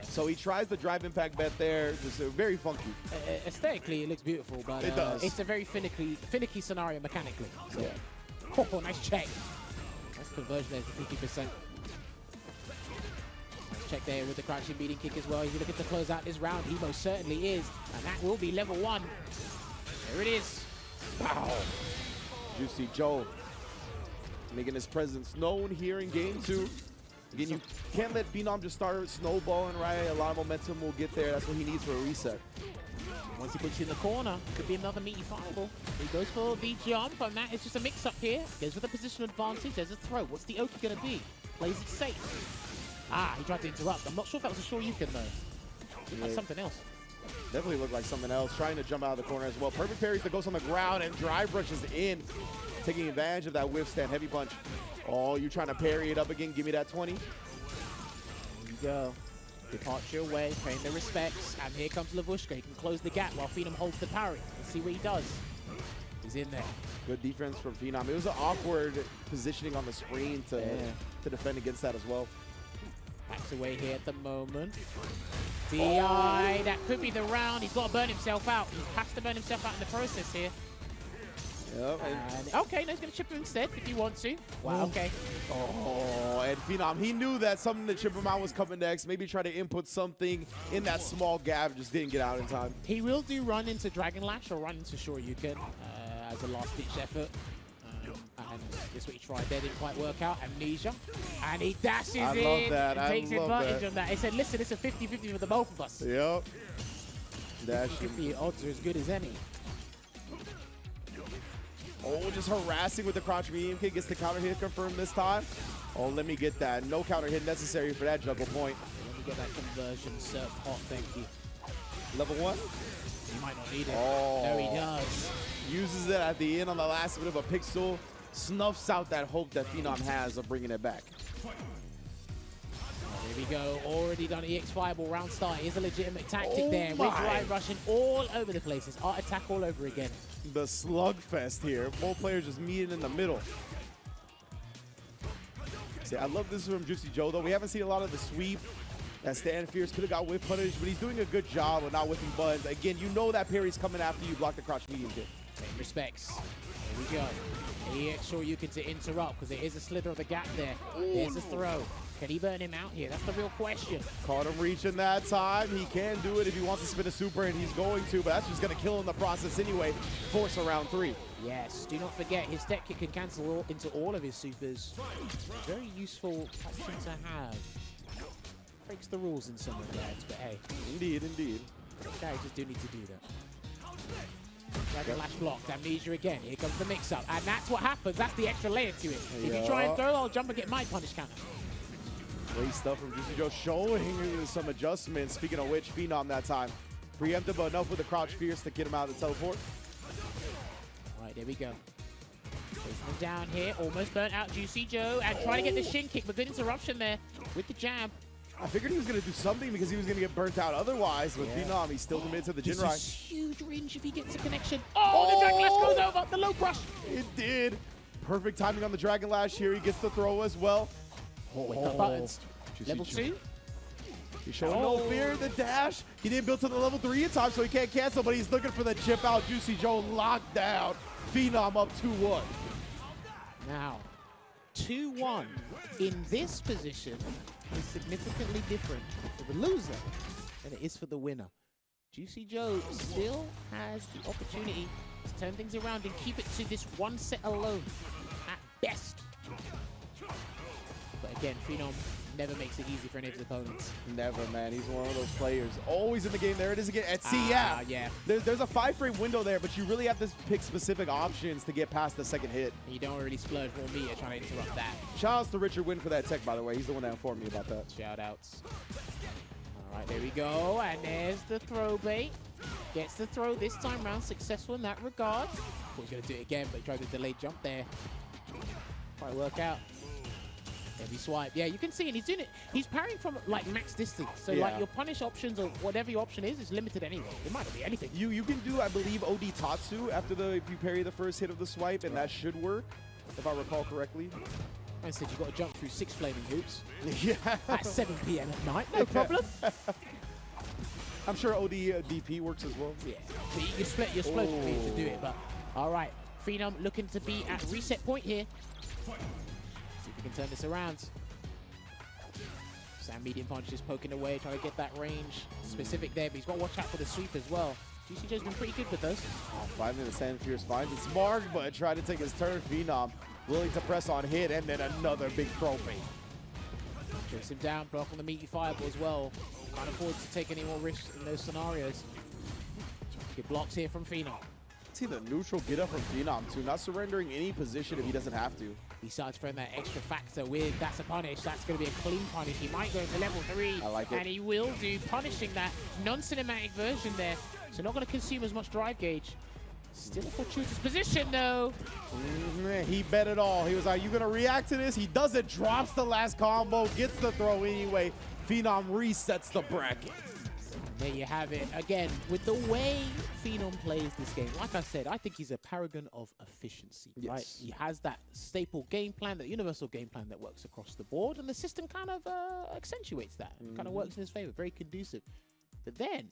So he tries the drive impact bet there. Just very funky. Aesthetically, it looks beautiful, but it does. It's a very finicky scenario mechanically. So. Yeah. Oh, nice check. Nice conversion there to 50%. Nice check there with the crouching beating kick as well. He's looking to close out this round. He most certainly is. And that will be level 1. There it is. Wow. Juicy Joe making his presence known here in game 2. Again, you can't let Phenom just start snowballing, right? A lot of momentum will get there. That's what he needs for a reset. Once he puts you in the corner, could be another meaty fireball. He goes for the jump, and that is just a mix-up here. Goes with a position advantage. There's a throw. What's the Oki going to be? Plays it safe. Ah, he tried to interrupt. I'm not sure if that was a Shoryuken, though. That's something else. Definitely looked like something else. Trying to jump out of the corner as well. Perfect parries that goes on the ground and drive rushes in. Taking advantage of that whiff stand heavy punch. Oh, you trying to parry it up again? Give me that 20. There you go. Departure away, paying the respects, and here comes Lavushka. He can close the gap while Phenom holds the parry. Let's see what he does. He's in there. Good defense from Phenom. It was an awkward positioning on the screen to defend against that as well. Backs away here at the moment. DI, that could be the round. He's got to burn himself out. He has to burn himself out in the process here. Yep. And, okay, no, he's going to chip him instead if he wants to. Wow, okay. Oh, and Phenom, he knew that something to chip him out was coming next. Maybe try to input something in that small gap, just didn't get out in time. He will do run into Dragon Lash or run into Shoryuken as a last-ditch effort. And this what he tried there, didn't quite work out. Amnesia. And he dashes in. I love that. And takes advantage of that. He said, listen, it's a 50-50 for the both of us. Yep. Dashing. 50 odds are as good as any. Oh, just harassing with the crouch medium kick. Gets the counter hit confirmed this time. Oh, let me get that. No counter hit necessary for that juggle point. Let me get that conversion served hot, thank you. Level 1? He might not need it. Oh. No, he does. Uses it at the end on the last bit of a pixel. Snuffs out that hope that Phenom has of bringing it back. There we go. Already done EX Fireball round start. Is a legitimate tactic there. With drive rushing all over the place. It's art attack all over again. The slugfest here. Both players just meeting in the middle. See, I love this from Juicy Joe, though. We haven't seen a lot of the sweep. That Stand Fierce could have got whip punish, but he's doing a good job of not whipping buttons. Again, you know that parry's coming after you block the crouch medium kick. Respects. There we go. EX Shoryuken to interrupt because there is a slither of the gap there. There's a throw. Can he burn him out here? That's the real question. Caught him reaching that time. He can do it if he wants to spin a super, and he's going to, but that's just going to kill him in the process anyway. Force around 3. Yes, do not forget his step kick can cancel into all of his supers. Very useful option to have. Breaks the rules in some regards, but hey. Indeed, indeed. Characters do need to do that. Dragon Lash blocked. Amnesia again. Here comes the mix-up. And that's what happens. That's the extra layer to it. If you try and throw, I'll jump and get my punish counter. Great stuff from Juicy Joe, showing some adjustments. Speaking of which, Phenom that time. Preemptive, but enough with the crouch fierce to get him out of the teleport. All right, there we go. Placing him down here. Almost burnt out Juicy Joe. And trying to get the shin kick, but good interruption there with the jab. I figured he was going to do something because he was going to get burnt out otherwise. But Phenom, he's still committed to the Jinrai. This is huge range if he gets a connection. Oh, the Dragon Lash goes over. The low crush. It did. Perfect timing on the Dragon Lash here. He gets the throw as well. Oh, buttons. Level 2. He's showing no fear. The dash. He didn't build to the level 3 in time, so he can't cancel, but he's looking for the chip out. Juicy Joe locked down. Phenom up 2-1. Now, 2-1 in this position is significantly different for the loser than it is for the winner. Juicy Joe still has the opportunity to turn things around and keep it to this one set alone at best. But again, Phenom never makes it easy for any of his opponents. Never, man. He's one of those players. Always in the game. There it is again. At C, yeah. There's a 5-frame window there, but you really have to pick specific options to get past the second hit. You don't really splurge more meter trying to interrupt that. Shout outs to Richard Wynn for that tech, by the way. He's the one that informed me about that. Shout outs. All right, there we go. And there's the throw bait. Gets the throw this time round. Successful in that regard. Thought he was going to do it again, but he tried the delayed jump there. Quite work out. Heavy swipe. Yeah, you can see it. He's doing it. He's parrying from like max distance. So like your punish options or whatever your option is limited anyway. It might not be anything. You can do, I believe, OD Tatsu after if you parry the first hit of the swipe, and that should work, if I recall correctly. Instead, you've got to jump through 6 flaming hoops Yeah. at 7 p.m. at night. No problem. I'm sure OD DP works as well. Yeah, so you split your explosion to do it. But all right, Phenom looking to be at reset point here. See if we can turn this around. Sam medium punch just poking away, trying to get that range specific there, but he's got to watch out for the sweep as well. Juicy Joe's been pretty good with those. 5 minutes, Sand Fierce finds it's Mark, but trying to take his turn. Phenom willing to press on hit, and then another big throw bait. Chase him down, block on the meaty fireball as well. Can't afford to take any more risks in those scenarios. Good blocks here from Phenom. See the neutral get up from Phenom too, not surrendering any position if he doesn't have to. He starts throwing that extra factor with that's a punish. That's going to be a clean punish. He might go into level 3. I like it. And he will do, punishing that non-cinematic version there. So not going to consume as much drive gauge. Still a fortuitous position though. He bet it all. He was like, you going to react to this? He does it, drops the last combo, gets the throw anyway. Phenom resets the bracket. There you have it. Again, with the way Phenom plays this game, like I said, I think he's a paragon of efficiency, right? He has that staple game plan, that universal game plan that works across the board, and the system kind of accentuates that. Kind of works in his favor, very conducive. But then,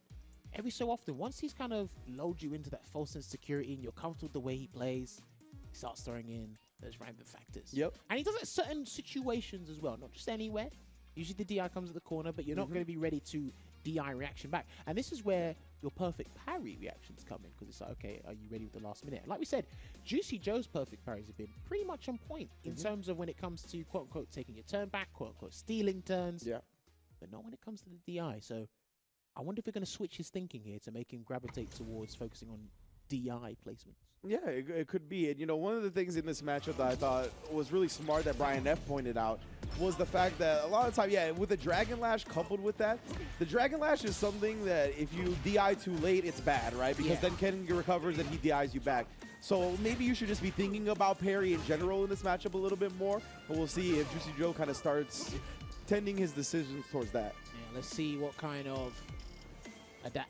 every so often, once he's kind of lulled you into that false sense of security and you're comfortable with the way he plays, he starts throwing in those random factors. Yep. And he does it in certain situations as well, not just anywhere. Usually the DI comes at the corner, but you're not going to be ready to DI reaction back. And this is where your perfect parry reactions come in, because it's like, okay, are you ready with the last minute? And like we said, Juicy Joe's perfect parries have been pretty much on point in terms of when it comes to quote-unquote taking your turn back, quote-unquote stealing turns. Yeah. But not when it comes to the DI. So I wonder if we're going to switch his thinking here to make him gravitate towards focusing on DI placements. Yeah, it could be. And, you know, one of the things in this matchup that I thought was really smart that Brian F. pointed out was the fact that a lot of the time, yeah, with the Dragon Lash coupled with that, the Dragon Lash is something that if you DI too late, it's bad, right? Because then Ken recovers and he DIs you back. So maybe you should just be thinking about parry in general in this matchup a little bit more. But we'll see if Juicy Joe kind of starts tending his decisions towards that. Yeah, let's see what kind of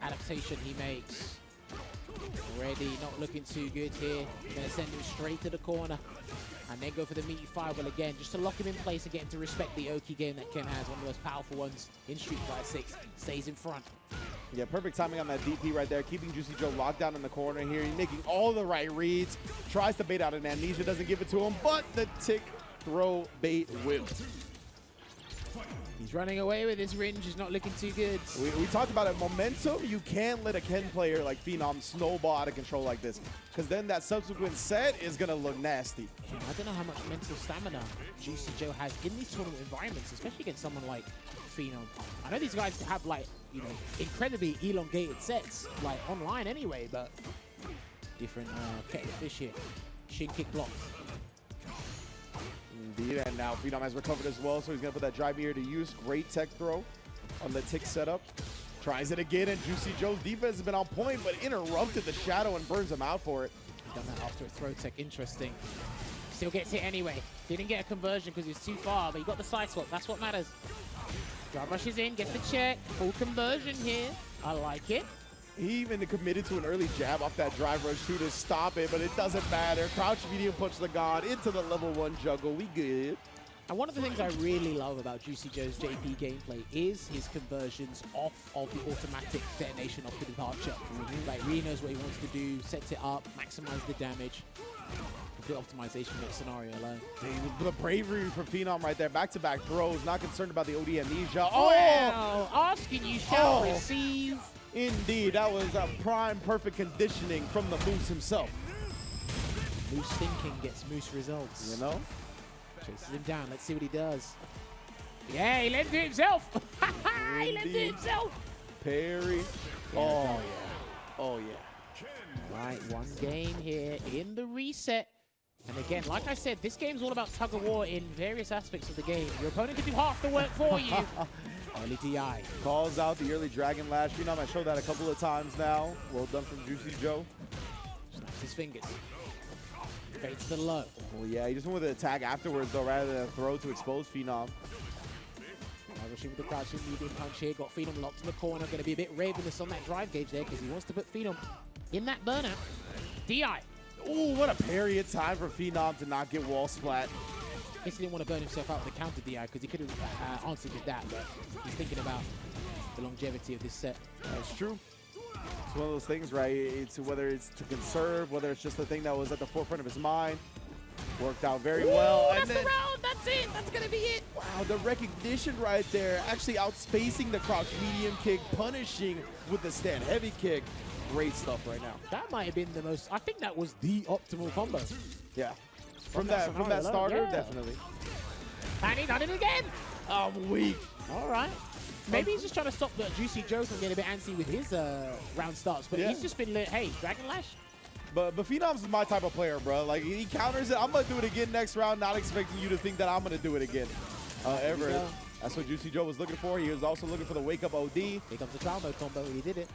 adaptation he makes. Already not looking too good here. Gonna send him straight to the corner and then go for the meaty fireball again, just to lock him in place and get him to respect the Oki game that Ken has, one of the most powerful ones in Street Fighter 6. Stays in front. Yeah, perfect timing on that DP right there, keeping Juicy Joe locked down in the corner here. He's making all the right reads, tries to bait out an amnesia, doesn't give it to him, but the tick throw bait will. He's running away with his range. He's not looking too good. We talked about it. Momentum, you can't let a Ken player like Phenom snowball out of control like this, because then that subsequent set is going to look nasty. I don't know how much mental stamina Juicy Joe has in these tournament environments, especially against someone like Phenom. I know these guys have, like, you know, incredibly elongated sets, like online anyway, but different kettle of fish here. Shin kick blocks. Indeed, and now Phenom has recovered as well, so he's going to put that drive here to use. Great tech throw on the tick setup. Tries it again, and Juicy Joe's defense has been on point, but interrupted the shadow and burns him out for it. He's done that after a throw tech. Interesting. Still gets hit anyway. Didn't get a conversion because he was too far, but he got the side swap. That's what matters. Drive rushes in, gets the check. Full conversion here. I like it. He even committed to an early jab off that drive rush too to stop it, but it doesn't matter. Crouch medium punch the god into the level 1 juggle. We good. And one of the things I really love about Juicy Joe's JP gameplay is his conversions off of the automatic detonation of the departure. Like, really knows what he wants to do, sets it up, maximize the damage. Complete optimization for the scenario alone. The bravery from Phenom right there. Back-to-back throws. Not concerned about the OD amnesia. Oh! Wow. Asking you shall receive. Indeed, that was a prime perfect conditioning from the Moose himself. Moose thinking gets Moose results. You know? Chases him down. Let's see what he does. Yeah, he led to himself. He led to himself. Parry. Yeah. Oh, yeah. Oh, yeah. Right, one game here in the reset. And again, like I said, this game's all about tug of war in various aspects of the game. Your opponent can do half the work for you. Early DI. Calls out the early Dragon Lash. Phenom, I showed that a couple of times now. Well done from Juicy Joe. Snaps his fingers. Baits to the low. Well, yeah, he just went with the attack afterwards, though, rather than a throw to expose Phenom. Rushing with the crouching medium punch here. Got Phenom locked in the corner. Going to be a bit ravenous on that drive gauge there because he wants to put Phenom in that burnout. DI. Ooh, what a parry in time for Phenom to not get wall splat. guess he didn't want to burn himself out with the counter DI because he could have answered with that, but he's thinking about the longevity of this set. That's true. It's one of those things, right? It's whether it's to conserve, whether it's just the thing that was at the forefront of his mind. Worked out very well. That's the round. That's it. That's going to be it. Wow, the recognition right there. Actually outspacing the crouch medium kick, punishing with the stand heavy kick. Great stuff right now. That might have been the most, I think that was the optimal combo. Yeah. From that starter, yeah. definitely. And he done it again. I'm weak. All right. Maybe he's just trying to stop the Juicy Joe from getting a bit antsy with his round starts, but he's just been lit. Hey, Dragon Lash. But Phenom's my type of player, bro. Like, he counters it. I'm going to do it again next round, not expecting you to think that I'm going to do it again. Ever. That's what Juicy Joe was looking for. He was also looking for the wake-up OD. Here comes the trial mode combo, and he did it.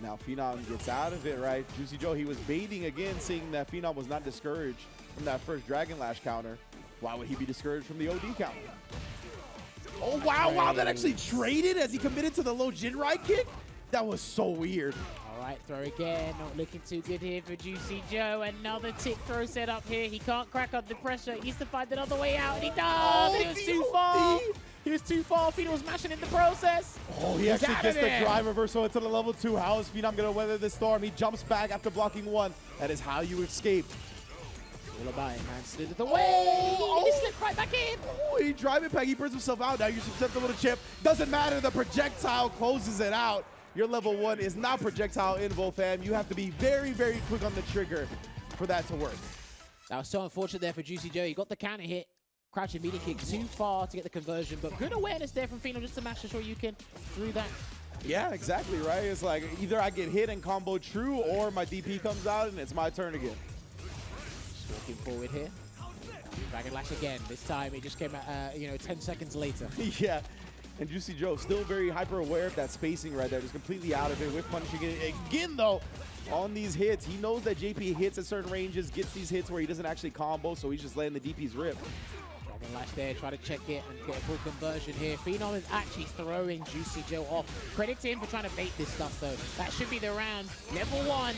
Now Phenom gets out of it, right? Juicy Joe, he was baiting again, seeing that Phenom was not discouraged from that first Dragon Lash counter. Why would he be discouraged from the OD counter? Oh, wow, wow, that actually traded as he committed to the low Jinrai kick? That was so weird. All right, throw again. Not looking too good here for Juicy Joe. Another tick throw set up here. He can't crack up the pressure. He needs to find another way out, and he does. Oh, and it was too far. He was too far. Phenom was mashing in the process. Oh, he actually gets the drive reversal into the level 2. How is Phenom going to weather the storm? He jumps back after blocking 1. That is how you escape. All about it, man. Slid it away. He slipped right back in. Oh, he drive it back. He burns himself out. Now you're susceptible to chip. Doesn't matter. The projectile closes it out. Your level 1 is not projectile invo, fam. You have to be very, very quick on the trigger for that to work. That was so unfortunate there for Juicy Joe. He got the counter hit. Crouching media kick too far to get the conversion, but good awareness there from Phenom just to mash sure you can through that. Yeah, exactly, right? It's like either I get hit and combo true or my DP comes out and it's my turn again. Just walking forward here. Dragon Lash again. This time it just came out, 10 seconds later. Yeah. And Juicy Joe still very hyper aware of that spacing right there, just completely out of it with punishing it. Again, though, on these hits, he knows that JP hits at certain ranges, gets these hits where he doesn't actually combo, so he's just letting the DPs rip. Dragon Lash there, try to check it and get a full conversion here. Phenom is actually throwing Juicy Joe off. Credit to him for trying to bait this stuff, though. That should be the round. Level 1.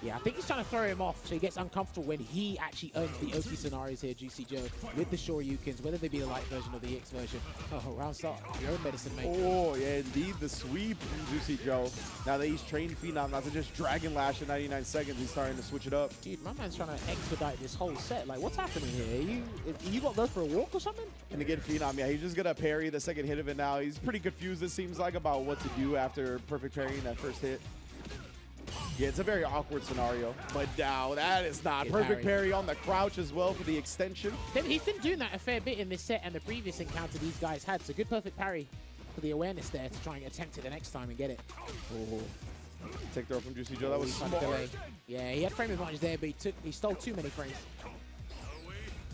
Yeah, I think he's trying to throw him off so he gets uncomfortable when he actually earns the OT scenarios here, Juicy Joe, with the Shoryukens, whether they be the light version or the X version. Oh, round start. Your own medicine, mate. Oh, yeah, indeed. The sweep from Juicy Joe. Now that he's trained Phenom not to just Dragon Lash in 99 seconds, he's starting to switch it up. Dude, my man's trying to expedite this whole set. Like, what's happening here? You got to go for a walk or something? And again, Phenom, yeah, he's just going to parry the second hit of it now. He's pretty confused, it seems like, about what to do after perfect parrying that first hit. Yeah, it's a very awkward scenario, but now that is not. Perfect parry on the crouch as well for the extension. He's been doing that a fair bit in this set and the previous encounter these guys had. So good perfect parry for the awareness there to try and attempt it the next time and get it. Oh. Take throw from Juicy Joe. That was smart. Yeah, he had frame advantage there, but he stole too many frames.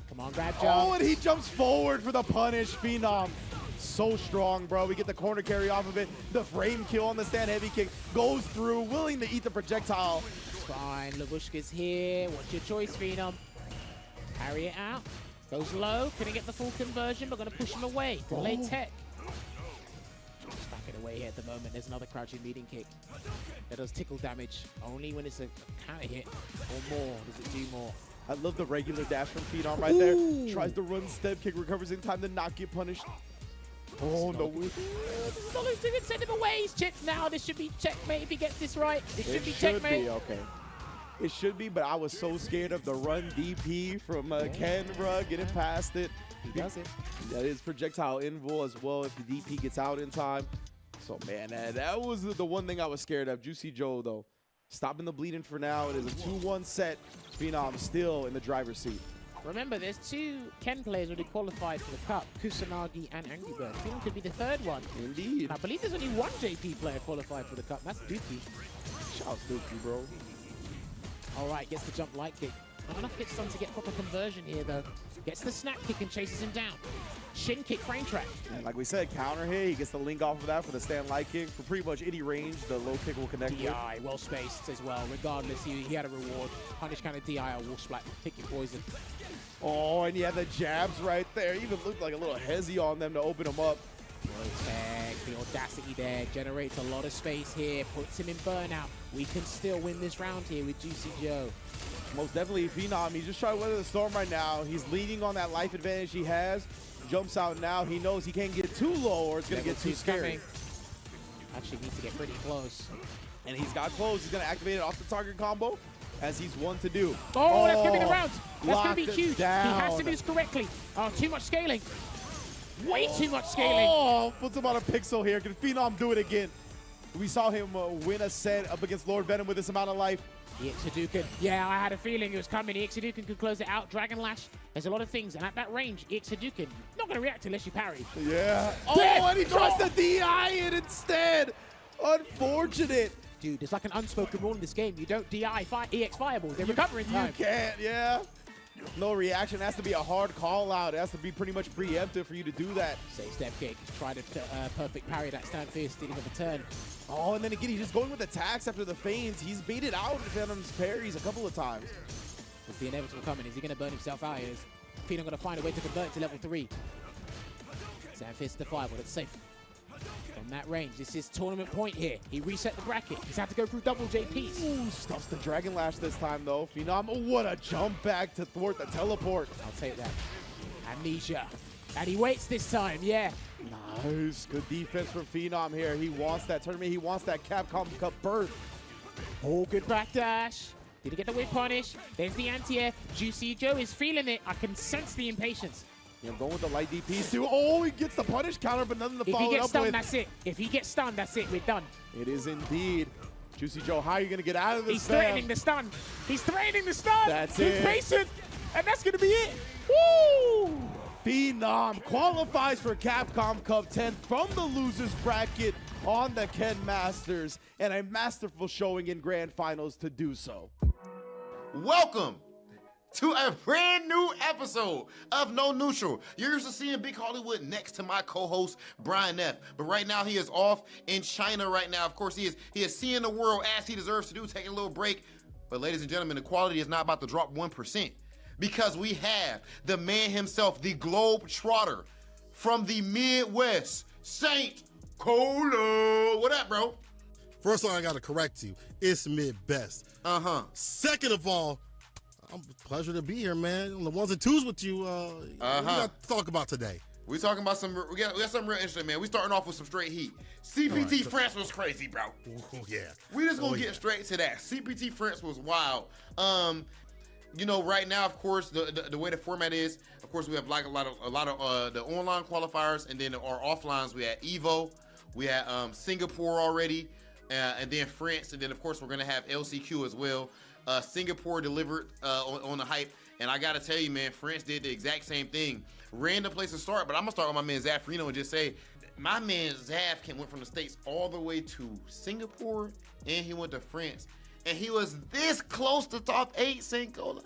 Come on, grab jump. Oh, and he jumps forward for the punish. Phenom. So strong, bro. We get the corner carry off of it. The frame kill on the stand heavy kick goes through, willing to eat the projectile. It's fine. Lavushka's here. What's your choice, Phenom? Carry it out. Goes low. Couldn't get the full conversion, but going to push him away. Delay tech. Just back it away here at the moment. There's another crouching meeting kick. That does tickle damage. Only when it's a counter hit or more does it do more. I love the regular dash from Phenom right there. Tries to run step kick, recovers in time to not get punished. Oh, no. This is not looking too good. Send him away. He's chipped now. This should be checkmate if he gets this right. It should be checkmate. Be, okay. It should be, but I was so scared of the run DP from Ken, bro, getting past it. He does it. That is projectile invul as well if the DP gets out in time. So, man, that was the one thing I was scared of. Juicy Joe, though, stopping the bleeding for now. It is a 2-1 set. Phenom still in the driver's seat. Remember, there's 2 Ken players already qualified for the Cup, Kusanagi and Angry Bird. Phenom could be the 3rd one. Indeed. And I believe there's only 1 JP player qualified for the Cup. That's Dookie. Shout out Dookie, bro. All right, gets the jump light kick. Not enough hits done to get proper conversion here, though. Gets the snap kick and chases him down. Shin kick, frame trap. And like we said, counter hit. He gets the link off of that for the stand light kick. For pretty much any range, the low kick will connect DI, with. well spaced as well. Regardless, he had a reward. Punish kind of DI or wall splat, pick your poison. Oh, and yeah, the jabs right there. Even looked like a little hezzy on them to open them up. Protect, the audacity there. Generates a lot of space here. Puts him in burnout. We can still win this round here with Juicy Joe. Most definitely Phenom. He's just trying to weather the storm right now. He's leading on that life advantage he has. Jumps out now. He knows he can't get too low or it's going to get too scary. Actually needs to get pretty close. And he's got close. He's going to activate it off the target combo, as he's one to do. Oh, that's going to be the round. That's going to be huge. Down. He has to do this correctly. Oh, too much scaling. Way too much scaling. Oh, puts him on a pixel here. Can Phenom do it again? We saw him win a set up against Lord Venom with this amount of life. EX Hadouken. Yeah, I had a feeling it was coming. EX Hadouken could close it out. Dragon Lash. There's a lot of things. And at that range, EX Hadouken, not going to react unless you parry. Yeah. Dead. Oh, and he tries to DI it instead. Unfortunate. Dude, it's like an unspoken rule in this game. You don't DI EX fireballs. They recover in time. You can't, yeah. No reaction. It has to be a hard call out. It has to be pretty much preemptive for you to do that. Safe step kick. Try to perfect parry that stand fierce, stealing of a turn. Oh, and then again, he's just going with attacks after the feints. He's baited out Venom's parries a couple of times. What's the inevitable coming? Is he going to burn himself out here? Is Phenom going to find a way to convert to level 3? Stand fierce to 5, but it's safe. From that range, this is tournament point here. He reset the bracket. He's had to go through double JPs. Ooh, stuffs the Dragon Lash this time, though. Phenom, what a jump back to thwart the teleport. I'll take that. Amnesia. And he waits this time, yeah. Nice. Good defense from Phenom here. He wants that tournament. He wants that Capcom Cup berth. Oh, good backdash. Did he get the whip punish? There's the anti-air. Juicy Joe is feeling it. I can sense the impatience. Yeah, going with the light DPs too. Oh, he gets the punish counter, but nothing to follow it up with. If he gets stunned, that's it. If he gets stunned, that's it. We're done. It is indeed. Juicy Joe, how are you going to get out of this? He's threatening the stun. He's threatening the stun. That's He's it. patient, and that's going to be it. Woo! Phenom qualifies for Capcom Cup 10 from the losers bracket on the Ken Masters, and a masterful showing in grand finals to do so. Welcome to a brand new episode of No Neutral. You're used to seeing Big Hollywood next to my co-host Brian F. But right now he is off in China right now. Of course he is seeing the world as he deserves to do, taking a little break. But ladies and gentlemen, the quality is not about to drop 1%, because we have the man himself, the globe trotter from the Midwest, Saint Cola. What up, bro? First of all, I gotta correct you. It's mid-best. Second of all, pleasure to be here, man. On the ones and twos with you. What we got to talk about today? We talking about we got something real interesting, man. We starting off with some straight heat. CPT France was crazy, bro. Ooh, yeah. We just gonna get straight to that. CPT France was wild. You know, right now, of course, the way the format is, of course, we have like a lot of the online qualifiers, and then our offlines. We had Evo, we had Singapore already, and then France, and then of course we're gonna have LCQ as well. Singapore delivered on the hype, and I gotta tell you, man, France did the exact same thing. Random place to start, but I'm gonna start with my man Zafrino and just say, my man Zaf went from the States all the way to Singapore, and he went to France, and he was this close to top 8, St. Cola.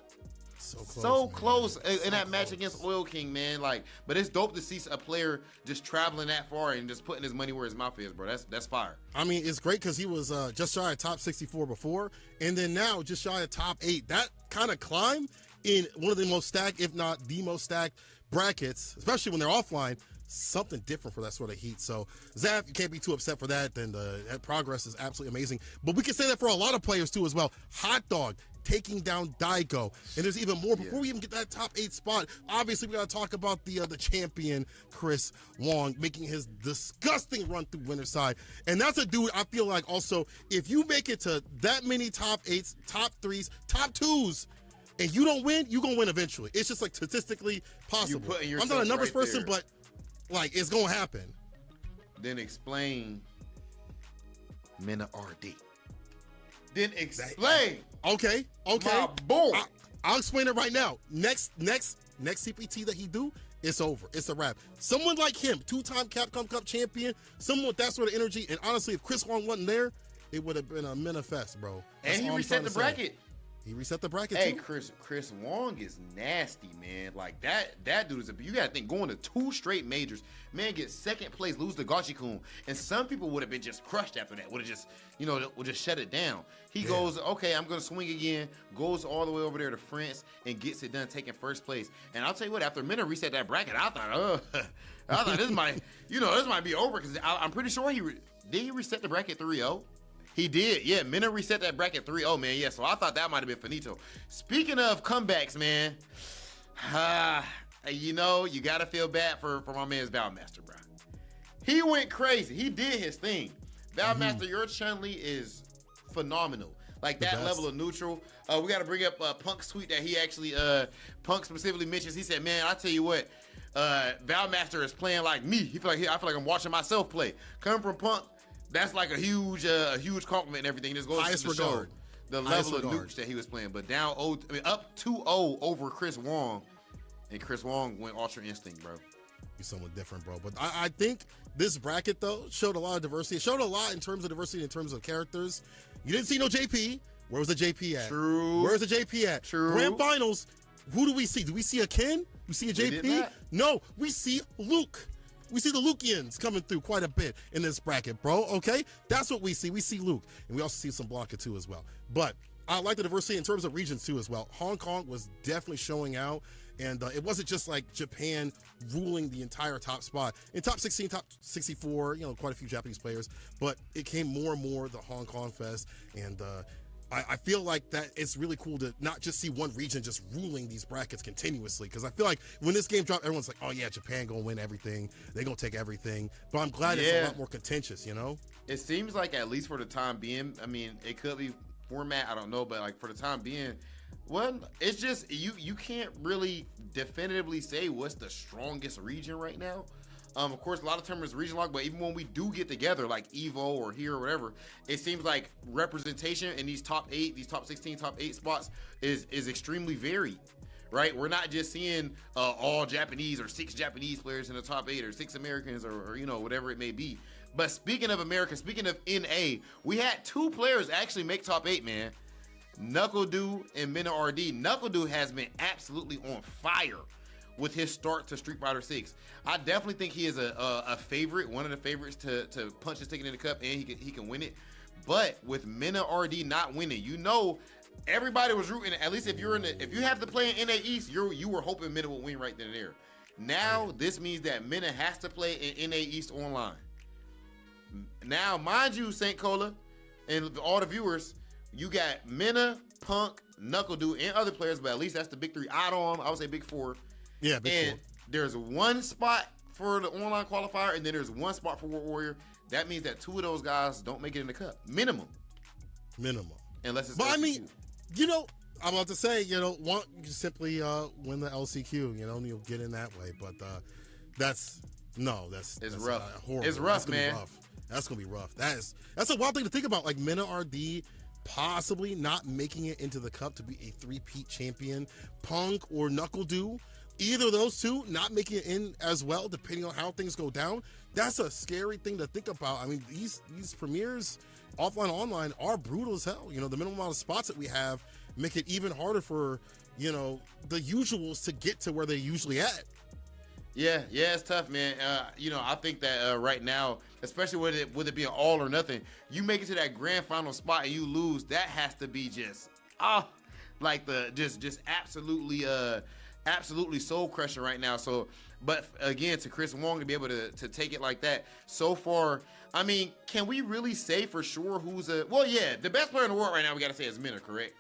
So close in that match against Oil King, man. Like, but it's dope to see a player just traveling that far and just putting his money where his mouth is, bro. That's fire. I mean, it's great because he was just shy of top 64 before, and then now just shy of top 8. That kind of climb in one of the most stacked, if not the most stacked brackets, especially when they're offline, something different for that sort of heat. So, Zaf, you can't be too upset for that. Then that progress is absolutely amazing. But we can say that for a lot of players too as well. Hot Dog taking down Daigo, and there's even more. Before we even get that top 8 spot, obviously we got to talk about the champion Chris Wong making his disgusting run through Winterside, and that's a dude I feel like also, if you make it to that many top 8s, top 3s, top 2s, and you don't win, you're gonna win eventually. It's just like statistically possible. I'm not a numbers person, but like it's gonna happen. Then explain Mena RD. Then explain. Okay. My boy. I'll explain it right now. Next CPT that he do, it's over. It's a wrap. Someone like him, 2-time Capcom Cup champion, someone with that sort of energy, and honestly, if Chris Wong wasn't there, it would have been a manifest, bro. That's and he all I'm reset trying the to say. bracket. He reset the bracket Hey, too. Chris Wong is nasty, man. Like that dude is you gotta think, going to 2 straight majors, man, get second place, lose to Gachi-kun. And some people would have been just crushed after that, would have just, would just shut it down. He goes, okay, I'm gonna swing again, goes all the way over there to France and gets it done, taking first place. And I'll tell you what, after Mena reset that bracket, I thought this might, this might be over, because I'm pretty sure did he reset the bracket 3-0? He did, yeah. Mena reset that bracket 3-0, man. Yeah, so I thought that might have been finito. Speaking of comebacks, man, you know, you got to feel bad for my man's Valmaster, bro. He went crazy. He did his thing. Valmaster, your Chun-Li is phenomenal. Like that level of neutral. We got to bring up Punk's tweet that he actually, Punk specifically mentions. He said, man, I tell you what, Valmaster is playing like me. I feel like I'm watching myself play. Coming from Punk, that's like a huge compliment and everything. This goes Highest to show regard. the level of nukes that he was playing. But up 2-0 over Chris Wong, and Chris Wong went Ultra Instinct, bro. Be someone different, bro. But I think this bracket though showed a lot of diversity. It showed a lot in terms of diversity, in terms of characters. You didn't see no JP. Where was the JP at? True. Where's the JP at? True. Grand Finals. Who do we see? Do we see a Ken? We see a JP? No, we see Luke. We see the Lukians coming through quite a bit in this bracket, bro. Okay, that's what we see. We see Luke, and we also see some Blanca too as well. But I like the diversity in terms of regions too as well. Hong Kong was definitely showing out. And it wasn't just like Japan ruling the entire top spot. In top 16, top 64, you know, quite a few Japanese players, but it came more and more the Hong Kong Fest. And I feel like that it's really cool to not just see one region just ruling these brackets continuously. Because I feel like when this game dropped, everyone's like, oh yeah, Japan gonna win everything. They're gonna take everything. But I'm glad it's a lot more contentious, you know? It seems like, at least for the time being, I mean, it could be format, I don't know, but like for the time being, well, it's just you can't really definitively say what's the strongest region right now. Of course, a lot of tournaments region locked, but even when we do get together, like Evo or here or whatever, it seems like representation in these top 8, these top 16, top 8 spots is extremely varied, right? We're not just seeing all Japanese or 6 Japanese players in the top 8 or 6 Americans or you know, whatever it may be. But speaking of America, speaking of NA, we had 2 players actually make top 8, man. NuckleDu and Mena RD. NuckleDu has been absolutely on fire with his start to Street Fighter 6. I definitely think he is a favorite, one of the favorites to punch his ticket in the cup, and he can win it. But with Mena RD not winning, you know, everybody was rooting. At least if you have to play in NA East, you were hoping Mena would win right then and there. Now this means that Mena has to play in NA East online. Now, mind you, St. Cola and all the viewers, you got Mena, Punk, NuckleDu, and other players, but at least that's the big 3. Adam, I would say big 4. Yeah, big 4. And there's one spot for the online qualifier, and then there's one spot for World Warrior. That means that 2 of those guys don't make it in the cup. Minimum. Unless it's But LCQ. I mean, you know, I'm about to say, you know, you simply win the LCQ, you know, and you'll get in that way. But that's rough. Horrible. It's rough, man. That's gonna be rough. That's a wild thing to think about. Like Mena RD possibly not making it into the cup to be a 3-peat champion. Punk or NuckleDu, either of those 2 not making it in as well, depending on how things go down. That's a scary thing to think about. I mean, these premieres, offline, online, are brutal as hell. You know, the minimum amount of spots that we have make it even harder for, you know, the usuals to get to where they're usually at. Yeah, it's tough, man. You know, I think that right now, especially with it being all or nothing, you make it to that grand final spot and you lose, that has to be just like just absolutely soul crushing right now. So, but again, to Chris Wong to be able to take it like that so far, I mean, can we really say for sure who's the best player in the world right now? We got to say is Mena, correct?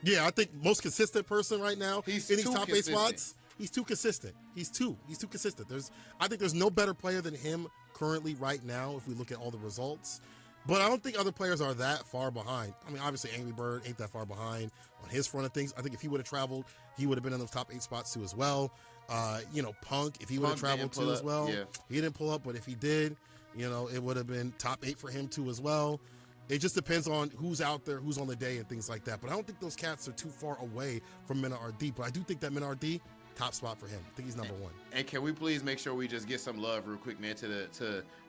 Yeah, I think most consistent person right now in these top 8 spots. He's too consistent. He's too consistent. I think there's no better player than him currently right now if we look at all the results. But I don't think other players are that far behind. I mean, obviously Angry Bird ain't that far behind on his front of things. I think if he would have traveled, he would have been in those top 8 spots too as well. You know, Punk, if he would have traveled too as well. Yeah. He didn't pull up, but if he did, you know, it would have been top 8 for him too as well. It just depends on who's out there, who's on the day, and things like that. But I don't think those cats are too far away from Mena RD. But I do think that Mena RD, top spot for him. I think he's number 1. And can we please make sure we just get some love real quick, man, to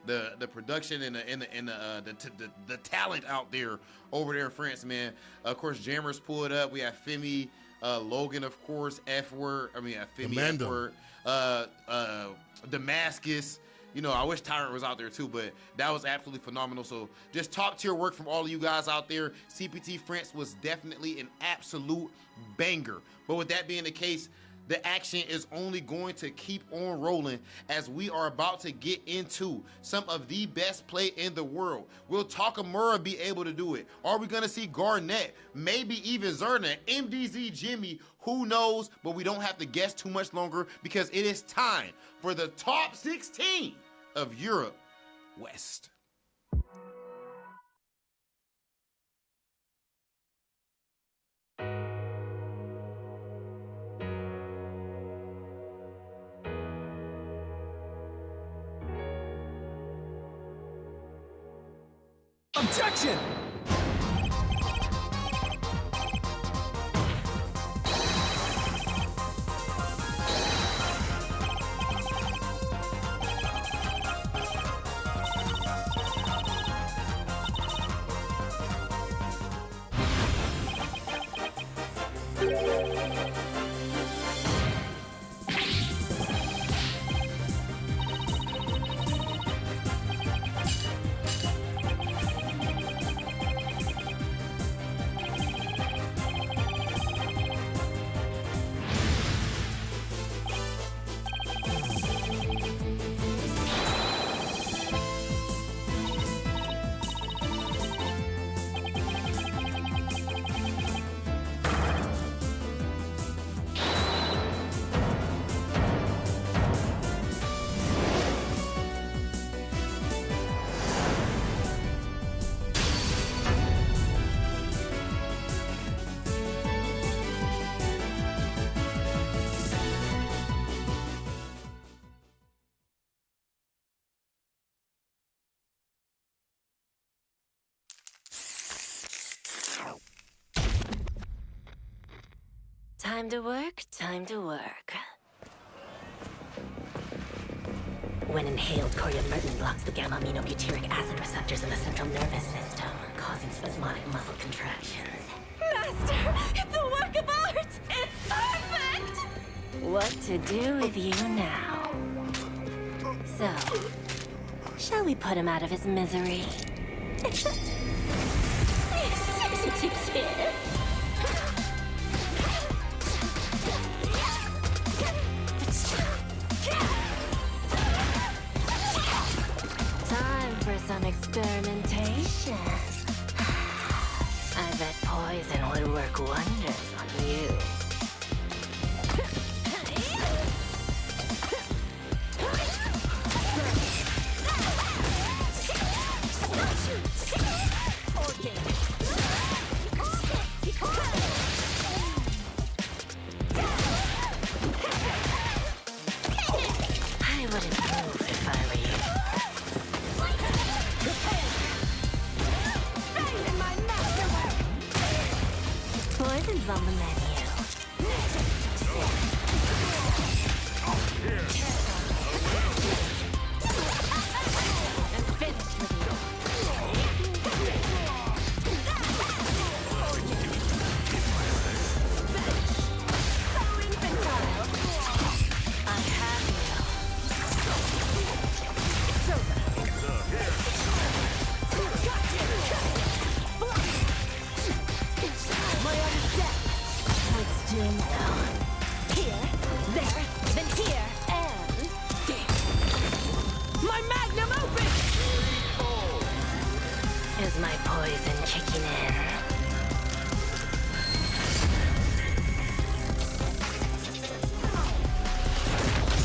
the production and the talent out there over there in France, man. Of course, Jammers pulled up. We have Femi, Logan, of course, F-Word. I mean, Femi, F-Word, Damascus. You know, I wish Tyrant was out there too, but that was absolutely phenomenal. So just top tier work from all of you guys out there. CPT France was definitely an absolute banger. But with that being the case, the action is only going to keep on rolling as we are about to get into some of the best play in the world. Will Takamura be able to do it? Are we going to see Garnett, maybe even Zerna, MDZ Jimmy? Who knows? But we don't have to guess too much longer because it is time for the top 16 of Europe West. Objection! Time to work, time to work. When inhaled, coriamyrtin blocks the gamma-aminobutyric acid receptors in the central nervous system, causing spasmodic muscle contractions. Master, it's a work of art! It's perfect! What to do with you now? So, shall we put him out of his misery? Time for some experimentation. I bet poison would work wonders on you. I wouldn't move if I were you. Poison's on the menu. I'm finished with you. So infantile. I have you. It's over. My order's dead. Let's do it now. Here, there, then here, and... My magnum opus! Is my poison kicking in?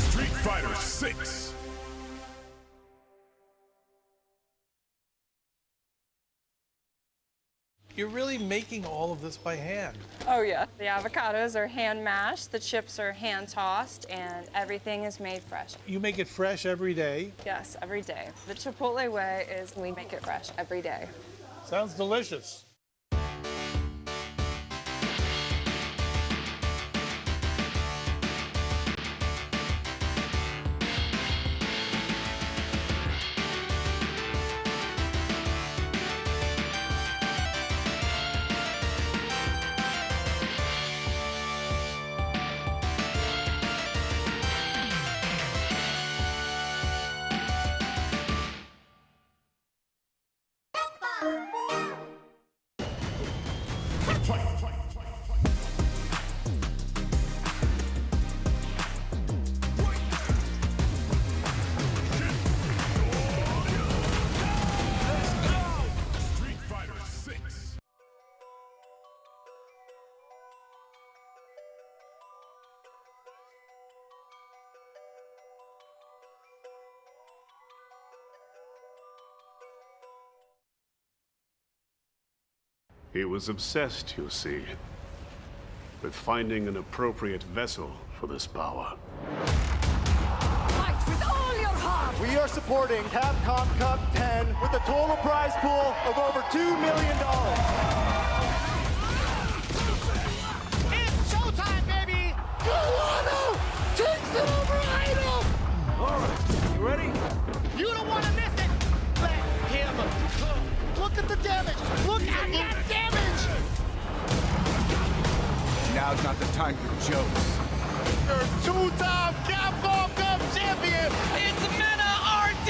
Street Fighter 6. You're really making all of this by hand. Oh yeah, the avocados are hand mashed, the chips are hand tossed, and everything is made fresh. You make it fresh every day. Yes, every day. The Chipotle way is we make it fresh every day. Sounds delicious. He was obsessed, you see, with finding an appropriate vessel for this power. Fight with all your heart! We are supporting Capcom Cup 10 with a total prize pool of over $2 million. It's showtime, baby! Guano takes it over Idol! All right, you ready? You don't want to miss it! Let him cook! Look at the damage! Look at that damage! Now's not the time for jokes. Your two-time Capcom Cup champion! It's Meta RD!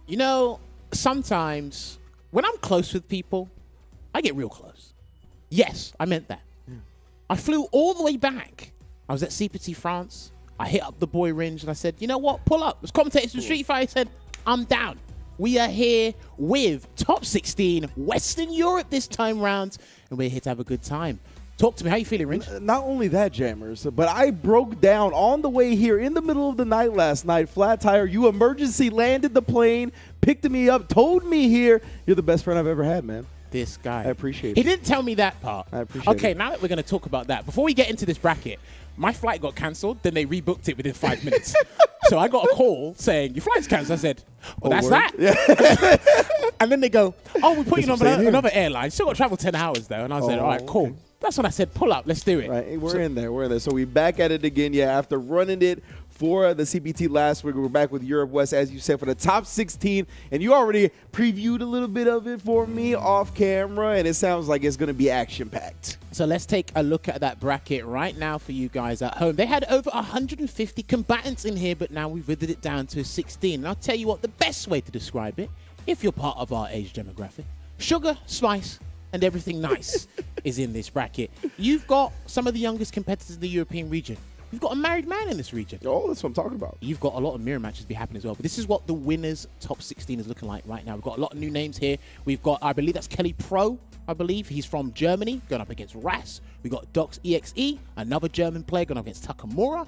You know, sometimes when I'm close with people, I get real close. Yes, I meant that. I flew all the way back. I was at CPT France. I hit up the boy Ringe and I said, you know what? Pull up. Let's commentate some Street Fighter. He said, I'm down. We are here with top 16 Western Europe this time round, and we're here to have a good time. Talk to me. How you feeling, Ringe? Not only that, Jammers, but I broke down on the way here in the middle of the night last night. Flat tire, you emergency landed the plane, picked me up, told me here, you're the best friend I've ever had, man. This guy. I appreciate He it. didn't tell me that part. I appreciate it. Okay, now that we're going to talk about that, before we get into this bracket, my flight got cancelled, then they rebooked it within 5 minutes. So I got a call saying, your flight's cancelled. I said, well, that's word? that. Yeah. And then they go, oh, we put you on That's what I'm saying another airline. Still got to travel 10 hours, though. And I said, all right, cool. okay. That's when I said, pull up. Let's do it. Right, we're in there. We're in there. So we back at it again. Yeah, after running it for the CPT last week, we're back with Europe West, as you said, for the top 16. And you already previewed a little bit of it for me off camera, and it sounds like it's going to be action-packed. So let's take a look at that bracket right now for you guys at home. They had over 150 combatants in here, but now we've withered it down to 16. And I'll tell you what, the best way to describe it, if you're part of our age demographic, sugar, spice, and everything nice is in this bracket. You've got some of the youngest competitors in the European region. You've got a married man in this region. Oh, that's what I'm talking about. You've got a lot of mirror matches be happening as well. But this is what the winners' top 16 is looking like right now. We've got a lot of new names here. We've got, I believe that's Kelly Pro, I believe. He's from Germany, going up against Ras. We've got Dox EXE, another German player, going up against Takamura.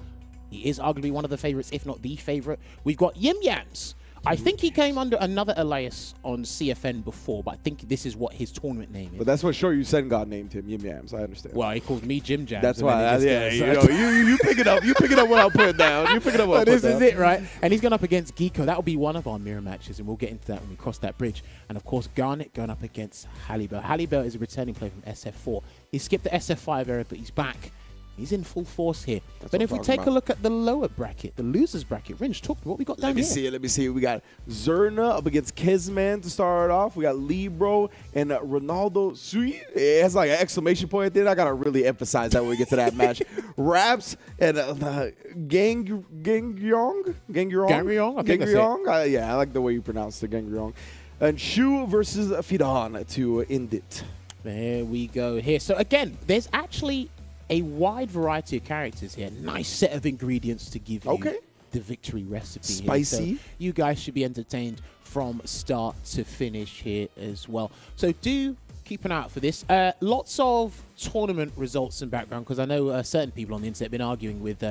He is arguably one of the favorites, if not the favorite. We've got Yim Yams. I think he came under another alias on CFN before, but I think this is what his tournament name is. But that's what Shoryuken Sen God named him, Yim Yams. I understand. Well, he called me Jim Jams. That's and why. then he Yeah, just you pick it up. You pick it up what I'm putting down. You pick it up what I'm this putting is down. it, right? And he's going up against Geeko. That will be one of our mirror matches, and we'll get into that when we cross that bridge. And, of course, Garnet going up against Halibel. Halibel is a returning player from SF4. He skipped the SF5 era, but he's back. He's in full force here. But if we take a look at the lower bracket, the losers bracket, Ringe, talk to what we got down here. Let me see. We got Zerna up against Kezman to start off. We got Libro and Ronaldo Sui. It has like an exclamation point at the end. I got to really emphasize that when we get to that match. Raps and Gangyong? Gangryong? I think that's it. Yeah, I like the way you pronounce it, Gangryong. And Shu versus Fidan to end it. There we go here. So, again, there's actually a wide variety of characters here. Nice set of ingredients to give you the victory recipe. Spicy. Here. So you guys should be entertained from start to finish here as well. So do keep an eye out for this. Lots of tournament results in background, because I know certain people on the internet have been arguing with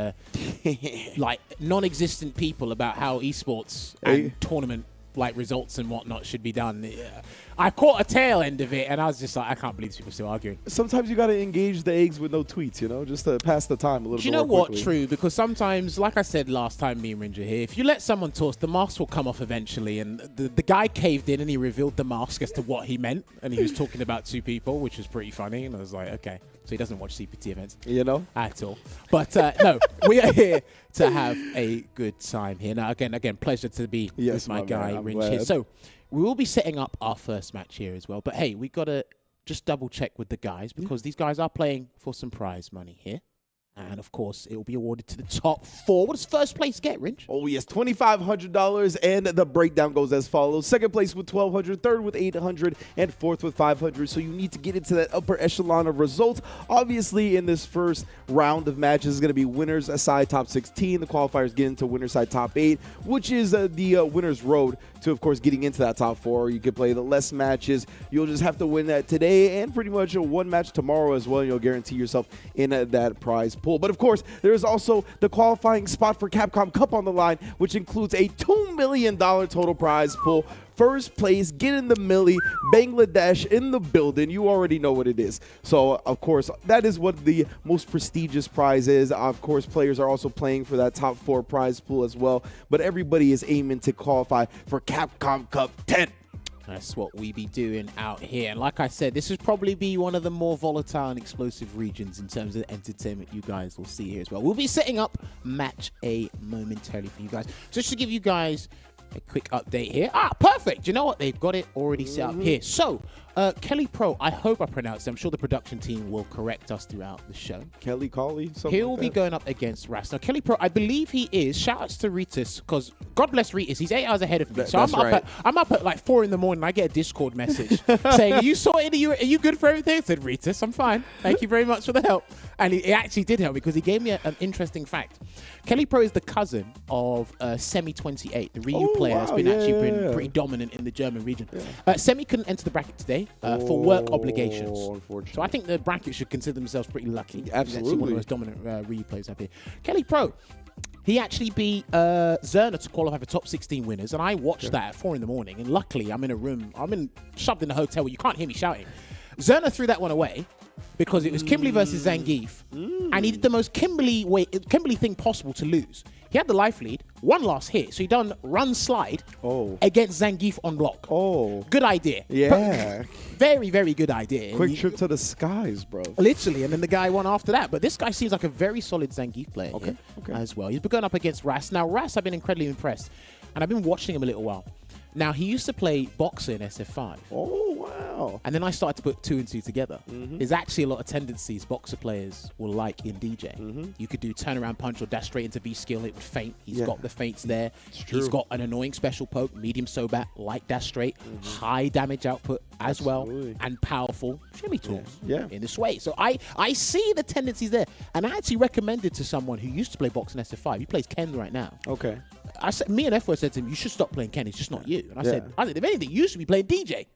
like non-existent people about how esports and tournament like results and whatnot should be done. Yeah. I caught a tail end of it, and I was just like, I can't believe these people are still arguing. Sometimes you got to engage the eggs with no tweets, you know, just to pass the time a little bit. Do you know more what? quickly. True, because sometimes, like I said last time me and Ringe are here, if you let someone toss, the mask will come off eventually. And the guy caved in and he revealed the mask as to what he meant. And he was talking about two people, which was pretty funny. And I was like, okay. So he doesn't watch CPT events. You know? At all. But no, we are here to have a good time here. Now, again, pleasure to be with my guy, Ringe here. So we will be setting up our first match here as well. But hey, we got to just double check with the guys, because these guys are playing for some prize money here. And, of course, it will be awarded to the top 4. What does first place get, Ringe? Oh, yes, $2,500, and the breakdown goes as follows. Second place with $1,200, third with $800, and fourth with $500. So you need to get into that upper echelon of results. Obviously, in this first round of matches, is going to be winners side top 16. The qualifiers get into winner side top 8, which is the winner's road to, of course, getting into that top 4. You can play the less matches. You'll just have to win that today and pretty much one match tomorrow as well. And you'll guarantee yourself in that prize pool. But of course, there is also the qualifying spot for Capcom Cup on the line, which includes a $2 million total prize pool. First place, get in the milli, Bangladesh in the building. You already know what it is. So, of course, that is what the most prestigious prize is. Of course, players are also playing for that top 4 prize pool as well. But everybody is aiming to qualify for Capcom Cup 10. That's what we be doing out here. And like I said, this would probably be one of the more volatile and explosive regions in terms of entertainment you guys will see here as well. We'll be setting up Match A momentarily for you guys. Just to give you guys a quick update here. Perfect. You know what? They've got it already set up here. So, Kelly Pro, I hope I pronounced it. I'm sure the production team will correct us throughout the show. Kelly Colley? He will be going up against Ras. Now, Kelly Pro, I believe he is. Shout-outs to Ritus, because God bless Ritus. He's 8 hours ahead of me. So I'm up at like 4 in the morning. I get a Discord message saying, are you sorted? Are you good for everything? I said, Ritus, I'm fine. Thank you very much for the help. And he actually did help because he gave me an interesting fact. Kelly Pro is the cousin of Semi28, the Ryu player that's been been pretty dominant in the German region. Semi couldn't enter the bracket today for work obligations. So I think the bracket should consider themselves pretty lucky. Absolutely. He's actually one of the most dominant Ryu players up here. Kelly Pro, he actually beat Zerna to qualify for top 16 winners, and I watched that at 4 in the morning, and luckily I'm in a room, shoved in a hotel where you can't hear me shouting. Zerna threw that one away because it was Kimberly versus Zangief, and he did the most Kimberly thing possible to lose. He had the life lead, one last hit, so he done run slide against Zangief on block. Good idea. Yeah. Very, very good idea. Quick trip to the skies, bro. Literally, and then the guy won after that. But this guy seems like a very solid Zangief player as well. He's been going up against Ras. Now, Ras, I've been incredibly impressed, and I've been watching him a little while. Now, he used to play boxer in SF5. Oh, wow. And then I started to put 2 and 2 together. There's actually a lot of tendencies boxer players will like in DJ. You could do turnaround punch or dash straight into V-skill. It would feint. He's got the feints there. He's got an annoying special poke, medium Sobat, light dash straight, high damage output as well, and powerful shimmy tools in this way. So I see the tendencies there. And I actually recommended to someone who used to play boxing in SF5. He plays Ken right now. Okay. I said, me and F4 said to him, you should stop playing Ken. It's just not you. And I said, if anything, you should be playing DJ.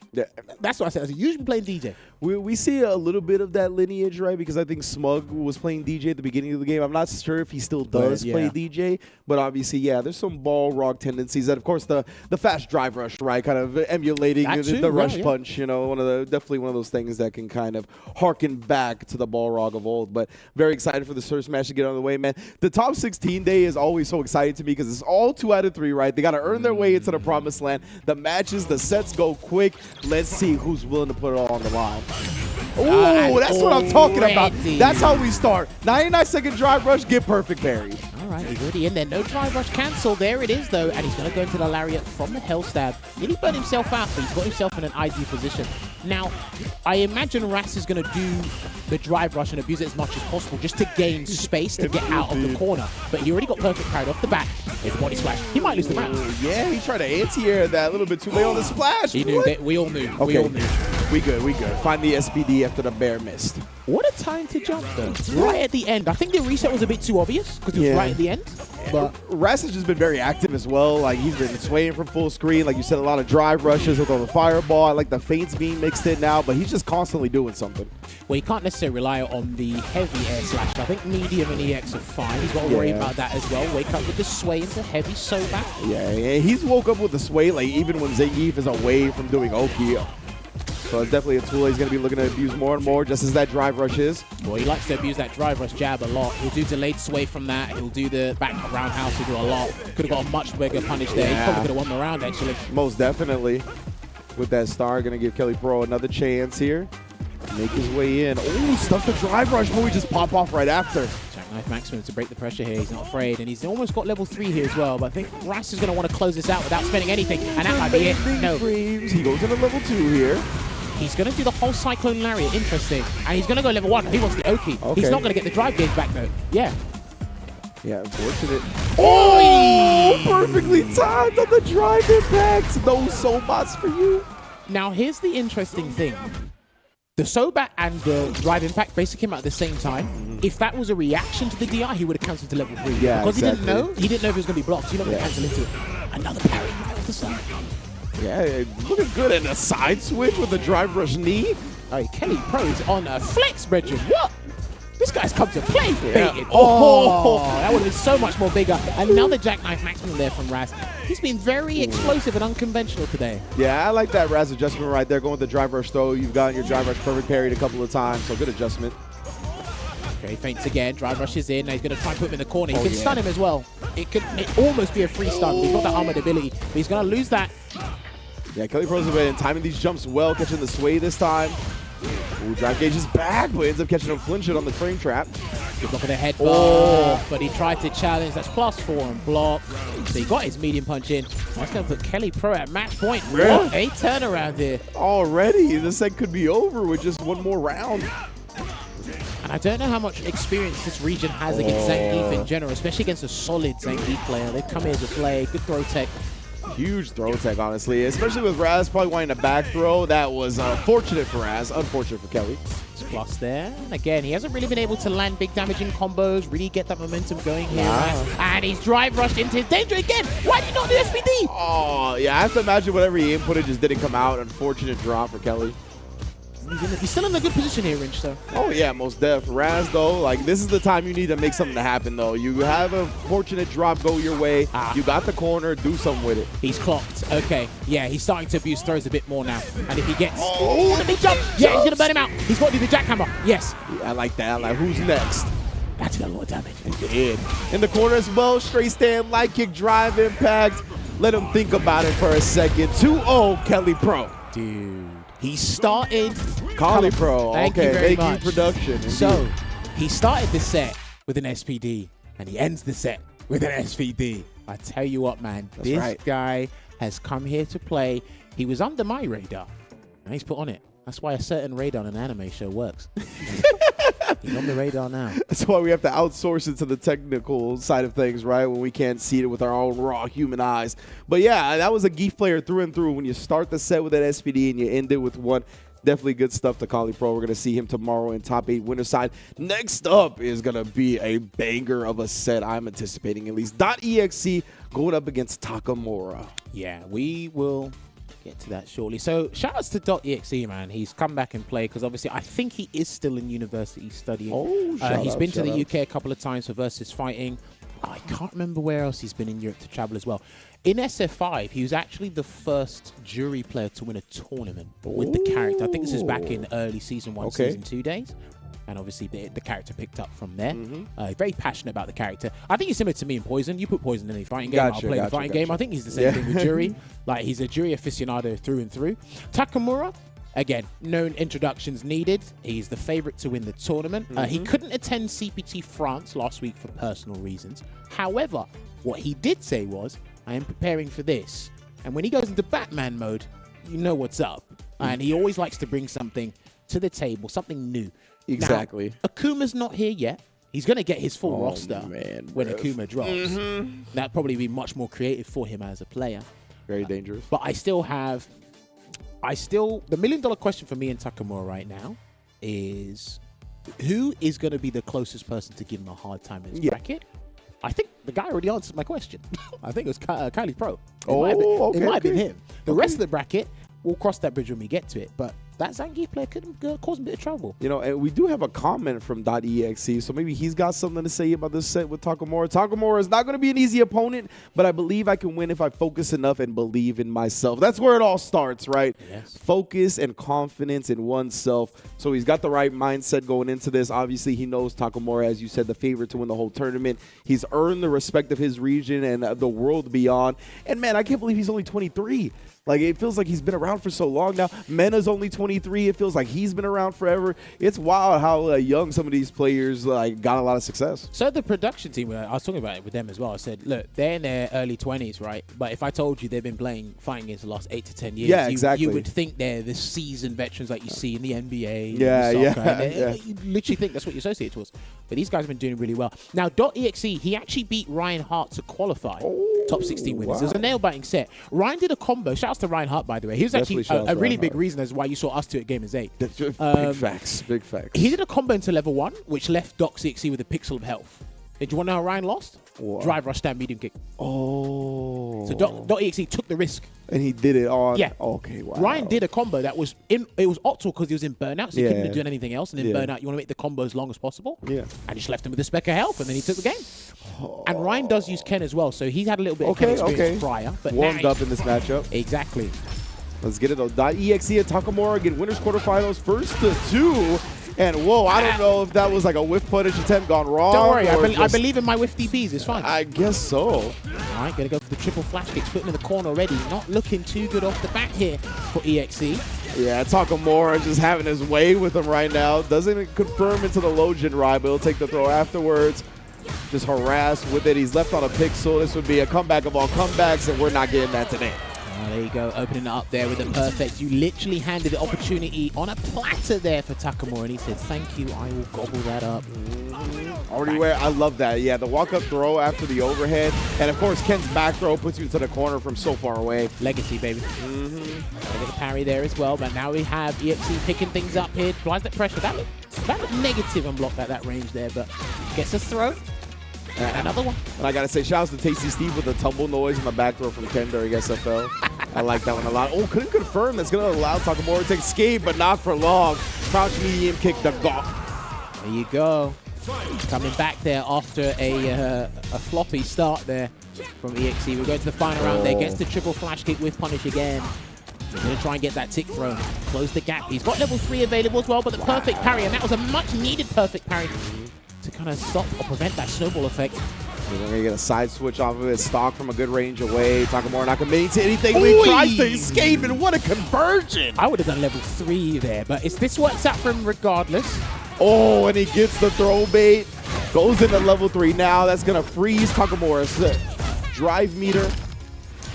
That's what I said. I said, you should be playing DJ. We see a little bit of that lineage, right? Because I think Smug was playing DJ at the beginning of the game. I'm not sure if he still does play DJ, but obviously, there's some ball rog tendencies. And of course, the fast drive rush, right? Kind of emulating the rush punch. You know, definitely one of those things that can kind of harken back to the ball rog of old. But very excited for the first match to get on the way, man. The top 16 day is always so exciting to me because it's all 2 out of 3, right? They got to earn their way into the promised land. The matches, the sets go quick. Let's see who's willing to put it all on the line. Ooh, that's what I'm talking about. That's how we start. 99-second drive rush, get perfect parry. All right, he's already in there. No drive rush cancel. There it is, though. And he's going to go into the lariat from the hell stab. Nearly burned himself out, but he's got himself in an ideal position. Now, I imagine Ras is going to do the drive rush and abuse it as much as possible just to gain space to get out of the corner. But he already got perfect parried off the back. His body splash. He might lose the round. Yeah, he tried to anti-air that a little bit too late on the splash. He knew that. We all knew. Okay. We all knew. We good. Find the SPD after the bear missed. What a time to jump, though. Right at the end. I think the reset was a bit too obvious because it was right at the end. But Ras has just been very active as well. Like, he's been swaying from full screen. Like you said, a lot of drive rushes with all the fireball. I like the feints being mixed in now, but he's just constantly doing something. Well, you can't necessarily rely on the heavy air slash. I think medium and EX are fine. He's got to worry about that as well. Wake up with the sway into heavy Sobat. Yeah, he's woke up with the sway, like, even when Zangief is away from doing Oki. So it's definitely a tool he's going to be looking to abuse more and more, just as that drive rush is. Well, he likes to abuse that drive rush jab a lot. He'll do delayed sway from that. He'll do the back roundhouse. He'll do a lot. Could have got a much bigger punish there. He probably could have won the round, actually. Most definitely. With that star, going to give Kelly Pro another chance here. Make his way in. Oh, stuff the drive rush, but we just pop off right after. Jackknife Maximum to break the pressure here. He's not afraid, and he's almost got level 3 here as well. But I think Ras is going to want to close this out without spending anything, and that might be it. No. He goes into level 2 here. He's going to do the whole Cyclone Lariat. Interesting. And he's going to go level 1. He wants the Oki. Okay. He's not going to get the drive gauge back, though. Yeah. Yeah, unfortunate. Oh, perfectly timed on the drive impact. No Sobats for you. Now, here's the interesting thing. The Sobat and the drive impact basically came out at the same time. If that was a reaction to the DI, he would have cancelled to level 3. Yeah, because exactly. he didn't know if it was going to be blocked. So he's not going to cancel into it. Another parry right off the side. Yeah, looking good in a side switch with the drive rush knee. All right, Kelly Pro's on a flex, Brethren. What? This guy's come to play. Yeah. Baited. Oh, that would have been so much more bigger. Another jackknife maximum there from Raz. He's been very explosive and unconventional today. Yeah, I like that Raz adjustment right there. Going with the drive rush throw. You've gotten your drive rush perfect parried a couple of times, so good adjustment. Okay, feints again. Drive rushes in. Now he's going to try and put him in the corner. He can stun him as well. It could almost be a free stun. He's got that armored ability, but he's going to lose that. Yeah, Kelly Pro's been timing these jumps well, catching the sway this time. Ooh, drive gauge is back, but ends up catching him flinching on the frame trap. Good block of the headbutt, but he tried to challenge. That's +4 and block. So he got his medium punch in. That's going to put Kelly Pro at match point. What a turnaround here. Already, the set could be over with just one more round. And I don't know how much experience this region has against Zangief in general, especially against a solid Zangief player. They've come here to play. Good throw tech. Huge throw tech, honestly, especially with Raz probably wanting a back throw. That was fortunate for Raz, unfortunate for Kelly. It's plus there. And again, he hasn't really been able to land big damaging combos, really get that momentum going here. Raz. And he's drive rushed into his danger again. Why did you not do SPD? Oh, yeah, I have to imagine whatever he inputted just didn't come out. Unfortunate drop for Kelly. He's still in a good position here, Rinch, though. Oh, yeah, most def. Raz, though, like, this is the time you need to make something to happen, though. You have a fortunate drop go your way. You got the corner. Do something with it. He's clocked. Okay. Yeah, he's starting to abuse throws a bit more now. And if he gets... Oh, the big jump. Yeah, he's going to burn him out. He's got to do the jackhammer. Yes. Yeah, I like that. I'm like, who's next? That's got a lot of damage. It did. In the corner as well, straight stand, light kick, drive impact. Let him think about it for a second. 2-0, Kelly Pro. Dude. He started... Kelly Pro. Thank okay, you very making much. production. So, he started the set with an SPD, and he ends the set with an SPD. I tell you what, man. This guy has come here to play. He was under my radar. Now he's put on it. That's why a certain radar on an anime show works. He's on the radar now. That's why we have to outsource it to the technical side of things, right? When we can't see it with our own raw human eyes. But yeah, that was a Geef player through and through. When you start the set with that SPD and you end it with one, definitely good stuff to Kali Pro. We're going to see him tomorrow in top 8 winner side. Next up is going to be a banger of a set, I'm anticipating at least. .exe going up against Takamura. Yeah, we will get to that shortly. So shout outs to .exe, man. He's come back and played because obviously I think he is still in university studying. He's been to the UK a couple of times for versus fighting. I can't remember where else he's been in Europe to travel as well. In SF5, he was actually the first jury player to win a tournament with the character. I think this is back in early season 1, season 2 days. And obviously the character picked up from there. Very passionate about the character. I think he's similar to me in Poison. You put Poison in a fighting game, I'll play the fighting game. I think he's the same thing with jury. Like, he's a jury aficionado through and through. Takamura, again, known introductions needed. He's the favorite to win the tournament. He couldn't attend CPT France last week for personal reasons. However, what he did say was, I am preparing for this. And when he goes into Batman mode, you know what's up. And he always likes to bring something to the table, something new. Exactly. Now, Akuma's not here yet. He's going to get his full roster when Akuma drops. That'd probably be much more creative for him as a player. Very dangerous. But the $1 million question for me and Takamura right now is, who is going to be the closest person to give him a hard time in his bracket? I think the guy already answered my question. I think it was Kylie Pro. It might have been him. The rest of the bracket, we'll cross that bridge when we get to it. But that Zangief player could cause a bit of trouble. You know, and we do have a comment from .exe, so maybe he's got something to say about this set with Takamura. Takamura is not going to be an easy opponent, but I believe I can win if I focus enough and believe in myself. That's where it all starts, right? Yes. Focus and confidence in oneself. So he's got the right mindset going into this. Obviously, he knows Takamura, as you said, the favorite to win the whole tournament. He's earned the respect of his region and the world beyond. And, man, I can't believe he's only 23. Like, it feels like he's been around for so long now. Mena's only 23. It feels like he's been around forever. It's wild how young some of these players got a lot of success. So the production team, I was talking about it with them as well. I said, look, they're in their early 20s, right? But if I told you they've been fighting games the last 8 to 10 years, you would think they're the seasoned veterans like you see in the NBA. You literally think that's what you associate to us. But these guys have been doing really well. Now, .exe, he actually beat Ryan Hart to qualify. Top 16 winners. It was a nail-biting set. Ryan did a combo. Shouts to Ryan Hart, by the way. He was actually a really big reason as why you saw us two at Gamers 8. Big facts. Big facts. He did a combo into level 1, which left .exe with a pixel of health. Did you want to know how Ryan lost? Drive rush down medium kick. Oh. So .exe took the risk. And he did it on. Yeah. Okay. Wow. Ryan did a combo that was in. It was optimal because he was in burnout, so he couldn't Yeah. do anything else. And in burnout, you want to make the combo as long as possible. Yeah. And just left him with a speck of health, and then he took the game. And Ryan does use Ken as well, so he's had a little bit of Ken experience prior. But warmed now up in this matchup. Exactly. Let's get it though. .exe and Takamura again, winners quarterfinals, first to 2. And whoa, I don't know if that was like a whiff punish attempt gone wrong. Don't worry, or I believe in my whiff DBs. It's fine. I guess so. All right, gonna go for the triple flash kicks, put him in the corner already. Not looking too good off the bat here for EXE. Yeah, Takamura just having his way with him right now. Doesn't confirm into the low Jinrai, but he'll take the throw afterwards. Just harassed with it. He's left on a pixel. This would be a comeback of all comebacks, and we're not getting that today. Oh, there you go, opening it up there with the perfect. You literally handed the opportunity on a platter there for Takamura, and he said, thank you, I will gobble that up. Already where I love that. Yeah, the walk-up throw after the overhead. And, of course, Ken's back throw puts you into the corner from so far away. Legacy, baby. Gotta get the parry there as well, but now we have EXE picking things up here. Applies that pressure. That looked negative and blocked at that range there, but gets a throw. And another one. And I got to say, shout out to Tasty Steve with the tumble noise in the back throw from Ken during SFL. I like that one a lot. Oh, couldn't confirm that's going to allow Takamura to escape, but not for long. Crouch medium kick the gaunt. There you go. Coming back there after a floppy start there from EXE. We'll go to the final round there. Gets the triple flash kick with punish again. He's going to try and get that tick thrown. Close the gap. He's got level 3 available as well, but the perfect parry, and that was a much needed perfect parry to kind of stop or prevent that snowball effect. We're going to get a side switch off of it. Stock from a good range away. Takamura not committing to anything. He tries to escape, and what a conversion. I would have done level 3 there, but this works out for him regardless. Oh, and he gets the throw bait. Goes into level 3 now. That's going to freeze Takamura's drive meter.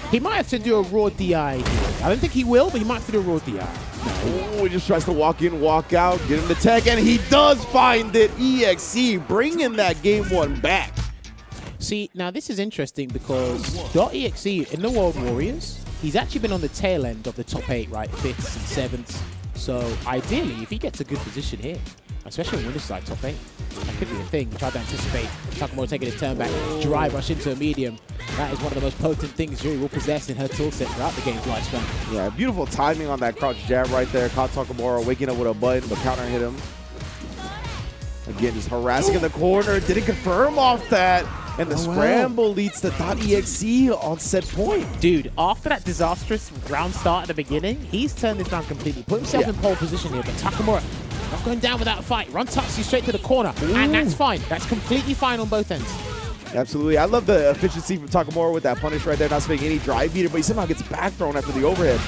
He might have to do a raw DI here. I don't think he will, but he might have to do a raw DI. Oh, he just tries to walk in, walk out, get him the tech, and he does find it. EXE bringing that game 1 back. See, now this is interesting because .exe in the World Warriors, he's actually been on the tail end of the top 8, right? 5th and 7th. So ideally, if he gets a good position here, especially on winner's side, top 8, that could be a thing. Try to anticipate Takamura taking his turn back, drive, rush into a medium. That is one of the most potent things Yuri will possess in her toolset throughout the game's lifespan. Yeah, beautiful timing on that crouch jab right there. Caught Takamura waking up with a button, but counter hit him. Again, just harassing in the corner. Didn't confirm off that. And the scramble leads to .exe on set point. Dude, after that disastrous round start at the beginning, he's turned this round completely. Put himself in pole position here, but Takamura not going down without a fight. Run tucks you straight to the corner, and that's fine. That's completely fine on both ends. Absolutely. I love the efficiency from Takamura with that punish right there. Not spending any drive beater, but he somehow gets back thrown after the overhead.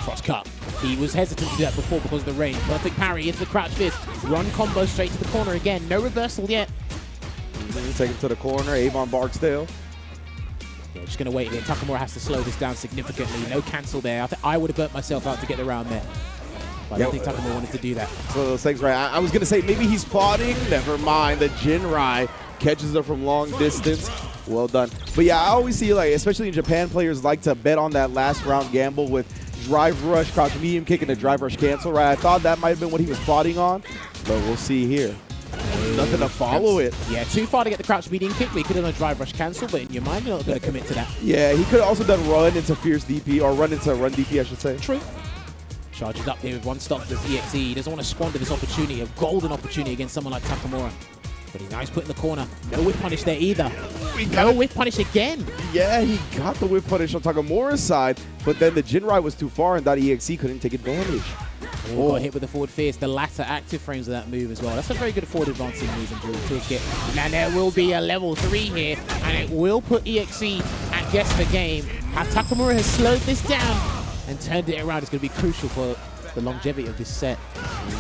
Cross cut. He was hesitant to do that before because of the range. Perfect parry into the crouch fist. Run combo straight to the corner again. No reversal yet. Take him to the corner. Avon Barksdale. Yeah, just going to wait here. Takamura has to slow this down significantly. No cancel there. I would have burnt myself out to get around there. But I don't think Takamura wanted to do that. So those things, right? I was going to say maybe he's plotting. Never mind. The Jinrai catches her from long distance. Well done. But yeah, I always see, like, especially in Japan, players like to bet on that last round gamble with drive rush, crouch medium kick, and a drive rush cancel, right? I thought that might have been what he was plotting on, but we'll see here. Nothing to follow it. Yeah, too far to get the crouch medium kick, but he could have done a drive rush cancel, but in your mind, you're not going to commit to that. Yeah, he could have also done run into fierce DP, or run into run DP, I should say. True. Charges up here with one stop to EXE. He doesn't want to squander this opportunity, a golden opportunity against someone like Takamura. But he's nice put in the corner. No whip punish there either. No whip punish again. Yeah, he got the whip punish on Takamura's side, but then the Jinrai was too far and .exe couldn't take advantage. Got hit with the forward fierce, the latter active frames of that move as well. That's a very good forward advancing move in dual toolkit. Now there will be a level 3 here, and it will put EXE at guess the game. How Takamura has slowed this down and turned it around is going to be crucial for the longevity of this set.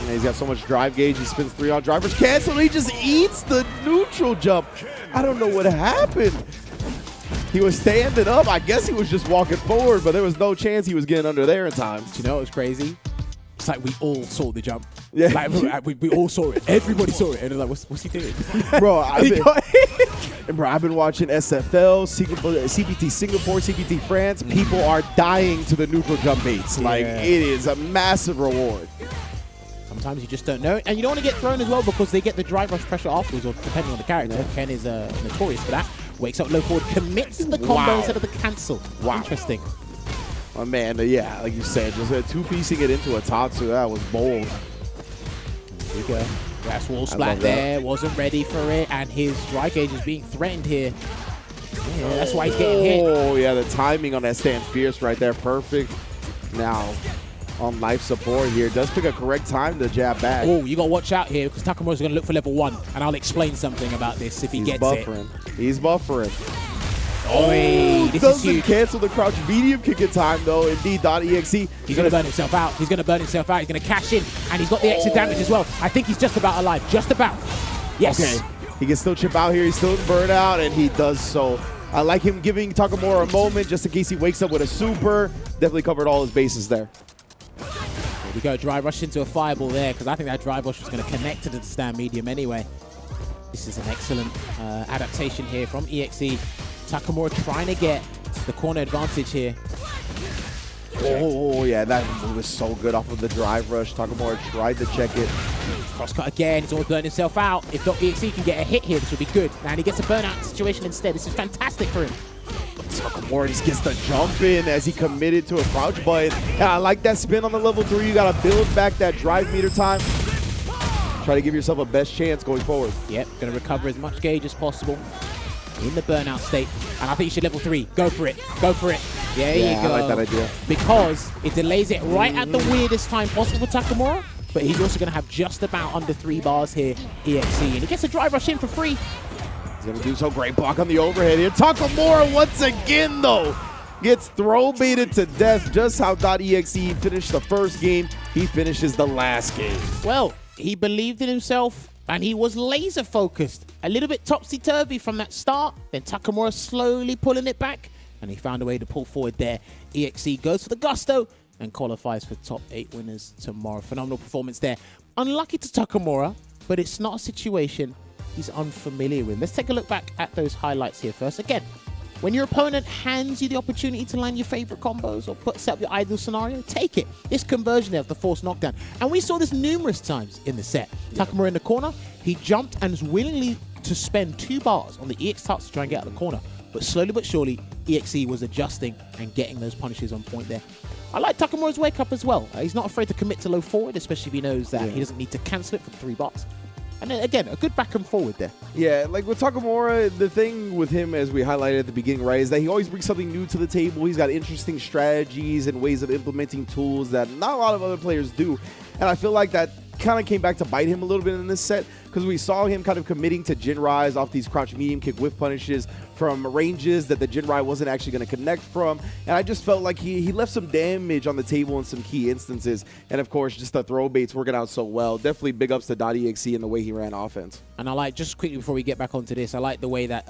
He's got so much drive gauge. He spins 3 on drivers cancel. He just eats the neutral jump. I don't know what happened. He was standing up. I guess he was just walking forward, but there was no chance he was getting under there in time. Do you know what was crazy? It's like we all saw the jump. Yeah. Like, we all saw it. Everybody saw it. And they're like, what's he doing? Bro, I've been watching SFL, CPT Singapore, CPT France. People are dying to the neutral jump baits. Like, it is a massive reward. Sometimes you just don't know. And you don't want to get thrown as well because they get the drive rush pressure afterwards, or depending on the character. Ken is notorious for that. Wakes up low forward, commits to the combo instead of the cancel. Wow. Interesting. Oh, man, yeah, like you said, just two-piecing it into a Tatsu, that was bold. There we go. That's wall splat there, wasn't ready for it, and his dry gauge is being threatened here. Yeah, that's why he's getting hit. Oh, yeah, the timing on that stand fierce right there, perfect. Now, on life support here, does pick a correct time to jab back. Oh, you got to watch out here, because Takamura's going to look for level 1, and I'll explain something about this if he gets buffering. He's buffering. Oh, this doesn't is huge. cancel the crouch medium kick in time, though. Indeed, .exe. He's going to burn himself out. He's going to burn himself out. He's going to cash in, and he's got the extra damage as well. I think he's just about alive. Just about. Yes. Okay. He can still chip out here. He's still in burnout, and he does so. I like him giving Takamura a moment just in case he wakes up with a super. Definitely covered all his bases there. There we go. Drive rush into a fireball there, because I think that drive rush was going to connect to the stand medium anyway. This is an excellent adaptation here from EXE. Takamura trying to get the corner advantage here. Oh, yeah, that was so good off of the drive rush. Takamura tried to check it. Crosscut again. He's almost burned himself out. If .exe can get a hit here, this would be good. And he gets a burnout situation instead. This is fantastic for him. Takamura just gets the jump in as he committed to a crouch button. And I like that spin on the level 3. You got to build back that drive meter time. Try to give yourself a best chance going forward. Yep, going to recover as much gauge as possible in the burnout state. And I think you should level 3. Go for it. Go for it. There you go. I like that idea. Because it delays it right at the weirdest time possible for Takamura. But he's also going to have just about under 3 bars here, EXE. And he gets a drive rush in for free. He's going to do so. Great block on the overhead here. Takamura once again, though, gets throw baited to death. Just how .exe finished the first game, he finishes the last game. Well, he believed in himself, and he was laser focused. A little bit topsy-turvy from that start. Then Takamura slowly pulling it back, and he found a way to pull forward there. EXE goes for the gusto and qualifies for top 8 winners tomorrow. Phenomenal performance there. Unlucky to Takamura, but it's not a situation he's unfamiliar with. Let's take a look back at those highlights here first. Again, when your opponent hands you the opportunity to land your favorite combos or set up your ideal scenario, take it. This conversion there of the forced knockdown. And we saw this numerous times in the set. Takamura in the corner, he jumped and was willingly to spend 2 bars on the EX touch to try and get out of the corner. But slowly but surely, EXE was adjusting and getting those punishes on point there. I like Takamura's wake up as well. He's not afraid to commit to low forward, especially if he knows that he doesn't need to cancel it for 3 bars. And then again, a good back and forward there. Yeah, like with Takamura, the thing with him, as we highlighted at the beginning, right, is that he always brings something new to the table. He's got interesting strategies and ways of implementing tools that not a lot of other players do. And I feel like that kind of came back to bite him a little bit in this set, because we saw him kind of committing to Jinrais off these crouch medium kick whiff punishes from ranges that the Jinrai wasn't actually going to connect from. And I just felt like he left some damage on the table in some key instances. And of course, just the throw baits working out so well. Definitely big ups to .exe and the way he ran offense. And I like, just quickly before we get back onto this, I like the way that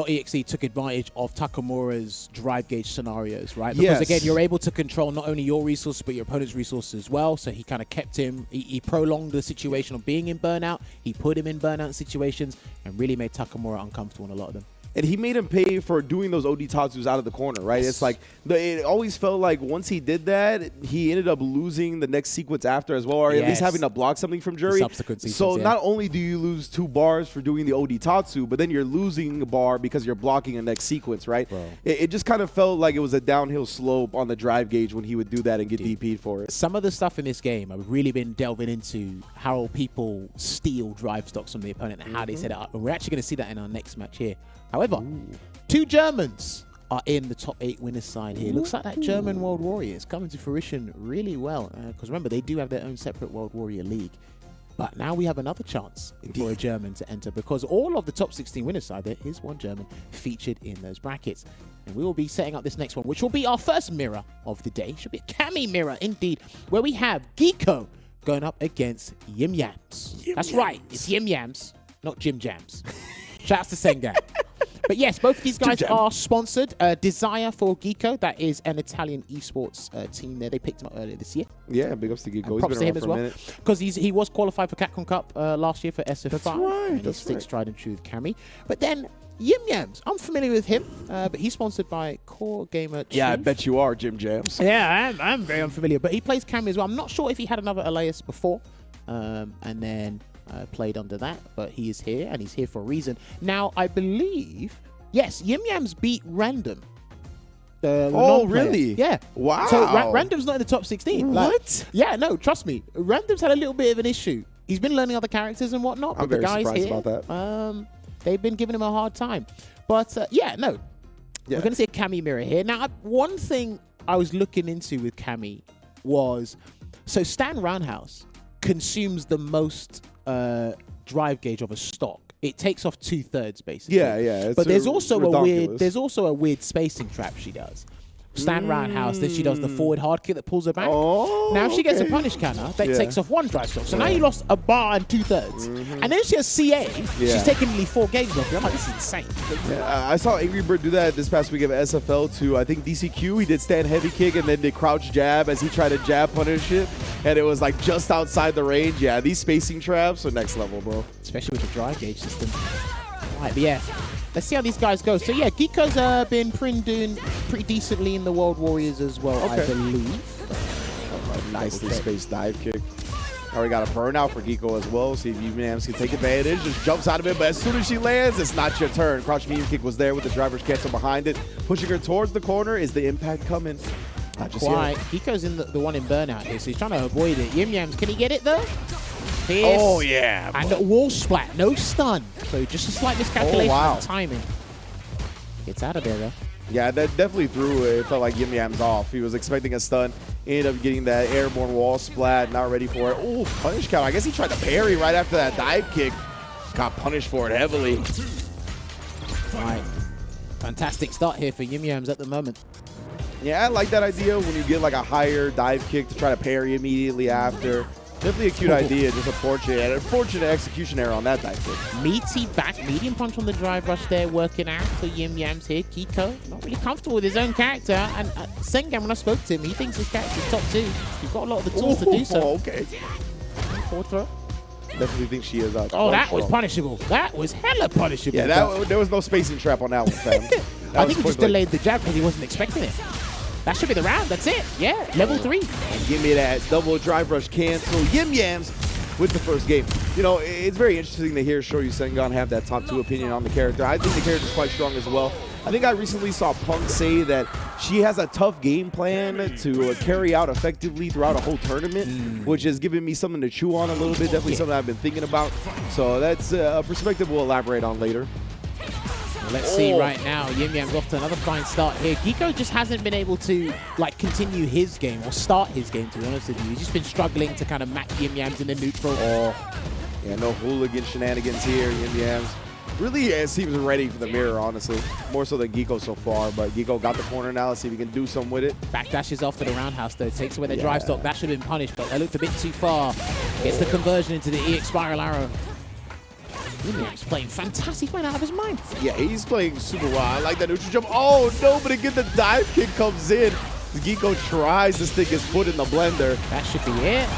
.exe took advantage of Takamura's drive gauge scenarios, right? Because again, you're able to control not only your resources, but your opponent's resources as well. So he kind of kept him, he prolonged the situation of being in burnout. He put him in burnout situations and really made Takamura uncomfortable in a lot of them. And he made him pay for doing those OD Tatsus out of the corner, right? It's like, it always felt like once he did that, he ended up losing the next sequence after as well, or at least having to block something from Jury. Subsequent sequence, so not only do you lose 2 bars for doing the OD Tatsu, but then you're losing a bar because you're blocking a next sequence, right? It just kind of felt like it was a downhill slope on the drive gauge when he would do that and get DP'd for it. Some of the stuff in this game, I've really been delving into how people steal drive stocks from the opponent and how they set it up. And we're actually going to see that in our next match here. However, 2 Germans are in the top 8 winners side here. Looks like that German World Warrior is coming to fruition really well. Because remember, they do have their own separate World Warrior League. But now we have another chance for a German to enter, because all of the top 16 winners side, there is 1 German featured in those brackets. And we will be setting up this next one, which will be our first mirror of the day. Should be a Cami mirror indeed, where we have Geeko going up against Yim Yams. That's right, it's Yim Yams, not Jim Jams. Shouts to Sengan. But yes, both of these guys are sponsored. Desire for Geeko, that is an Italian esports team there. They picked him up earlier this year. Yeah, big ups to Geeko. Props to him as well. Because he was qualified for Capcom Cup last year for SF5. That's right. And he sticks tried and true with Cami. But then Yim Yams, I'm familiar with him, but he's sponsored by Core Gamer Chief. Yeah, I bet you are, Jim Jams. Yeah, I'm very unfamiliar. But he plays Cami as well. I'm not sure if he had another alias before. And then played under that, but he is here, and he's here for a reason. Now, I believe Yes, Yim Yams beat Random. The Oh, non-player. really? Yeah. Wow. So Random's not in the top 16. Like, What? yeah, no, trust me. Random's had a little bit of an issue. He's been learning other characters and whatnot. I'm but very the guys surprised here, about that. They've been giving him a hard time. But yeah, no. Yeah. We're going to see a Cammy mirror here. Now, one thing I was looking into with Cammy was, so Stan Roundhouse consumes the most drive gauge of a stock. It takes off 2/3 basically. Yeah, yeah. But there's also redonkulous. there's also a weird spacing trap she does. Stand roundhouse, then she does the forward hard kick that pulls her back. Oh, now if she gets a okay. punish counter, that Yeah. takes off 1 drive stock. So now you lost a bar and 2/3. And then she has CA. Yeah. She's taking nearly 4 games off you. I'm like, this is insane. Yeah, I saw Angry Bird do that this past week of SFL to, I think, DCQ. He did stand heavy kick and then did crouch jab as he tried to jab punish it. And it was like just outside the range. Yeah, these spacing traps are next level, bro. Especially with the drive gauge system. Right, but yeah. Let's see how these guys go. So yeah, Geeko's been doing pretty decently in the World Warriors as well, I Okay. believe. Nicely spaced dive kick. Already got a burnout for Geeko as well. See if Yams can take advantage. Just jumps out of it, but as soon as she lands, it's not your turn. Crouch medium kick was there with the driver's cancel behind it. Pushing her towards the corner. Is the impact coming? Not just Quite. yet. Geeko's in the one in burnout here, so he's trying to avoid it. Yim Yams, can he get it though? Pierce. Oh, yeah. And a wall splat, no stun. So just a slight miscalculation wow. of timing. Gets out of there though. Yeah, that definitely threw it. It felt like Yim Yam's off. He was expecting a stun. Ended up getting that airborne wall splat. Not ready for it. Oh, punish counter. I guess he tried to parry right after that dive kick. Got punished for it heavily. Right. Fantastic start here for Yim Yams at the moment. Yeah, I like that idea when you get like a higher dive kick to try to parry immediately after. Definitely a cute idea, just unfortunate execution error on that dive kick. Meaty back medium punch on the drive rush there, working out for Yim Yams here. Geeko not really comfortable with his own character, and Sengan, when I spoke to him, he thinks his character's top 2. He's got a lot of the tools to do so. Okay. Forward throw. Definitely think she is. Oh, that was punishable. That was hella punishable. Yeah, there was no spacing trap on that one, fam. I think he just delayed the jab because he wasn't expecting it. That should be the round. That's it. Yeah, level 3. And give me that double drive rush cancel. Yim Yams with the first game. You know, it's very interesting to hear Shoryu Sengan have that top 2 opinion on the character. I think the character's quite strong as well. I think I recently saw Punk say that she has a tough game plan to carry out effectively throughout a whole tournament, which has given me something to chew on a little bit. Definitely something I've been thinking about. So that's a perspective we'll elaborate on later. Let's see right now. Yim Yam's off to another fine start here. Geeko just hasn't been able to like continue his game or start his game, to be honest with you. He's just been struggling to kind of match Yim Yams in the neutral. Oh, yeah, no hooligan shenanigans here. Yim Yams really seems ready for the mirror, honestly. More so than Geeko so far, but Geeko got the corner now. Let's see if he can do something with it. Backdashes off to the roundhouse though. Takes away the drive stock. That should have been punished, but they looked a bit too far. Gets the conversion into the EX spiral arrow. He's playing fantastic. He's playing out of his mind. Yeah, he's playing super well. I like that neutral jump. Oh, no, but again, the dive kick comes in. Geeko tries. This thing gets put in the blender. That should be it.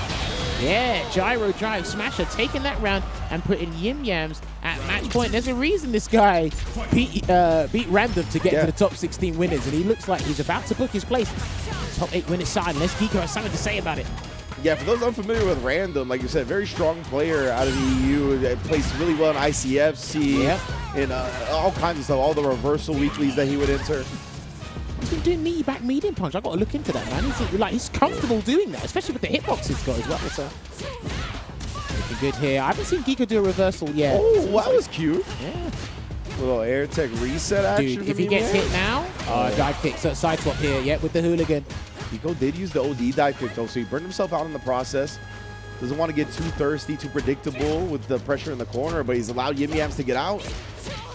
Yeah, gyro drive smasher taking that round and putting Yim Yams at match point. There's a reason this guy beat Random to get to the top 16 winners, and he looks like he's about to book his place. Top 8 winners side, unless Geeko has something to say about it. Yeah, for those unfamiliar with Random, like you said, very strong player out of the EU. That plays really well in ICFC and all kinds of stuff, all the reversal weeklies that he would enter. He's been doing knee back medium punch. I've got to look into that, man. He's comfortable doing that, especially with the hitbox he's got as well. So looking good here. I haven't seen Geeko do a reversal yet. Oh, that was cute. Yeah. Little air tech reset action. Dude, if he gets hit now, dive kick, so side swap here, yeah, with the hooligan. Geeko did use the OD dive kick though, so he burned himself out in the process. Doesn't want to get too thirsty, too predictable with the pressure in the corner, but he's allowed Yim Yams to get out.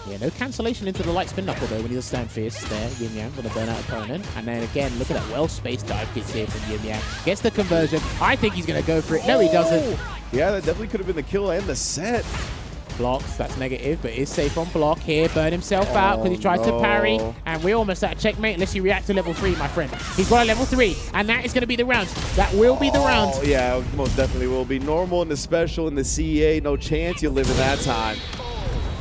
Yeah, no cancellation into the light spin knuckle though when he does stand fierce there. Yim Yams on a burnout opponent. And then again, look at that well-spaced dive kicks here from Yim Yams. Gets the conversion. I think he's going to go for it. No, he doesn't. Yeah, that definitely could have been the kill and the set. Blocks, that's negative, but is safe on block here. Burn himself out because he tried to parry. And we're almost at a checkmate unless you react to level 3, my friend. He's got a level 3, and that is going to be the round. That will be the round. Oh, yeah, most definitely will be. Normal in the special in the CEA, no chance you live in that time.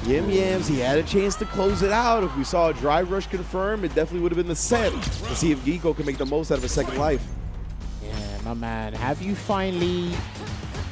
Yim Yams, he had a chance to close it out. If we saw a drive rush confirm, it definitely would have been the set. Let's see if Geeko can make the most out of a second life. Yeah, my man. Have you finally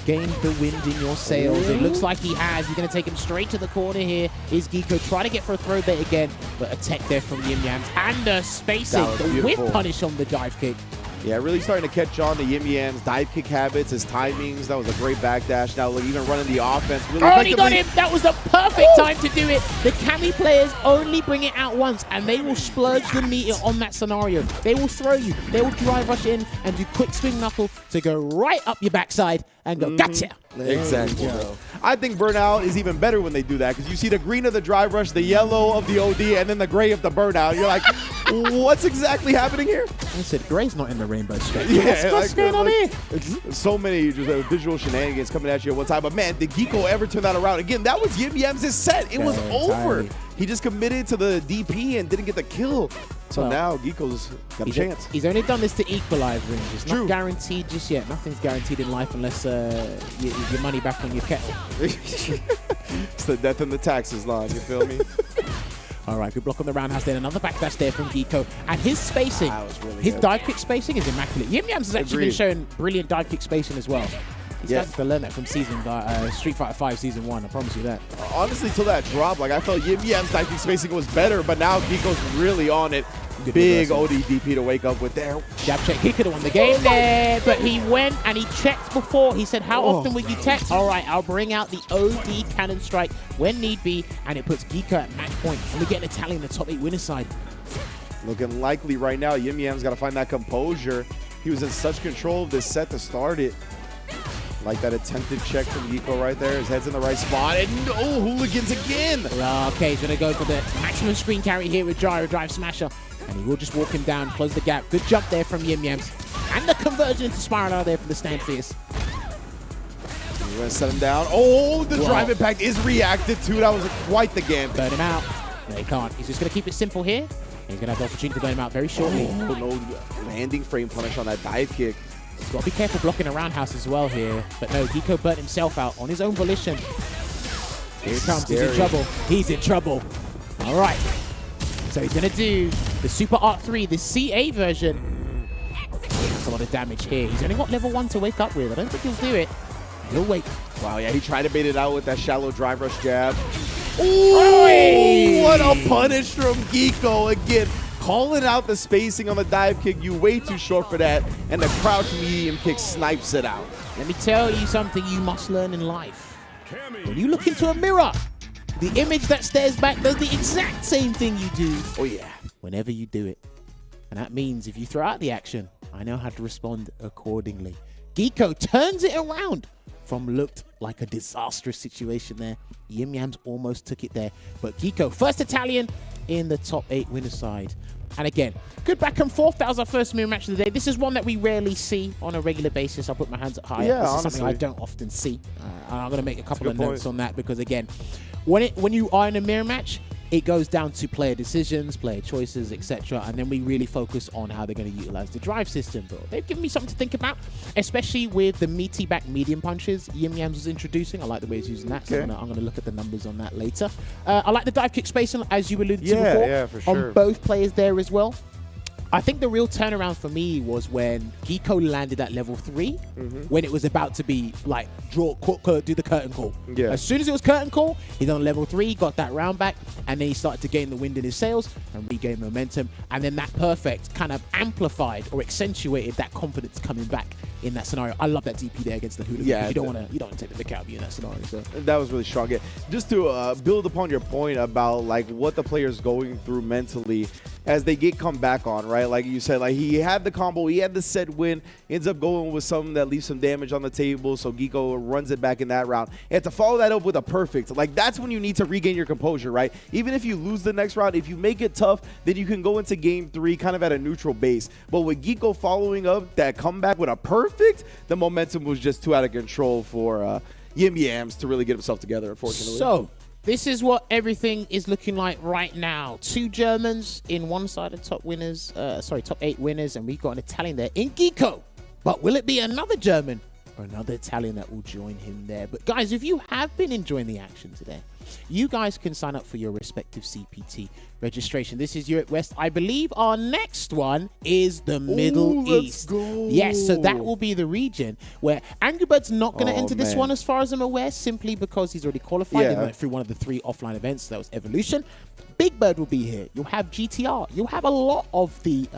gained the wind in your sails. It looks like he has. He's going to take him straight to the corner here. Is Geeko trying to get for a throw bait again, but a tech there from Yim Yams. And the spacing, the whip punish on the dive kick. Yeah, really starting to catch on to Yim Yam's dive kick habits, his timings. That was a great backdash. Now, look, even running the offense. Really Already got him. That was the perfect time to do it. The Kami players only bring it out once, and they will splurge the meter on that scenario. They will throw you. They will drive rush in and do quick swing knuckle to go right up your backside and go, gotcha. Exactly. I think Burnout is even better when they do that because you see the green of the drive rush, the yellow of the OD, and then the gray of the Burnout. You're like, what's exactly happening here? I said, gray's not in the rainbow strip. Yeah, what's going on here? So many just visual shenanigans coming at you at one time. But man, did Geeko ever turn that around? Again, that was Yim Yams' set. It was over. He just committed to the DP and didn't get the kill. So now Geeko's got a chance. He's only done this to equalize rings. It's not guaranteed just yet. Nothing's guaranteed in life unless your money back on your kettle. It's the death and the taxes line, you feel me? All right, good block on the roundhouse there. Another backdash there from Geeko. And his spacing, really his good. dive kick spacing is immaculate. Yim Yams has actually been showing brilliant dive kick spacing as well. He's starting to learn that from Street Fighter 5 Season 1, I promise you that. Honestly, till that drop, like I felt Yim Yam's dive kick spacing was better, but now Geeko's really on it. Big ODDP to wake up with there. Jab check. He could have won the game there, but he went and he checked before. He said, how often would you tech? All right, I'll bring out the OD cannon strike when need be, and it puts Geeko at match point. And we get an Italian in the top 8 winner side. Looking likely right now. Yim Yam's got to find that composure. He was in such control of this set to start it. Like that attempted check from Geeko right there. His head's in the right spot. And hooligans again. Okay, he's going to go for the maximum screen carry here with Gyro Drive Smasher. And he will just walk him down, close the gap. Good jump there from Yim Yams. And the conversion into Spiral out there from the Stand Fierce. We're going to set him down. Oh, the drive impact is reacted to. That was quite the game. Burn him out. No, he can't. He's just going to keep it simple here. He's going to have the opportunity to burn him out very shortly. Oh, no landing frame punish on that dive kick. He's got to be careful blocking a roundhouse as well here. But no, Geeko burnt himself out on his own volition. Here he comes. He's in trouble. He's in trouble. All right. So he's going to do the Super Art 3, the CA version. That's a lot of damage here. He's only got level 1 to wake up with. I don't think he'll do it. He'll wait. Wow, yeah, he tried to bait it out with that shallow drive rush jab. Ooh, what a punish from Geeko again. Calling out the spacing on the dive kick. You way too short for that. And the crouch medium kick snipes it out. Let me tell you something you must learn in life. When you look into a mirror, the image that stares back does the exact same thing you do. Oh, yeah. Whenever you do it. And that means if you throw out the action, I know how to respond accordingly. Geeko turns it around from looked like a disastrous situation there. Yim Yams almost took it there. But Geeko, first Italian in the top 8 winner side. And again, good back and forth. That was our first mirror match of the day. This is one that we rarely see on a regular basis. I'll put my hands up high. Yeah, this is honestly. something I don't often see. I'm going to make a couple of notes on that because, again, when you are in a mirror match, it goes down to player decisions, player choices, etc. And then we really focus on how they're going to utilize the drive system. But they've given me something to think about, especially with the meaty back medium punches Yim Yams was introducing. I like the way he's using that, so I'm going to look at the numbers on that later. I like the dive kick spacing, as you alluded to before, for sure. on both players there as well. I think the real turnaround for me was when Geeko landed at level 3, when it was about to be like do the curtain call. Yeah. As soon as it was curtain call, he's on level 3, got that round back, and then he started to gain the wind in his sails and regain momentum. And then that perfect kind of amplified or accentuated that confidence coming back in that scenario. I love that DP there against the hooligan. Yeah, you don't want to take the mick out of you in that scenario. So that was really strong. Yeah. Just to build upon your point about like what the player's going through mentally as they get come back on, right? Like you said, like he had the combo, he had the set win, ends up going with something that leaves some damage on the table, so Geeko runs it back in that round. And to follow that up with a perfect, like that's when you need to regain your composure, right? Even if you lose the next round, if you make it tough, then you can go into game 3 kind of at a neutral base. But with Geeko following up that comeback with a perfect, the momentum was just too out of control for Yim Yams to really get himself together, unfortunately. So this is what everything is looking like right now. 2 Germans in one side of top winners, top 8 winners, and we've got an Italian there in Geeko. But will it be another German or another Italian that will join him there? But guys, if you have been enjoying the action today, you guys can sign up for your respective CPT registration. This is Europe West. I believe our next one is the Middle East. Go. Yes, so that will be the region where Angry Bird's not going to enter this man. one, as far as I'm aware, simply because he's already qualified. He went through one of the 3 offline events. That was Evolution. Big Bird will be here. You'll have GTR. You'll have a lot of the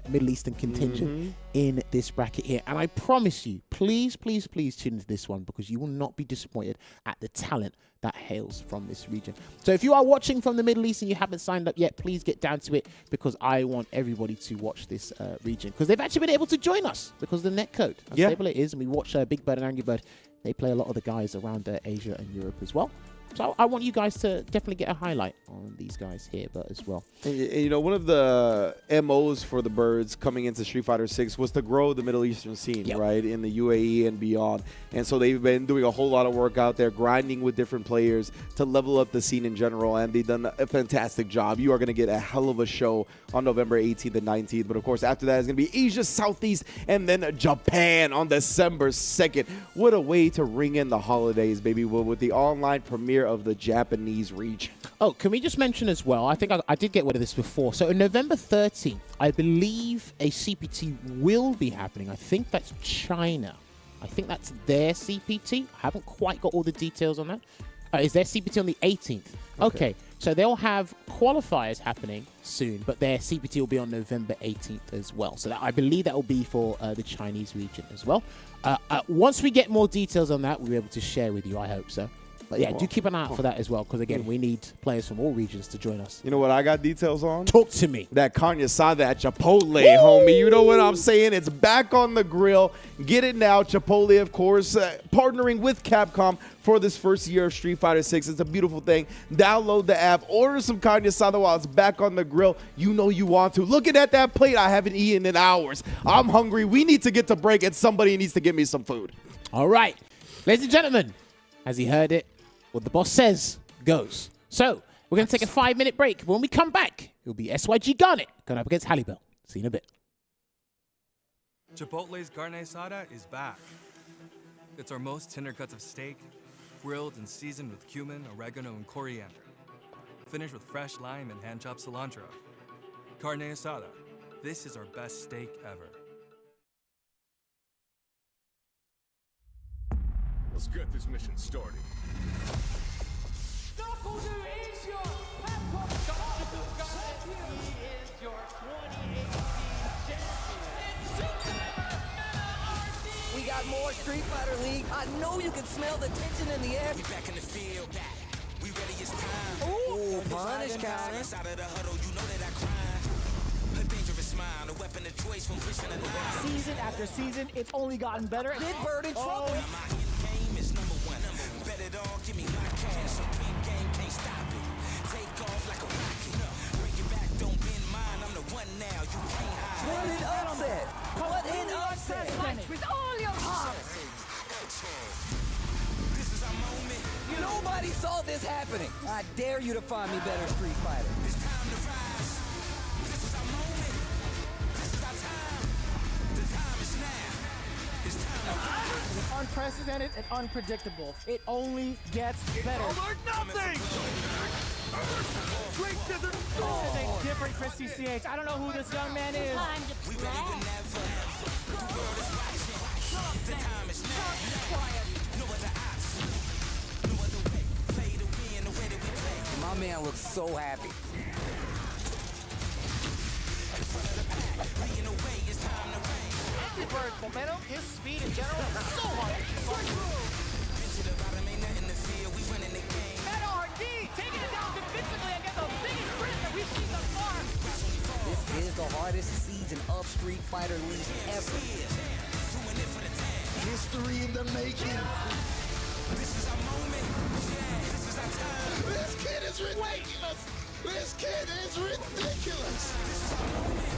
Middle Eastern contingent in this bracket here. And I promise you, please, please, please tune into this one, because you will not be disappointed at the talent that hails from this region. So if you are watching from the Middle East and you haven't signed up yet, please get down to it, because I want everybody to watch this region, because they've actually been able to join us because of the netcode. How stable it is. And we watch Big Bird and Angry Bird. They play a lot of the guys around Asia and Europe as well. So I want you guys to definitely get a highlight on these guys here, but as well. And, you know, one of the MOs for the Birds coming into Street Fighter 6 was to grow the Middle Eastern scene, right, in the UAE and beyond. And so they've been doing a whole lot of work out there, grinding with different players to level up the scene in general, and they've done a fantastic job. You are going to get a hell of a show on November 18th and 19th. But, of course, after that is going to be Asia, Southeast, and then Japan on December 2nd. What a way to ring in the holidays, baby, with the online premiere of the Japanese region. Oh, can we just mention as well, I think I did get word of this before. So on November 13th, I believe a CPT will be happening. I think that's China. I think that's their CPT. I haven't quite got all the details on that. Is their CPT on the 18th? Okay. So they'll have qualifiers happening soon, but their CPT will be on November 18th as well. So that, I believe that will be for the Chinese region as well. Once we get more details on that, we'll be able to share with you. I hope so. But yeah, do keep an eye out for that as well, because again, we need players from all regions to join us. You know what I got details on? Talk to me. That carne asada at Chipotle, homie. You know what I'm saying? It's back on the grill. Get it now. Chipotle, of course, partnering with Capcom for this first year of Street Fighter 6. It's a beautiful thing. Download the app. Order some carne asada while it's back on the grill. You know you want to. Looking at that plate, I haven't eaten in hours. I'm hungry. We need to get to break, and somebody needs to give me some food. All right. Ladies and gentlemen, as he heard it, what the boss says goes. So we're going to take a 5-minute break. When we come back, it'll be SYG Garnet going up against Hallibell. See you in a bit. Chipotle's carne asada is back. It's our most tender cuts of steak, grilled and seasoned with cumin, oregano, and coriander. Finished with fresh lime and hand-chopped cilantro. Carne asada. This is our best steak ever. Let's get this mission started. is your Capcom He is your 2018 champion. We got more Street Fighter League. I know you can smell the tension in the air. We back in the field, back. We ready, it's time. Ooh, punish counter. Inside of the huddle, you know that I grind. A dangerous smile, a weapon of choice from pushing the line. Season after season, it's only gotten better. Big Bird in trouble. My end game is number one. Bet it all, give me my cash. Supreme game, can't stop it. Take off like a rocket. Bring it back, don't bend mine. I'm the one now, you can't hide. What an upset. What an upset. Fight with all your heart. This is our moment. Nobody saw this happening. I dare you to find me better Street Fighter. It's time to rise. This is our moment. This is our time. The time is now. It's time to rise. It's unprecedented and unpredictable. It only gets better. All or nothing! Straight to the This is a different Chris CCH. I don't know who this young man is. We ready whenever. The world is watching. The time is now. No other option. No other way. Play to win the way that we play. My man looks so happy. In front of the pack. Leading the way. It's time to reign. Angry Bird's momentum, his speed in general, is so hard to keep up. Into the bottom, ain't nothing to fear. We running the game. NRD taking it down defensively against the biggest sprint that we've seen thus far. This is the hardest season of Street Fighter League ever. Doing it for the time. history in the making. This is our moment. Yeah, this is our time. This kid is ridiculous. This kid is ridiculous. This is our moment.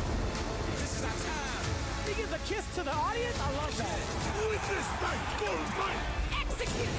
This is our time. He gives a kiss to the audience. I love that. With this fight, full fight. Execute.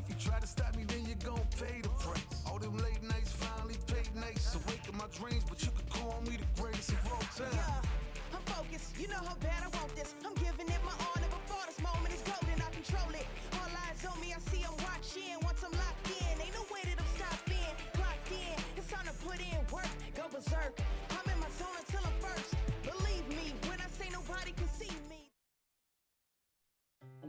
If you try to stop me, then you're gonna pay the price. All them late nights finally paid nights. Awake in my dreams, but you could call me the greatest of all time. Yeah, I'm focused. You know how bad I want this. I'm giving it my all. Never thought this moment is golden. I control it. All eyes on me. I see I'm watching. Once I'm locked in, ain't no way that I'm stopping. Clocked in. It's time to put in work. Go berserk. I'm in my zone until I'm first. Believe me when I say nobody can see me.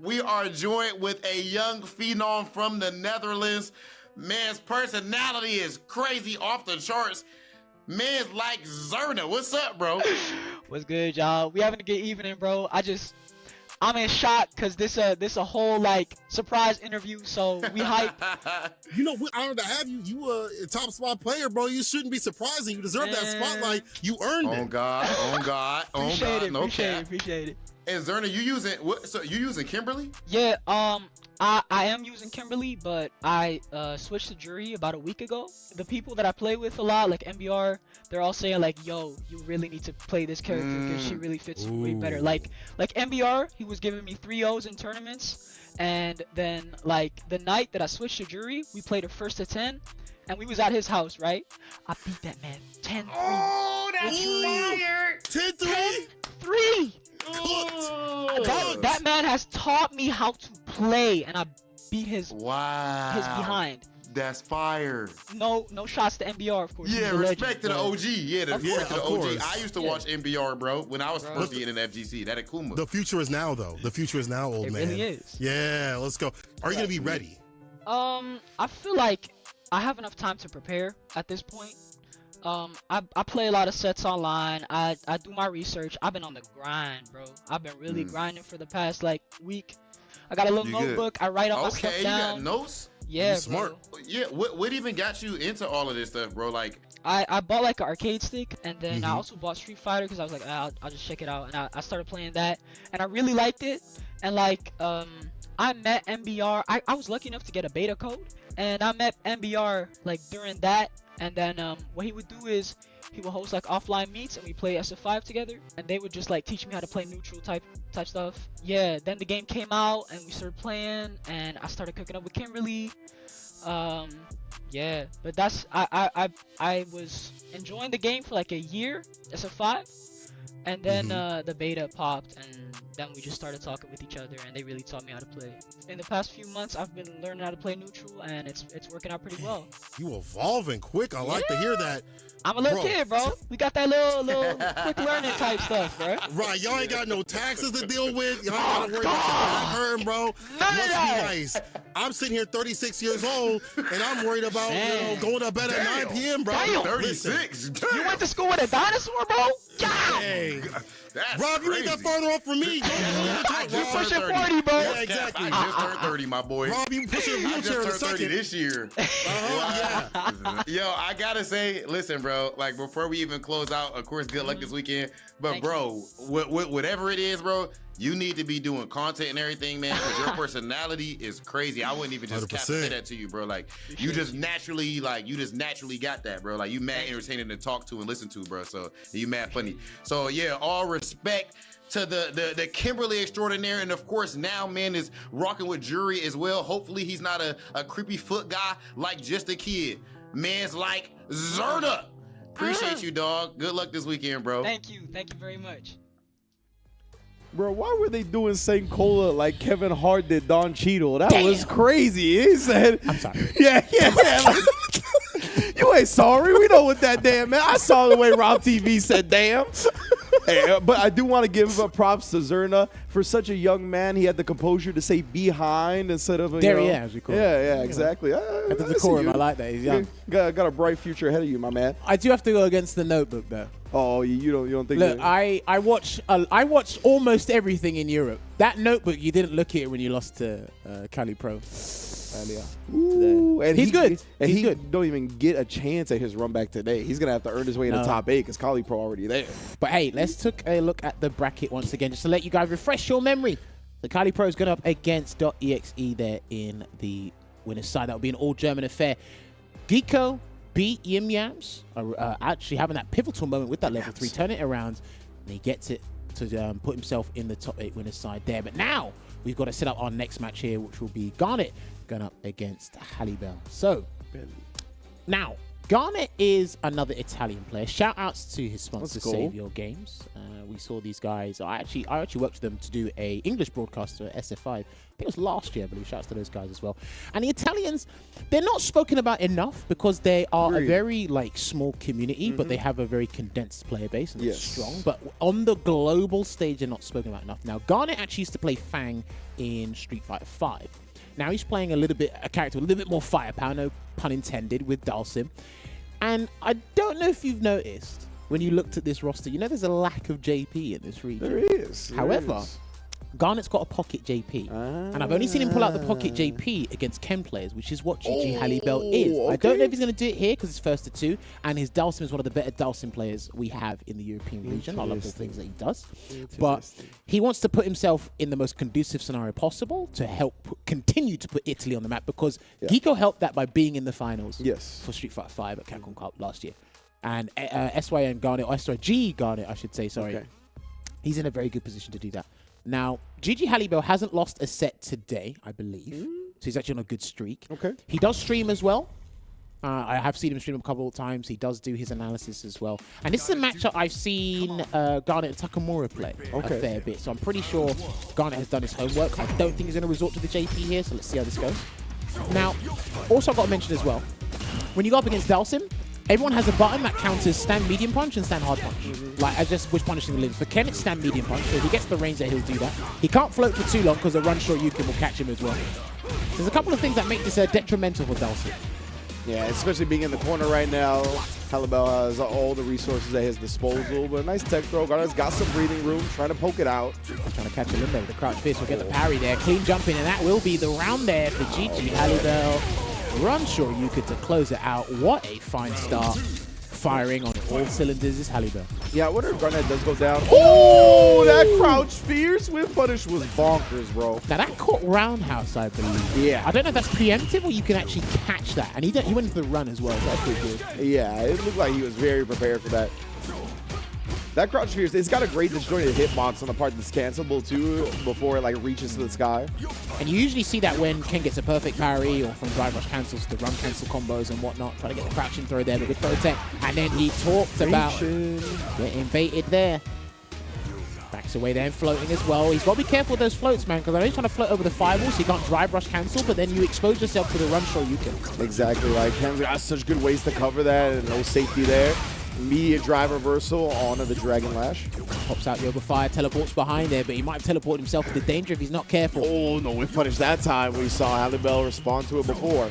We are joined with a young phenom from the Netherlands. Man's personality is crazy, off the charts. Man's like Zerna. What's up, bro? What's good, y'all? We having a good evening, bro. I'm in shock because this a whole like surprise interview, so we hype. You know, we're honored to have you. You a top spot player, bro. You shouldn't be surprising. You deserve that spotlight. You earned it. On God, on God, on Appreciate God. it, No appreciate cap. it, appreciate it. And Zerna, you using what? So you using Kimberly? Yeah, I am using Kimberly, but I switched to Jury about a week ago. The people that I play with a lot, like MBR, they're all saying like, "Yo, you really need to play this character because she really fits way better." Like MBR, he was giving me 3-0s in tournaments, and then like the night that I switched to Jury, we played a 1st to 10, and we was at his house, right? I beat that man 10-3. Oh, that's fire! 10-3. 10-3. Oh. That man has taught me how to play, and I beat his Wow. his behind. That's fire. No shots to MBR, of course. Yeah, He's a respect legend, to the but- OG. Yeah, the respect to the of OG. course. I used to watch MBR, bro, when I was first getting in FGC. That Akuma. The future is now, though. The future is now, old It man. really is. Yeah, let's go. Are you gonna be ready? I feel like I have enough time to prepare at this point. I play a lot of sets online. I do my research. I've been on the grind, bro. I've been really grinding for the past like week. I got a little You good. notebook. I write all my stuff Okay, down. you got notes? Yeah, You smart. bro. Yeah, what even got you into all of this stuff, bro? Like, I bought like an arcade stick, and then I also bought Street Fighter because I was like, I'll just check it out, and I started playing that, and I really liked it. And like I met MBR. I was lucky enough to get a beta code, and I met MBR like during that. And then what he would do is he would host like offline meets, and we play SF5 together, and they would just like teach me how to play neutral type stuff. Yeah, then the game came out and we started playing, and I started cooking up with Kimberly. Yeah, but that's I was enjoying the game for like a year, SF5, and then the beta popped, and then we just started talking with each other, and they really taught me how to play. In the past few months, I've been learning how to play neutral, and it's working out pretty well. You evolving quick. I like to hear that. I'm a little kid, bro. We got that little quick learning type stuff, bro. Right, y'all ain't got no taxes to deal with. Y'all ain't gotta worry about your back hurting, bro. Must be nice. I'm sitting here 36 years old, and I'm worried about going to bed at 9 p.m., bro. Damn. 36. You went to school with a dinosaur, bro? Dang. That's Rob, you ain't that farther off from me. I just pushing turned 30. 40, bro. Yeah, exactly. I just turned 30, my boy. Rob, you pushing a I wheelchair in a just turned 30 second. this year. Yeah. Yo, I gotta say, listen, bro. Like before we even close out, of course, good luck this weekend. But Thank bro, whatever it is, bro, you need to be doing content and everything, man. Because your personality is crazy. I wouldn't even just cap to say that to you, bro. Like you just naturally got that, bro. Like you mad entertaining to talk to and listen to, bro. So you mad funny. So yeah, all respect to the Kimberly extraordinaire, and of course now man is rocking with Jury as well. Hopefully he's not a creepy foot guy like just a kid. Man's like Zerna. Appreciate you, dog. Good luck this weekend, bro. Thank you very much. Bro, why were they doing St. Cola like Kevin Hart did Don Cheadle? That was crazy. He said, I'm sorry. Yeah. Like, you ain't sorry. We know what that damn man. I saw the way Rob TV said damn. Hey, but I do want to give props to Zerna for such a young man. He had the composure to say behind instead of as we call it. Yeah, exactly. Got the decorum. I like that. He's young. Got a bright future ahead of you, my man. I do have to go against the notebook though. Oh, you don't think? Look, that? I watch almost everything in Europe. That notebook, you didn't look at it when you lost to Cali Pro earlier. Ooh, and he's good. And He's he good. don't even get a chance at his run back today. He's gonna have to earn his way in the top 8 because Cali Pro already there. But hey, let's take a look at the bracket once again, just to let you guys refresh your memory. The Cali Pro is going up against .exe there in the winner's side. That will be an all-German affair. Geeko beat Yim Yams, actually having that pivotal moment with that level 3, turn it around, and he gets it to put himself in the top 8 winners side there. But now we've got to set up our next match here, which will be Garnet going up against Halibel. So now Garnet is another Italian player. Shout outs to his sponsor, Save Your Games. We saw these guys. I actually worked with them to do a English broadcast for SF5. I think it was last year, I believe. Shouts to those guys as well. And the Italians, they're not spoken about enough because they are a very small community, but they have a very condensed player base and they're strong. But on the global stage, they're not spoken about enough. Now, Garnet actually used to play Fang in Street Fighter 5. Now he's playing a character with a little bit more firepower, no pun intended, with Dalsim. And I don't know if you've noticed, when you looked at this roster, there's a lack of JP in this region. There is. However, Garnet's got a pocket JP. And I've only seen him pull out the pocket JP against Chem players, which is what GG Halibel is. I don't know if he's going to do it here because it's first to 2. And his Dalsim is one of the better Dalsim players we have in the European region. I love the things that he does. But he wants to put himself in the most conducive scenario possible to help continue to put Italy on the map, because Giko helped that by being in the finals for Street Fighter 5 at Capcom Cup last year. And SYN Garnet, or SYG Garnet, I should say, sorry. He's in a very good position to do that. Now, GG Halibel hasn't lost a set today, I believe. So he's actually on a good streak. He does stream as well. I have seen him stream a couple of times. He does do his analysis as well. And this is a matchup I've seen Garnet and Takamura play a fair bit. So I'm pretty sure Garnet has done his homework. I don't think he's going to resort to the JP here, so let's see how this goes. Now, also I've got to mention as well, when you go up against Dalsim, everyone has a button that counters stand medium punch and stand hard punch. I just wish punishing the limbs. For Ken, it's stand medium punch. So if he gets the range there, he'll do that. He can't float for too long because a run short Yukin will catch him as well. There's a couple of things that make this detrimental for Dalsim. Yeah, especially being in the corner right now. Halibel has all the resources at his disposal, but a nice tech throw. Garnet's got some breathing room, trying to poke it out. Trying to catch a limbo with the crouch fist. Will get the parry there. Clean jumping, and that will be the round there for GG Halibel. Run short Yukin to close it out. What a fine start. Firing on all cylinders is Halibel. Yeah, I wonder if Garnet does go down. Oh, that crouch fierce with punish was bonkers, bro. Now that caught roundhouse, I believe. Yeah. I don't know if that's preemptive or you can actually catch that. And he went into the run as well. So that's pretty good. Yeah, it looked like he was very prepared for that. That crouch fierce, it's got a great disjointed hitbox on the part that's cancelable too before it reaches to the sky. And you usually see that when Ken gets a perfect parry or from drive rush cancels to run cancel combos and whatnot. Try to get the crouching throw there, but with throw tech. And then he talked about getting baited there. Backs away there and floating as well. He's got to be careful with those floats, man, because I know he's trying to float over the fireball so you can't drive rush cancel, but then you expose yourself to the run short you can. Exactly, Ken's got such good ways to cover that and no safety there. Immediate drive reversal onto the Dragon Lash. Pops out Yoga Fire, teleports behind there, but he might have teleported himself into danger if he's not careful. Oh, no, we punished that time. We saw Halibel respond to it before.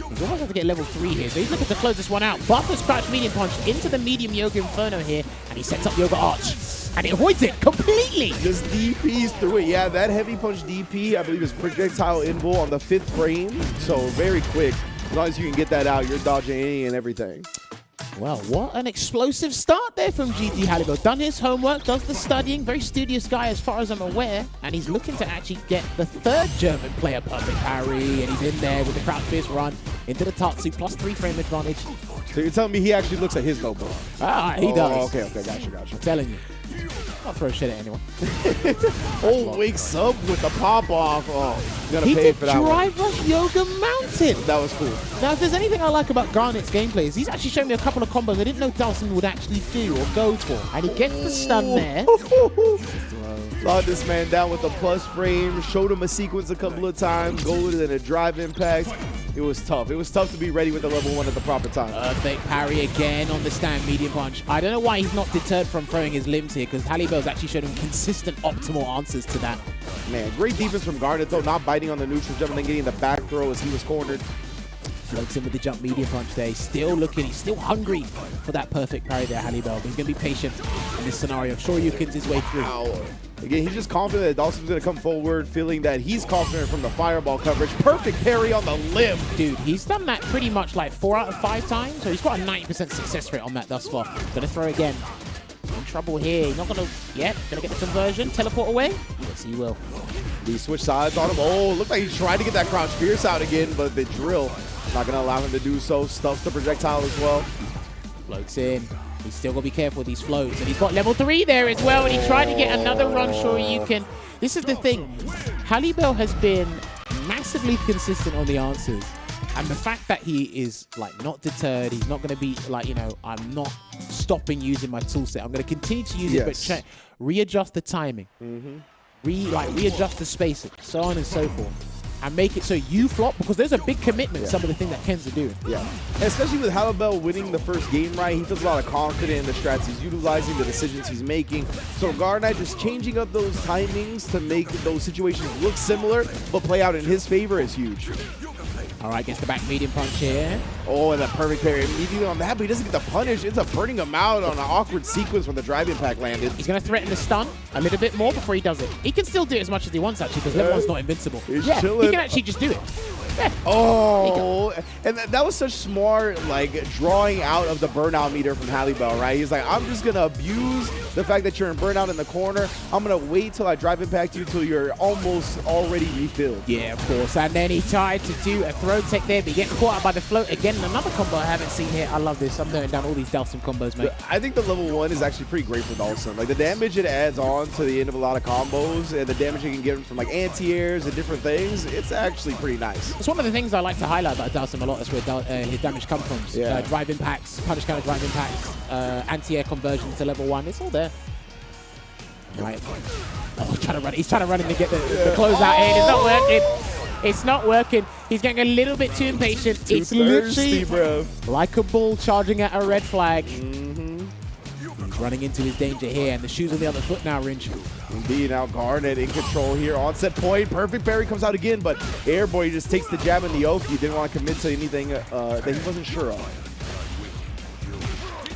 He's almost have to get level 3 here, so he's looking to close this one out. Buffers crouch medium punch into the medium Yoga Inferno here, and he sets up Yoga Arch. And it avoids it completely. Just DPs through it. Yeah, that heavy punch DP, I believe, is projectile invul on the 5th frame. So very quick. As long as you can get that out, you're dodging any and everything. Well, what an explosive start there from GG Halibel. Done his homework, does the studying. Very studious guy as far as I'm aware. And he's looking to actually get the 3rd German player perfect parry. And he's in there with the crouch fist run into the Tatsu, plus 3 frame advantage. So you're telling me he actually looks at his notebook? Ah, he does. Okay, gotcha. I'm telling you. I'll throw shit at anyone. Wakes up with the pop-off. Oh, you're going to pay for that one. Drive Rush Yoga Mountain. That was cool. Now, if there's anything I like about Garnet's gameplay, is he's actually shown me a couple of combos I didn't know Dalsim would actually do or go for. And he gets the stun there. Locked this man down with a plus frame, showed him a sequence a couple of times, golded and a drive impact. It was tough. It was tough to be ready with the level 1 at the proper time. Perfect parry again on the stand medium punch. I don't know why he's not deterred from throwing his limbs here, because Halibel's actually showed him consistent optimal answers to that. Man, great defense from Garnet, though, not biting on the neutral jump and then getting the back throw as he was cornered. Floats in with the jump medium punch there. He's still looking, he's still hungry for that perfect parry there, Halibel. But he's going to be patient in this scenario. Sure, Yukin's his way through. Again, he's just confident that Dalsim's going to come forward, feeling that he's confident from the fireball coverage. Perfect parry on the limb. Dude, he's done that pretty much 4 out of 5 times. So he's got a 90% success rate on that thus far. Going to throw again. In trouble here. He's not going to, going to get the conversion. Teleport away? Yes, he will. He switched sides on him. Oh, looked like he tried to get that crouch fierce out again, but the drill not going to allow him to do so. Stuffs the projectile as well. Floats in. He's still got to be careful with these floats. And he's got level 3 there as well. And he tried to get another run Shoryuken. This is the thing. Halibel has been massively consistent on the answers. And the fact that he is, like, not deterred, he's not going to be, like, you know, I'm not stopping using my toolset. I'm going to continue to use it, but readjust the timing. Readjust the spacing, so on and so forth. And make it so you flop, because there's a big commitment, some of the things that Ken's are doing. Yeah, and especially with Halibel winning the first game right, he feels a lot of confidence in the strats he's utilizing, the decisions he's making. So Garnet just changing up those timings to make those situations look similar, but play out in his favor is huge. All right, gets the back medium punch here. Oh, and a perfect parry immediately on that, but he doesn't get the punish. It's a burning him out on an awkward sequence when the drive impact landed. He's going to threaten the stun a little bit more before he does it. He can still do it as much as he wants, actually, because level 1's not invincible. He's He chilling. can actually just do it. Yeah. Oh, and that was such smart, like, drawing out of the burnout meter from Halibel, right? He's like, I'm just going to abuse the fact that you're in burnout in the corner. I'm going to wait till I drive impact you till you're almost already refilled. Yeah, of course. And then he tried to do a throw tech there, but he gets caught out by the float again. Another combo I haven't seen here. I love this. I'm noting down all these Dhalsim combos, mate. I think the level 1 is actually pretty great for Dhalsim. Like, the damage it adds on to the end of a lot of combos and the damage you can get from, like, anti-airs and different things, it's actually pretty nice. It's one of the things I like to highlight about Dhalsim a lot. That's where his damage comes from. Drive impacts, punish counter drive impacts, anti-air conversion to level 1. It's all there. Right. Oh, he's trying to run in to get the closeout in. It's not working. It's not working. He's getting a little bit too impatient. It's literally like a bull charging at a red flag. He's running into his danger here, and the shoes on the other foot now, Rinch. Indeed, now Garnet in control here. Onset point, perfect parry comes out again, but Airboy just takes the jab in the oak. He didn't want to commit to anything that he wasn't sure of.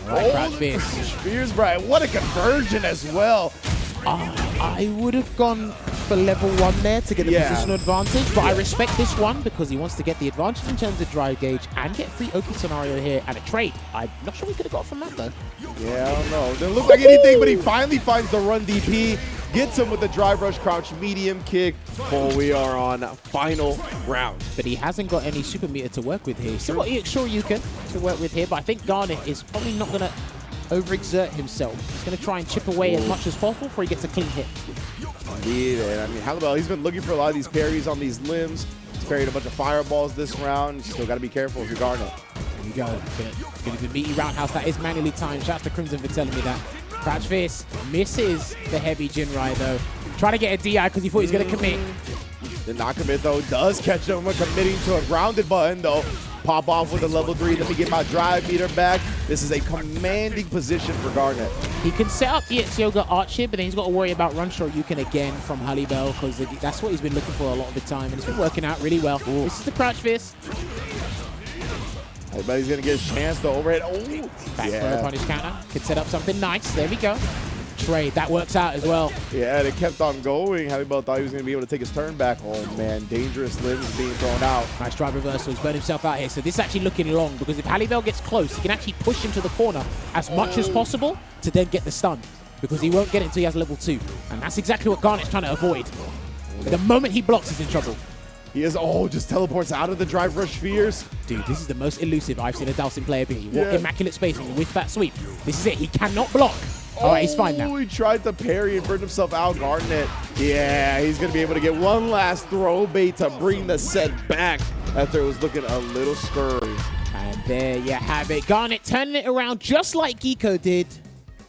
All right, Crouch Fierce. Fierce, Brian. What a conversion as well. I would have gone for level 1 there to get the positional advantage, but I respect this one because he wants to get the advantage in terms of drive gauge and get free Oki scenario here and a trade. I'm not sure we could have got from that, though. Yeah, I don't know. Didn't look like anything, but he finally finds the run DP. Gets him with the drive rush crouch medium kick. Oh, we are on final round. But he hasn't got any super meter to work with here. He's still got Shoryuken to work with here, but I think Garnet is probably not going to overexert himself. He's going to try and chip away as much as possible before he gets a clean hit. Indeed, and I mean, Halibel, he's been looking for a lot of these parries on these limbs. He's parried a bunch of fireballs this round. Still got to be careful if you're Garnet. There you go. Going to be meaty roundhouse. That is manually timed. Shouts to Crimson for telling me that. Crouch Fierce misses the heavy Jinrai, though. Trying to get a DI because he thought he was going to commit. Did not commit, though. Does catch him committing to a grounded button, though. Pop off with a level 3. Let me get my drive meter back. This is a commanding position for Garnet. He can set up EX Yoga Arch here, but then he's got to worry about run Shoryuken again from Halibel because that's what he's been looking for a lot of the time, and it's been working out really well. Ooh. This is the Crouch Fierce. I bet he's going to get a chance to overhead. Oh, back throw punish counter. Could set up something nice. There we go. Trade. That works out as well. Yeah, they kept on going. Halibel thought he was going to be able to take his turn back. Oh, man. Dangerous limbs being thrown out. Nice drive reversal. He's burned himself out here. So this is actually looking long because if Halibel gets close, he can actually push him to the corner as much as possible to then get the stun because he won't get it until he has level 2. And that's exactly what Garnet's trying to avoid. The moment he blocks, he's in trouble. He is, just teleports out of the drive rush Fierce. Dude, this is the most elusive I've seen a Dhalsim player be. What immaculate spacing with that sweep. This is it. He cannot block. All right, he's fine now. He tried to parry and burned himself out. Garnet, yeah, he's going to be able to get one last throw bait to bring the set back after it was looking a little scurry. And there you have it. Garnet turning it around just like Geeko did.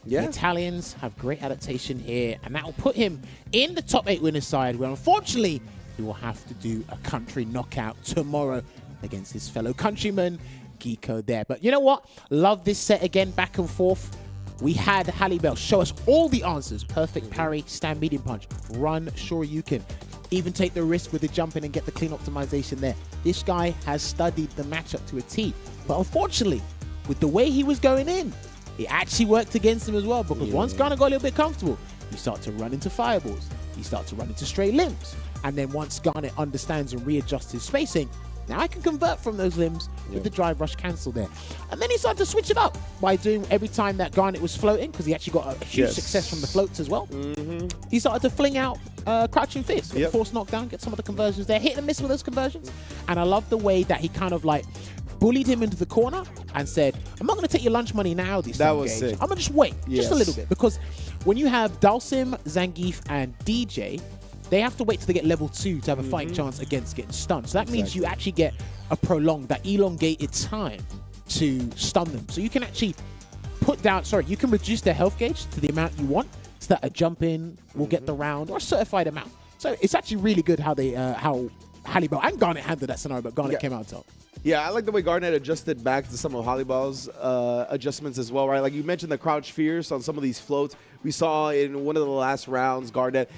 Yeah. The Italians have great adaptation here, and that will put him in the top 8 winners side, where unfortunately he will have to do a country knockout tomorrow against his fellow countryman, Geeko there. But you know what? Love this set again, back and forth. We had Halibel show us all the answers. Perfect parry, stand medium punch, run Shoryuken. Even take the risk with the jump in and get the clean optimization there. This guy has studied the matchup to a T. But unfortunately, with the way he was going in, it actually worked against him as well, because once Garnet got a little bit comfortable, you start to run into fireballs. You start to run into straight limbs. And then once Garnet understands and readjusts his spacing, now I can convert from those limbs with the drive rush cancel there. And then he started to switch it up by doing every time that Garnet was floating, because he actually got a huge success from the floats as well. He started to fling out crouching fist with force knockdown, get some of the conversions there, hit and miss with those conversions. And I love the way that he kind of like bullied him into the corner and said, I'm not going to take your lunch money now, this That time, was Gage. sick. I'm going to just wait just Yes. a little bit. Because when you have Dalsim, Zangief, and DJ, they have to wait till they get level 2 to have a fighting chance against getting stunned. So that means you actually get a prolonged, that elongated time to stun them. So you can actually you can reduce their health gauge to the amount you want so that a jump in will get the round or a certified amount. So it's actually really good how they, how Hallibell and Garnet handled that scenario, but Garnet came out top. Yeah, I like the way Garnet adjusted back to some of Halliball's adjustments as well, right? Like you mentioned the crouch fierce on some of these floats. We saw in one of the last rounds, Garnet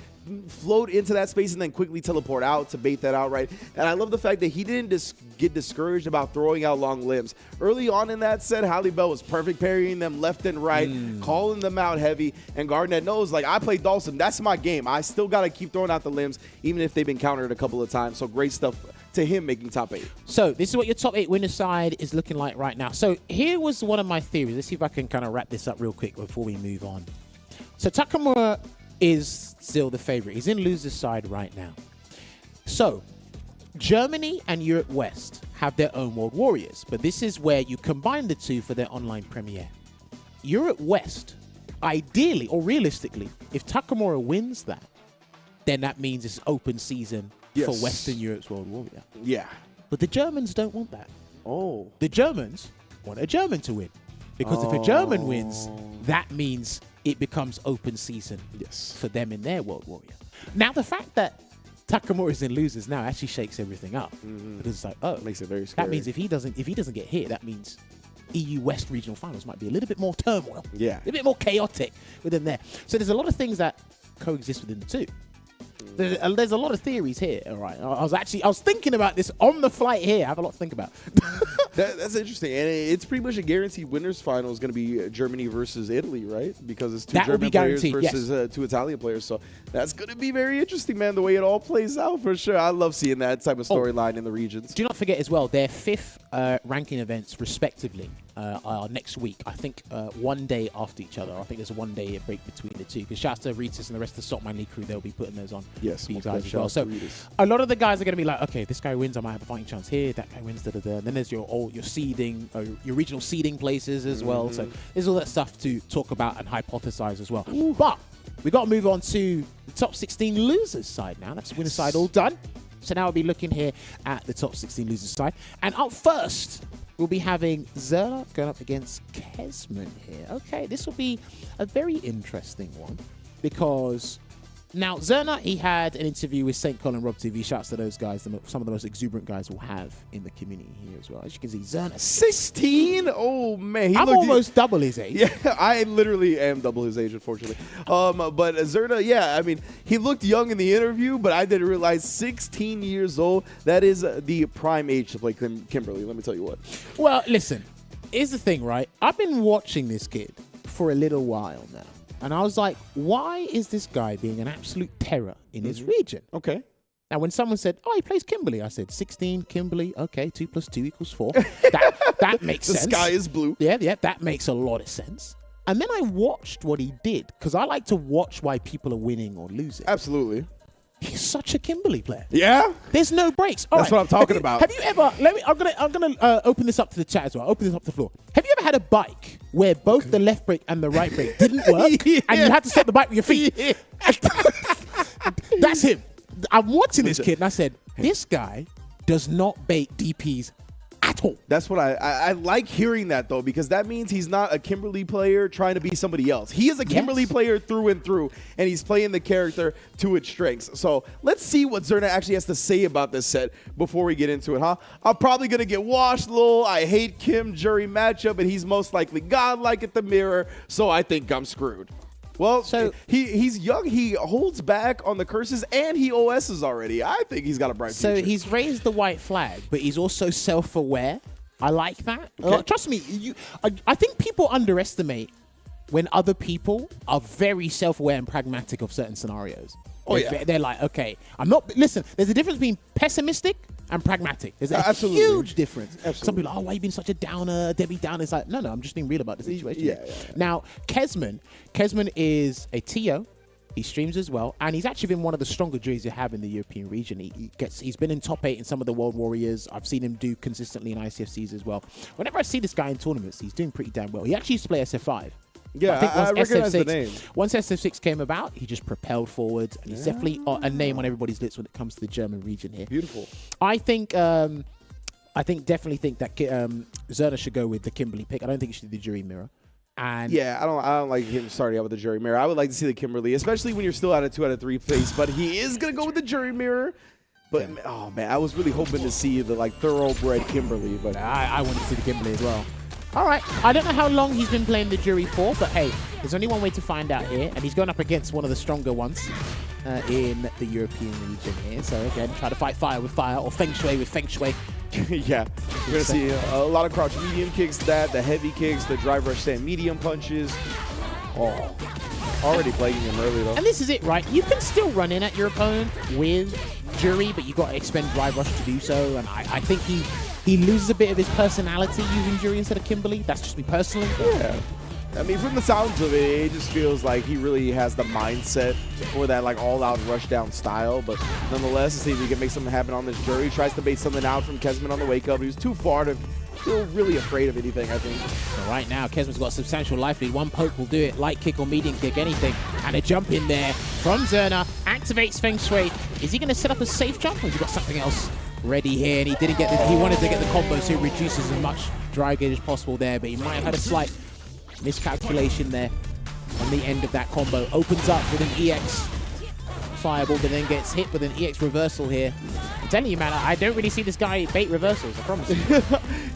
float into that space and then quickly teleport out to bait that out, right? And I love the fact that he didn't get discouraged about throwing out long limbs. Early on in that set, Hallibell was perfect parrying them left and right, calling them out heavy, and Garnet knows, like, I play Dalsim. That's my game. I still got to keep throwing out the limbs, even if they've been countered a couple of times. So great stuff to him making top 8. So this is what your top 8 winner side is looking like right now. So here was one of my theories. Let's see if I can kind of wrap this up real quick before we move on. So Takamura is still the favorite. He's in loser's side right now. So Germany and Europe West have their own World Warriors, but this is where you combine the two for their online premiere. Europe West, ideally or realistically, if Takamura wins that, then that means it's open season for Western Europe's World Warrior. Yeah. But the Germans don't want that. Oh. The Germans want a German to win. Because if a German wins, that means it becomes open season for them in their World Warrior. Now, the fact that Takamura's in losers now actually shakes everything up. Because it's like, oh, makes it very scary. that means if he doesn't get hit, that means EU West regional finals might be a little bit more turmoil. Yeah. A bit more chaotic within there. So there's a lot of things that coexist within the two. There's a lot of theories here. All right, I was thinking about this on the flight here. I have a lot to think about. That's interesting, and it's pretty much a guaranteed winners final is going to be Germany versus Italy, right? Because it's two German players versus 2 Italian players, so that's going to be very interesting, man. The way it all plays out for sure. I love seeing that type of storyline in the regions. Do not forget as well, their 5th ranking events, respectively, are next week. I think one day after each other. I think there's a 1 day break between the two. Because shouts to Ritas and the rest of the Saltman League crew, they'll be putting those on for you guys as well. So a lot of the guys are going to be like, okay, this guy wins, I might have a fighting chance here. That guy wins, da-da-da. And then there's your seeding, your regional seeding places as well. So there's all that stuff to talk about and hypothesize as well. But we got to move on to the top 16 losers side now. That's winner side all done. So now we'll be looking here at the top 16 losers side. And up first, we'll be having Zerla going up against Kesman here. Okay, this will be a very interesting one because now Zerna, he had an interview with St. Colin Rob TV. Shouts to those guys, some of the most exuberant guys we'll have in the community here as well. As you can see, Zerna 16. Oh man, I'm almost double his age. Yeah, I literally am double his age, unfortunately. But Zerna, yeah, I mean, he looked young in the interview, but I didn't realize 16 years old. That is the prime age to play Kimberly. Let me tell you what. Well, listen, here's the thing, right? I've been watching this kid for a little while now. And I was like, why is this guy being an absolute terror in his region? Okay. Now, when someone said, oh, he plays Kimberly, I said, 16, Kimberly, okay, 2 + 2 = 4. That makes sense. The sky is blue. Yeah, that makes a lot of sense. And then I watched what he did, because I like to watch why people are winning or losing. Absolutely. He's such a Kimberly player. Yeah? There's no breaks. That's what I'm talking about. Have you ever, I'm gonna open this up to the chat as well. Open this up to the floor. Have you ever had a bike where both the left brake and the right brake didn't work and you had to stop the bike with your feet? That's him. I'm watching this kid and I said, this guy does not bait DPs at all. That's what I like hearing that, though, because that means he's not a Kimberly player trying to be somebody else. He is a Kimberly player through and through, and he's playing the character to its strengths. So let's see what Zerna actually has to say about this set before we get into it, huh? I'm probably going to get washed, lol. I hate Kim jury matchup, and he's most likely godlike at the mirror, so I think I'm screwed. Well, so he's young. He holds back on the curses, and he OSs already. I think he's got a bright future. So he's raised the white flag, but he's also self-aware. I like that. Okay. Trust me, I think people underestimate when other people are very self-aware and pragmatic of certain scenarios. Oh, yeah. They're like, okay, I'm not... Listen, there's a difference between pessimistic and pragmatic. There's a huge difference. Absolutely. Some people are, oh, why are you being such a downer, Debbie Downer? It's like, no, I'm just being real about the situation. Yeah. Now, Kesman is a TO. He streams as well, and he's actually been one of the stronger Juries you have in the European region. He's been in top 8 in some of the World Warriors. I've seen him do consistently in ICFCs as well. Whenever I see this guy in tournaments, he's doing pretty damn well. He actually used to play SF5. Yeah, I recognize the name. Once SF6 came about, he just propelled forwards, and he's definitely a name on everybody's lips when it comes to the German region here. Beautiful. I definitely think that Zerna should go with the Kimberly pick. I don't think he should do the Jury mirror. And yeah, I don't like him starting out with the Jury mirror. I would like to see the Kimberly, especially when you're still at a 2 out of 3 place. But he is gonna go with the Jury mirror. But oh man, I was really hoping to see the thoroughbred Kimberly. But I want to see the Kimberly as well. All right, I don't know how long he's been playing the Jury for, but hey, there's only one way to find out here, and he's going up against one of the stronger ones in the European region here. So again, try to fight fire with fire, or feng shui with feng shui. Yeah, you're going to see a lot of crouch medium kicks, the heavy kicks, the drive rush stand medium punches. Oh, already plaguing him early though. And this is it, right? You can still run in at your opponent with Jury, but you've got to expend drive rush to do so, and I think he loses a bit of his personality using Jury instead of Kimberly. That's just me personally. Yeah. I mean, from the sounds of it, it just feels like he really has the mindset for that all-out rush-down style. But nonetheless, let's see if he can make something happen on this Jury. He tries to bait something out from Kesman on the wake-up. He was too far to feel really afraid of anything, I think. So right now, Kesman's got a substantial life lead. One poke will do it. Light kick or medium kick, anything. And a jump in there from Zerna. Activates Feng Shui. Is he going to set up a safe jump, or has he got something else ready here? And he didn't get he wanted to get the combo, so he reduces as much drive gauge as possible there. But he might have had a slight miscalculation there on the end of that combo. Opens up with an EX fireball, but then gets hit with an EX reversal here. I'm telling you, man, I don't really see this guy bait reversals, I promise you.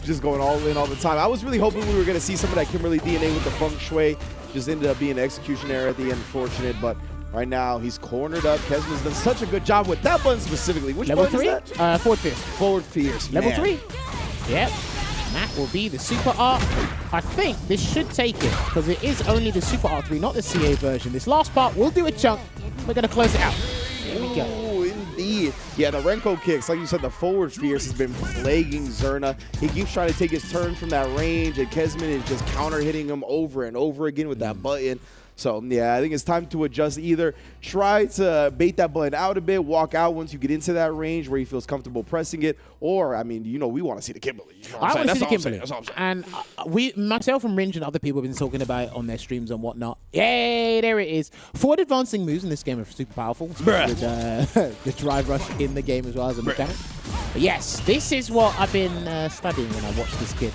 Just going all in all the time. I was really hoping we were going to see some of that Kimberly DNA with the feng shui. Just ended up being an execution error at the end, fortunate, but right now he's cornered up. Kesman's done such a good job with that button specifically. Which Level button 3? is that? Forward fierce. Forward fierce. Level man. 3? Yep. That will be the Super Art. I think this should take it, because it is only the Super Art 3, not the CA version. This last part will do a chunk. We're going to close it out. Here we go. Oh, indeed. Yeah, the Renko kicks, like you said, the forward fierce has been plaguing Zerna. He keeps trying to take his turn from that range, and Kesman is just counter-hitting him over and over again with that button. So, yeah, I think it's time to adjust. Either try to bait that button out a bit, walk out once you get into that range where he feels comfortable pressing it, or, I mean, we want to see the Kimberly. You know I want to see the Kimberly. Kimberly. And myself and Ringe and other people have been talking about it on their streams and whatnot. Yay, there it is. Forward advancing moves in this game are super powerful. With the drive rush in the game as well as a mechanic. But yes, this is what I've been studying when I watched this kid.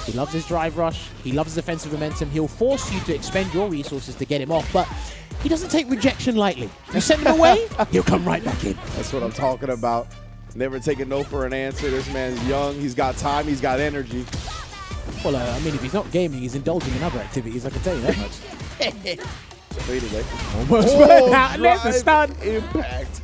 He loves his drive rush. He loves his offensive momentum. He'll force you to expend your resources to get him off, but he doesn't take rejection lightly. You send him away, he'll come right back in. That's what I'm talking about. Never take a no for an answer. This man's young. He's got time. He's got energy. Well, I mean, if he's not gaming, he's indulging in other activities. I can tell you that much. Wait a minute. Almost. Oh, there's the stun. Impact.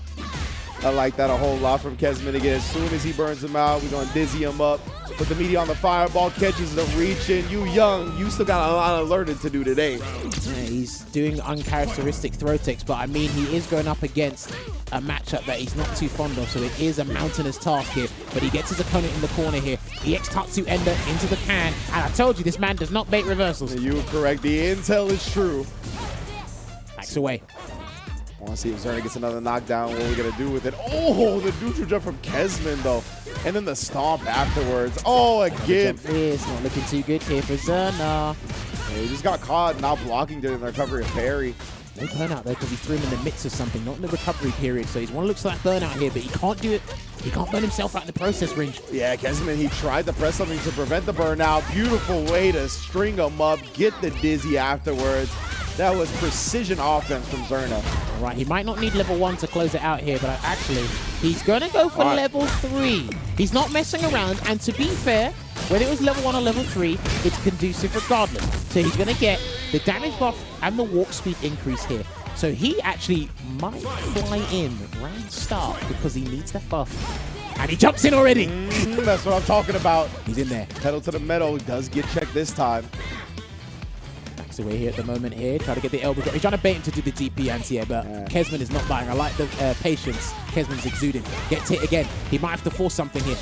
I like that a whole lot from Kesman again. As soon as he burns him out, we're going to dizzy him up. Put the media on the fireball, catches the reach, and you young, you still got a lot of learning to do today. Yeah, he's doing uncharacteristic throw ticks, but I mean, he is going up against a matchup that he's not too fond of, so it is a mountainous task here. But he gets his opponent in the corner here. EX Tatsu Ender into the can, and I told you, this man does not bait reversals. You were correct. The intel is true. Backs away. I want to see if Zerna gets another knockdown. What are we going to do with it? Oh, the neutral jump from Kesman, though. And then the stomp afterwards. Oh, again. It's not looking too good here for Zerna. Yeah, he just got caught not blocking during the recovery of parry. No burnout there because he threw him in the midst of something, not in the recovery period. So he's one looks like burnout here, but he can't do it. He can't burn himself out in the process, Ringe. Yeah, Kesman, he tried to press something to prevent the burnout. Beautiful way to string him up, get the dizzy afterwards. That was precision offense from Zerna. All right, he might not need level 1 to close it out here, but actually, he's going to go for level 3. He's not messing around, and to be fair, whether it was level 1 or level 3, it's conducive regardless. So he's going to get the damage buff and the walk speed increase here. So he actually might fly in round start because he needs that buff. And he jumps in already. That's what I'm talking about. He's in there. Pedal to the metal. He does get checked this time. Away here at the moment here, try to get the elbow drop. He's trying to bait him to do the DP anti-air, but Kesman is not buying. I like the patience Kesman's exuding. Gets hit again. He might have to force something here.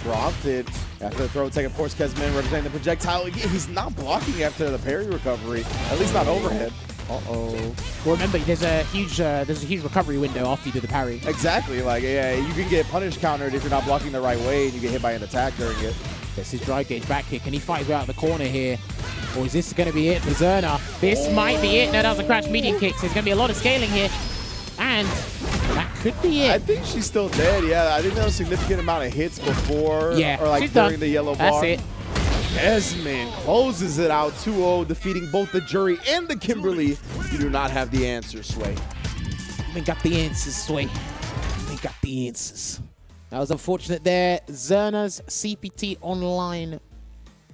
Dropped it. After the throw, taking force, Kesman representing the projectile. He's not blocking after the parry recovery, at least not overhead. Uh-oh. Well, remember, there's a huge recovery window after you do the parry. Exactly. Like, yeah, you can get punish countered if you're not blocking the right way and you get hit by an attack during it. That's his drive gauge back kick. Can he fight his way out of the corner here? Or is this going to be it for Zerna? This might be it. No, that was a crash medium kick. So there's going to be a lot of scaling here. And that could be it. I think she's still dead. Yeah, I think there was a significant amount of hits before. Yeah, or like she's during done. the yellow bar. That's it. Kesman closes it out 2-0, defeating both the Jury and the Kimberly. You do not have the answer, Sway. We got the answers, Sway. We got the answers. That was unfortunate there. Zerna's CPT Online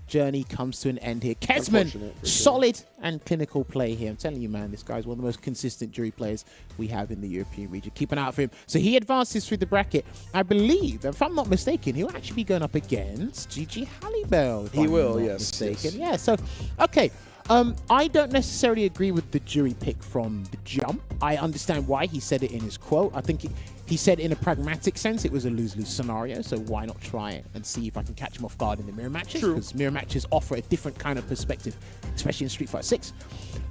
journey comes to an end here. Kesman, solid and clinical play here. I'm telling you, man, this guy's one of the most consistent Jury players we have in the European region. Keep an eye out for him. So he advances through the bracket. I believe, if I'm not mistaken, he'll actually be going up against Gigi Hallibell. He will, yes. Mistaken. Yeah, so, okay. I don't necessarily agree with the Jury pick from the jump. I understand why he said it in his quote. I think he said in a pragmatic sense it was a lose-lose scenario, so why not try it and see if I can catch him off guard in the mirror matches? Because mirror matches offer a different kind of perspective, especially in Street Fighter 6.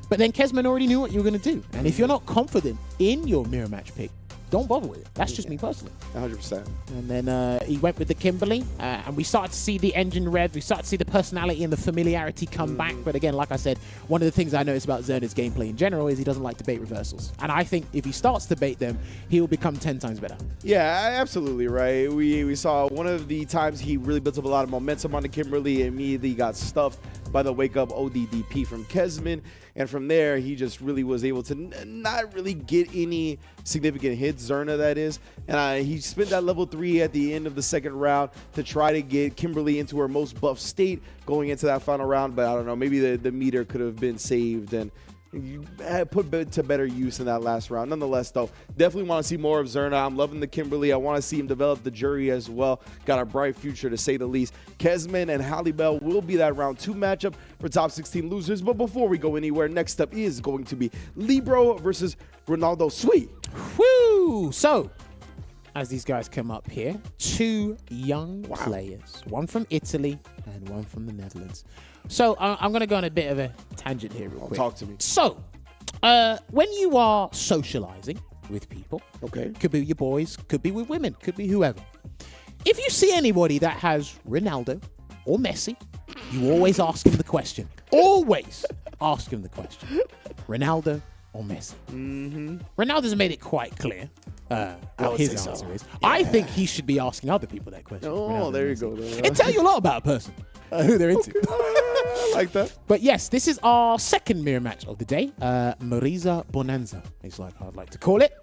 But then Kesman already knew what you were going to do. And if you're not confident in your mirror match pick, don't bother with it. That's just me personally. 100%. And then he went with the Kimberly, and we started to see the engine rev. We started to see the personality and the familiarity come back. But again, like I said, one of the things I noticed about Zerna's gameplay in general is he doesn't like to bait reversals. And I think if he starts to bait them, he will become 10 times better. Yeah, absolutely, right? We saw one of the times he really built up a lot of momentum on the Kimberly and immediately got stuffed by the wake-up ODDP from Kesman. And from there, he just really was able to not really get any significant hits, Zerna that is. And he spent that level 3 at the end of the second round to try to get Kimberly into her most buff state going into that final round. But I don't know, maybe the meter could have been saved and put to better use in that last round. Nonetheless, though, definitely want to see more of Zerna. I'm loving the Kimberly. I want to see him develop the Jury as well. Got a bright future, to say the least. Kesman and Hallibell will be that round 2 matchup for top 16 losers. But before we go anywhere, next up is going to be Libro versus Ronaldo Sweet. Woo! So, as these guys come up here, 2 young players, one from Italy and one from the Netherlands. So I'm going to go on a bit of a tangent here real quick. Talk to me. So, when you are socializing with people, could be your boys, could be with women, could be whoever. If you see anybody that has Ronaldo or Messi, you always ask him the question. Always ask him the question. Ronaldo or Messi? Ronaldo's made it quite clear what his answer is. I think he should be asking other people that question. Oh, there you go. It tells you a lot about a person, who they're into. I like that. But yes, this is our second mirror match of the day. Marisa Bonanza is like I'd like to call it.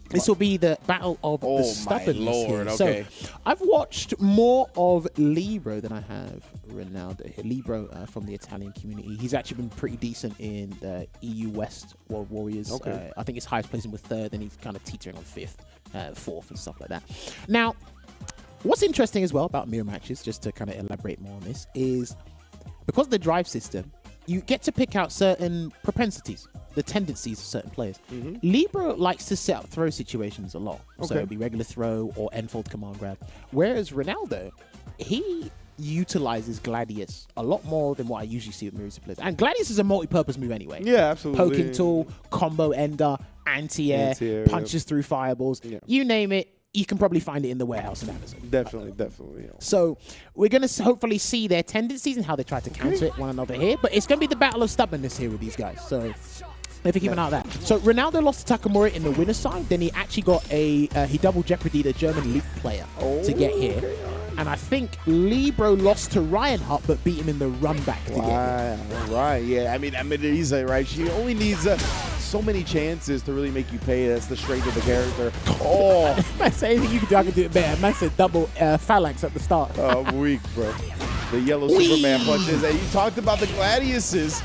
This will be the battle of the stubbornness. Lord, here. okay. So I've watched more of Libro than I have Ronaldo. Libro from the Italian community. He's actually been pretty decent in the EU West World Warriors. I think his highest placing was 3rd, and he's kind of teetering on 5th, 4th, and stuff like that. Now, what's interesting as well about mirror matches, just to kind of elaborate more on this, is because of the drive system, you get to pick out certain propensities, the tendencies of certain players. Libro likes to set up throw situations a lot. So it'll be regular throw or end-fold command grab. Whereas Ronaldo, he utilizes Gladius a lot more than what I usually see with Marisa players. And Gladius is a multi-purpose move anyway. Yeah, absolutely. Poking tool, combo ender, anti-air, punches through fireballs. You name it, you can probably find it in the warehouse in Amazon. Definitely. So we're going to hopefully see their tendencies and how they try to counter it one another here. But it's going to be the battle of stubbornness here with these guys. So if you keep an eye on that. So Ronaldo lost to Takamura in the winner's side. Then he actually got he double jeopardied a German league player to get here. And I think Libro lost to Ryan Hart, but beat him in the run back to get here. Right, yeah. I mean, Marisa, right? She only needs so many chances to really make you pay. That's the strength of the character. Oh. I say anything you can do, I can do it better. Man said double phalanx at the start. Oh, weak, bro. The yellow Superman punches. And you talked about the Gladiuses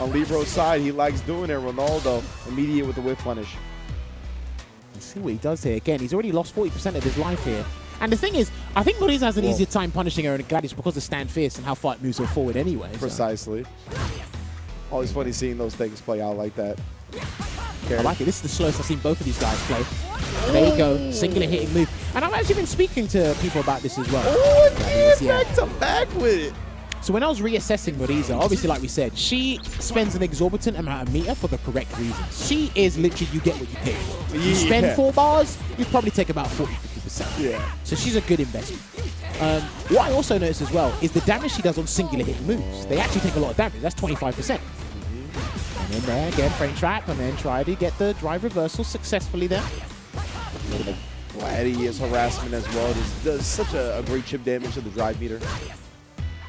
on Libro's side. He likes doing it. Ronaldo, immediate with the whip punish. Let's see what he does here. Again, he's already lost 40% of his life here. And the thing is, I think Marisa has an easier time punishing her in Gladius because of stand fierce and how far it moves her forward anyway. Precisely. Always funny seeing those things play out like that. I like it. This is the slowest I've seen both of these guys play. And there you go, singular hitting move. And I've actually been speaking to people about this as well. Oh, yeah, back to back with it. So when I was reassessing Marisa, obviously, like we said, she spends an exorbitant amount of meter for the correct reasons. She is literally, you get what you pay for. You spend 4 bars, you probably take about 40-50%. Yeah. So she's a good investment. What I also noticed as well is the damage she does on singular hit moves. They actually take a lot of damage. That's 25%. And then there again, frame trap, and then try to get the drive reversal successfully there. Eddie is harassment as well. Does such a great chip damage to the drive meter.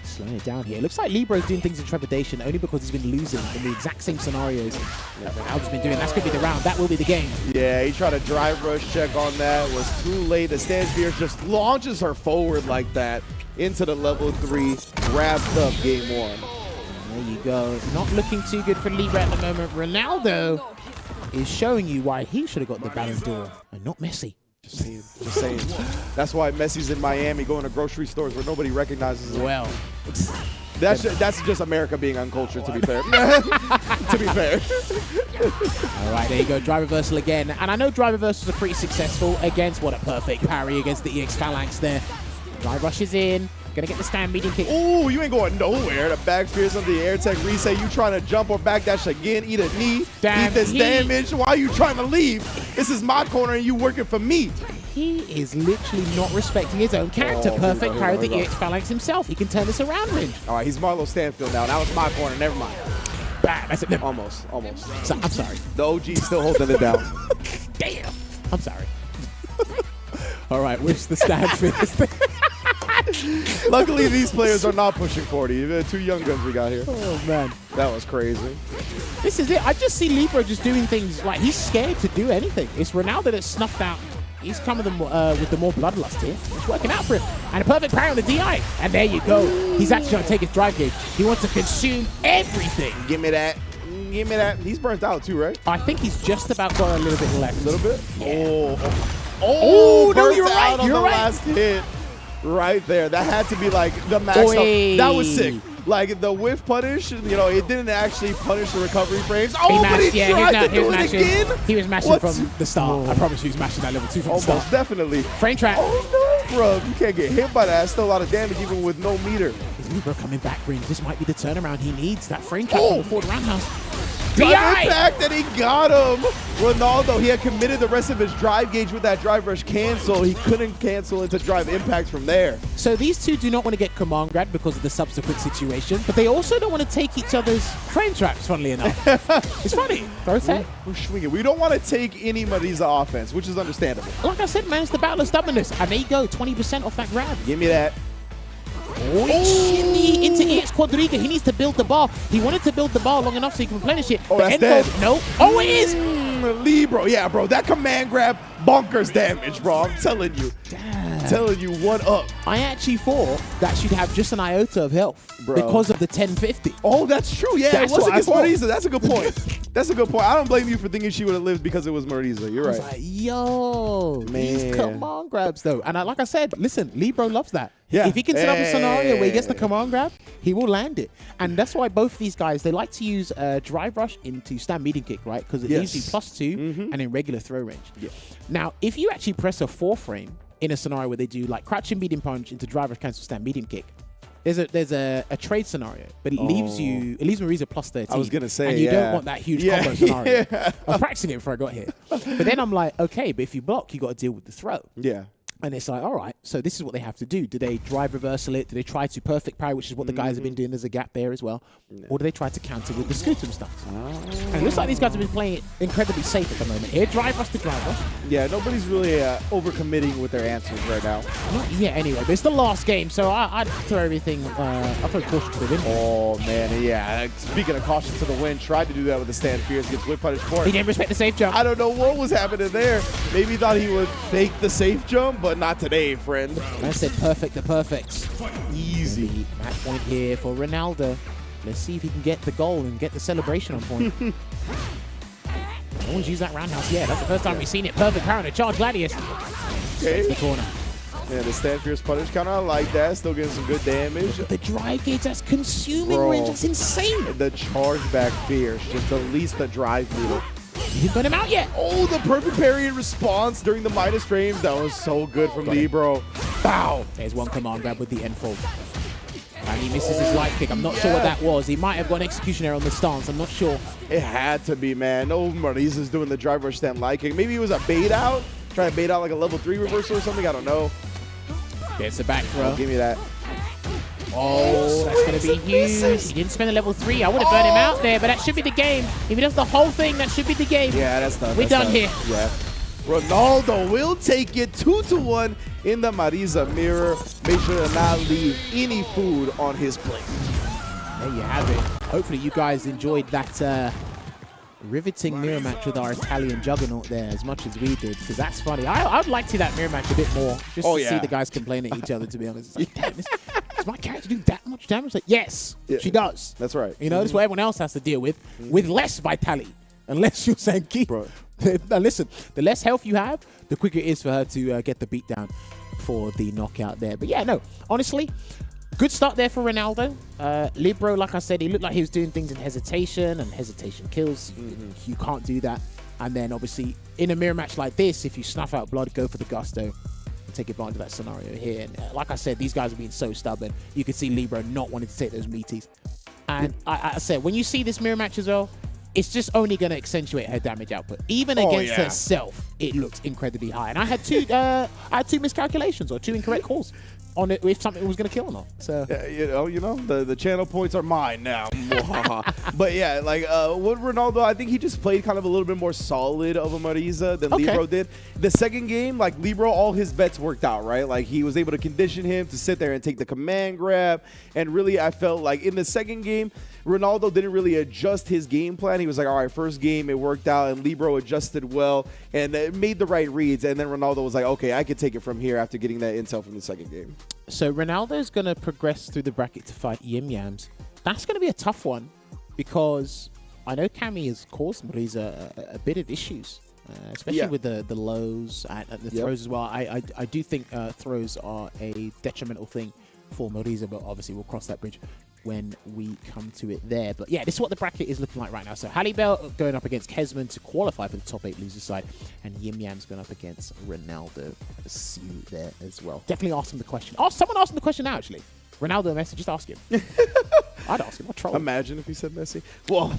Slowing it down here. It looks like Libro's doing things in trepidation only because he's been losing in the exact same scenarios that Ronaldo's been doing. That's going to be the round. That will be the game. Yeah, he tried to drive rush check on that. Was too late. The Stand Fierce just launches her forward like that into the level 3. Wrapped up game 1. There you go. Not looking too good for Libra at the moment. Ronaldo is showing you why he should have got the Ballon d'Or and not Messi. Just saying. That's why Messi's in Miami going to grocery stores where nobody recognizes him. Well, that's just America being uncultured, to be fair. To be fair. All right, there you go. Drive reversal again. And I know drive reversals are pretty successful against what a perfect parry against the EX Phalanx there. Drive rushes in. Gonna get the stand medium kick. Ooh, you ain't going nowhere. The back fierce on the air tech reset. You trying to jump or backdash again, eat a knee, eat this damage. Why are you trying to leave? This is my corner and you working for me. He is literally not respecting his own character. Perfect parry the EX Phalanx himself. He can turn this around, Ringe. All right, he's Marlo Stanfield now. That was my corner. Never mind. Bam. That's it. Almost. So, I'm sorry. The OG's still holding it down. Damn. I'm sorry. All right, where's the stand fierce? Luckily, these players are not pushing 40. The 2 young guns we got here. Oh, man. That was crazy. This is it. I just see Libro just doing things like he's scared to do anything. It's Ronaldo that snuffed out. He's coming with the more bloodlust here. It's working out for him. And a perfect parry on the DI. And there you go. He's actually going to take his drive gauge. He wants to consume everything. Give me that. Give me that. He's burnt out too, right? I think he's just about got a little bit left. A little bit? Yeah. Oh, no, you're burnt right. out on You're the right. last hit. Right there. That had to be like the max. That was sick. Like the whiff punish, you know, it didn't actually punish the recovery frames. Oh, but he tried to do it again. He was mashing from the start. I promise you, he was mashing that level 2 from the start. Almost definitely. Frame trap. Oh no, bro! You can't get hit by that. That's still a lot of damage, even with no meter. Is Libro coming back, Ringe? This might be the turnaround he needs. That frame trap from the forward roundhouse. Drive impact, and he got him. Ronaldo, he had committed the rest of his drive gauge with that drive rush cancel. He couldn't cancel into drive impact from there. So these two do not want to get command grab because of the subsequent situation, but they also don't want to take each other's frame traps, funnily enough. It's funny. We're swinging. We don't want to take any Marisa offense, which is understandable. Like I said, man, it's the battle of stubbornness. And there you go, 20% off that grab. Give me that. Oh, shitty into EX Quadriga. He needs to build the bar. He wanted to build the bar long enough so he can replenish it. Oh, that's dead. No. Oh, it is. Libro. Yeah, bro. That command grab bonkers damage, bro. I'm telling you. Telling you, what up? I actually thought that she'd have just an iota of health because of the 1050. Oh, that's true. Yeah, That's it was what I against thought. Marisa. That's a good point. That's a good point. I don't blame you for thinking she would have lived because it was Marisa. You're I right. was like, yo, these Man. command grabs, though. And like I said, listen, Libro loves that. Yeah. If he can set up a scenario where he gets the command grab, he will land it. And that's why both these guys, they like to use drive rush into stand medium kick, right? Because it leaves you +2 and in regular throw range. Yeah. Now, if you actually press a 4 frame in a scenario where they do like crouching medium punch into drive rush cancel stand medium kick, there's a trade scenario, but it leaves Marisa +13. I was gonna say, and you don't want that huge combo scenario. I was practicing it before I got here, but then I'm like, okay, but if you block, you got to deal with the throw. Yeah. And it's like, all right, so this is what they have to do. Do they drive reversal it? Do they try to perfect parry, which is what the guys have been doing? There's a gap there as well. Or do they try to counter with the Scootum stuff? And it looks like these guys have been playing it incredibly safe at the moment. Here, drive rush to drive rush. Yeah, nobody's really overcommitting with their answers right now. Not yet, anyway. But it's the last game, so I'd throw everything. I'll throw caution to the wind. Oh, man, yeah. Speaking of caution to the wind, tried to do that with the stand fierce, gets whip punish for it. He didn't respect the safe jump. I don't know what was happening there. Maybe he thought he would fake the safe jump, but not today, friend. I said perfect the perfects. Easy. Match point here for Ronaldo. Let's see if he can get the goal and get the celebration on point. No one's used that roundhouse yet. That's the first time we've seen it. Perfect power on a charge Gladius. Okay. The corner. Yeah, the stand fierce punish counter, I like that. Still getting some good damage. The drive gauge, that's consuming range. That's insane. The charge back fierce, just at least the drive meter. He didn't put him out yet. Oh, the perfect parry in response during the minus frames. That was so good from Libro. Bow. There's one command grab with the end fold. And And he misses his light kick. I'm not sure what that was. He might have got an execution error on the stance. I'm not sure. It had to be, man. No, Mariza's doing the drive rush stand light kick. Maybe it was a bait out. Try to bait out like a level 3 reversal or something. I don't know. Gets a back throw. Give me that. Oh, that's going to be huge. He didn't spend a level 3. I would have burned him out there, but that should be the game. If he does the whole thing, that should be the game. Yeah, that's done. We're done here. Yeah. Ronaldo will take it 2-1 in the Mariza mirror. Make sure to not leave any food on his plate. There you have it. Hopefully you guys enjoyed that riveting mirror match with our Italian juggernaut there as much as we did, because that's funny. I'd like to see that mirror match a bit more, just to see the guys complain at each other, to be honest. It's like, damn, does my character do that much damage? Like, yes, she does. That's right. You know, that's what everyone else has to deal with less vitality. Unless you're saying, now listen, the less health you have, the quicker it is for her to get the beat down for the knockout there. But yeah, no, honestly, good start there for Ronaldo. Libro, like I said, he looked like he was doing things in hesitation, and hesitation kills. You can't do that. And then obviously in a mirror match like this, if you snuff out blood, go for the gusto and take advantage of that scenario here. And like I said, these guys are being so stubborn. You could see Libro not wanting to take those meaties. And I said, when you see this mirror match as well, it's just only going to accentuate her damage output. Even against herself, it looks incredibly high. And I had two miscalculations or 2 incorrect calls on it if something was going to kill or not. So you know, the channel points are mine now. But yeah, like with Ronaldo, I think he just played kind of a little bit more solid of a Mariza than Libro did. The second game, like Libro, all his bets worked out, right? Like he was able to condition him to sit there and take the command grab. And really, I felt like in the second game, Ronaldo didn't really adjust his game plan. He was like, all right, first game, it worked out, and Libro adjusted well and made the right reads. And then Ronaldo was like, okay, I could take it from here after getting that intel from the second game. So Ronaldo's going to progress through the bracket to fight Yim Yams. That's going to be a tough one because I know Cammy has caused Mariza a bit of issues, especially with the lows and the throws as well. I do think throws are a detrimental thing for Mariza, but obviously we'll cross that bridge when we come to it there. But yeah, this is what the bracket is looking like right now. So Halibel going up against Kesman to qualify for the top 8 loser side, and Yim Yam's going up against Ronaldo. See you there as well. Definitely ask him the question. Oh, someone asked him the question now, actually. Ronaldo Messi, just ask him. I'd ask him. I'll troll him. Imagine if he said Messi. Well,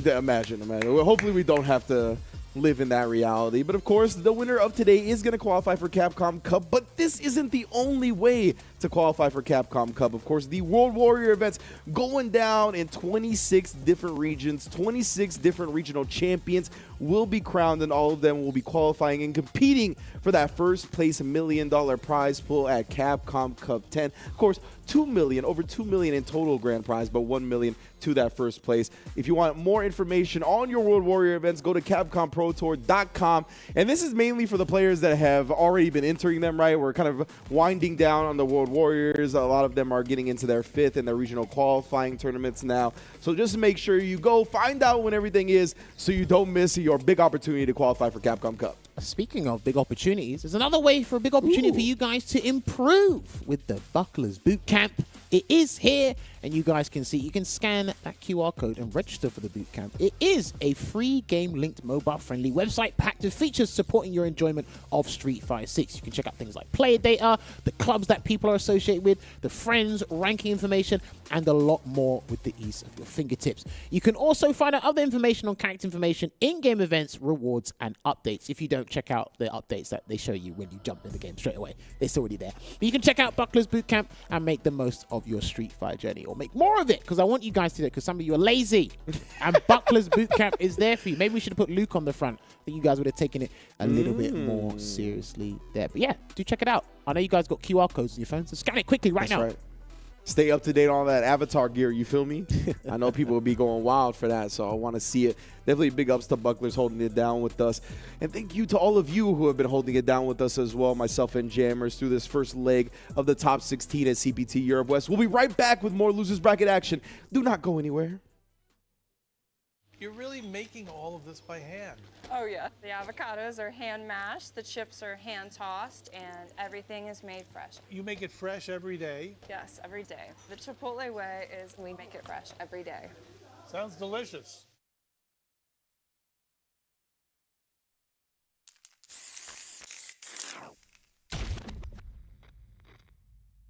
imagine. Well, hopefully we don't have to live in that reality. But of course, the winner of today is going to qualify for Capcom Cup. But this isn't the only way to qualify for Capcom Cup. Of course, the World Warrior events going down in 26 different regions. 26 different regional champions will be crowned, and all of them will be qualifying and competing for that first place $1 million prize pool at Capcom Cup 10. Of course, $2 million, over $2 million in total grand prize, but $1 million to that first place. If you want more information on your World Warrior events, go to CapcomProTour.com. And this is mainly for the players that have already been entering them, right? We're kind of winding down on the World Warriors. A lot of them are getting into their 5th and their regional qualifying tournaments now. So just make sure you go find out when everything is so you don't miss your big opportunity to qualify for Capcom Cup. Speaking of big opportunities, there's another way for a big opportunity for you guys to improve with the Bucklers Bootcamp. It is here, and you guys can see, you can scan that QR code and register for the bootcamp. It is a free game-linked, mobile-friendly website packed with features supporting your enjoyment of Street Fighter 6. You can check out things like player data, the clubs that people are associated with, the friends, ranking information, and a lot more with the ease of your fingertips. You can also find out other information on character information, in-game events, rewards, and updates. If you don't check out the updates that they show you when you jump in the game straight away, it's already there. But you can check out Bucklers Bootcamp and make the most of your Street Fighter journey, or make more of it, because I want you guys to do it, because some of you are lazy, and Bucklers Bootcamp is there for you. Maybe we should have put Luke on the front. I think you guys would have taken it a little bit more seriously there. But yeah, do check it out. I know you guys got QR codes on your phones, so scan it quickly right now. Right. Stay up to date on that avatar gear, you feel me? I know people will be going wild for that, so I want to see it. Definitely big ups to Bucklers holding it down with us. And thank you to all of you who have been holding it down with us as well, myself and Jammers, through this first leg of the top 16 at CPT Europe West. We'll be right back with more Losers Bracket action. Do not go anywhere. You're really making all of this by hand. Oh yeah. The avocados are hand mashed, the chips are hand tossed, and everything is made fresh. You make it fresh every day? Yes, every day. The Chipotle way is we make it fresh every day. Sounds delicious.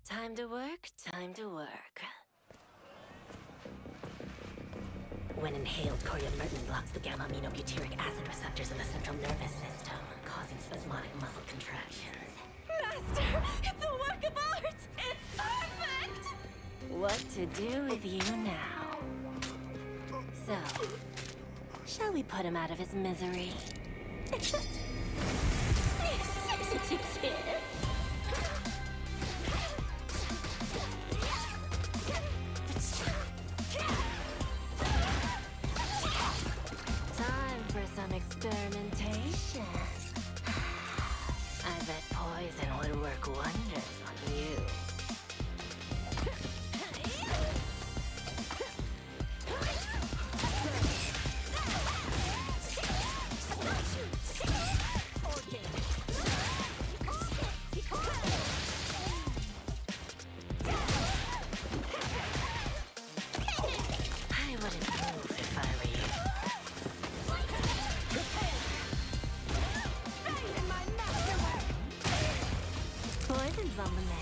Time to work, time to work. When inhaled, coriamyrtin blocks the gamma-aminobutyric acid receptors in the central nervous system, causing spasmodic muscle contractions. Master, it's a work of art! It's perfect! What to do with you now? So, shall we put him out of his misery? Time for some experimentation. I bet poison would work wonders on you. I wouldn't move if I were you. Poison's on the menu.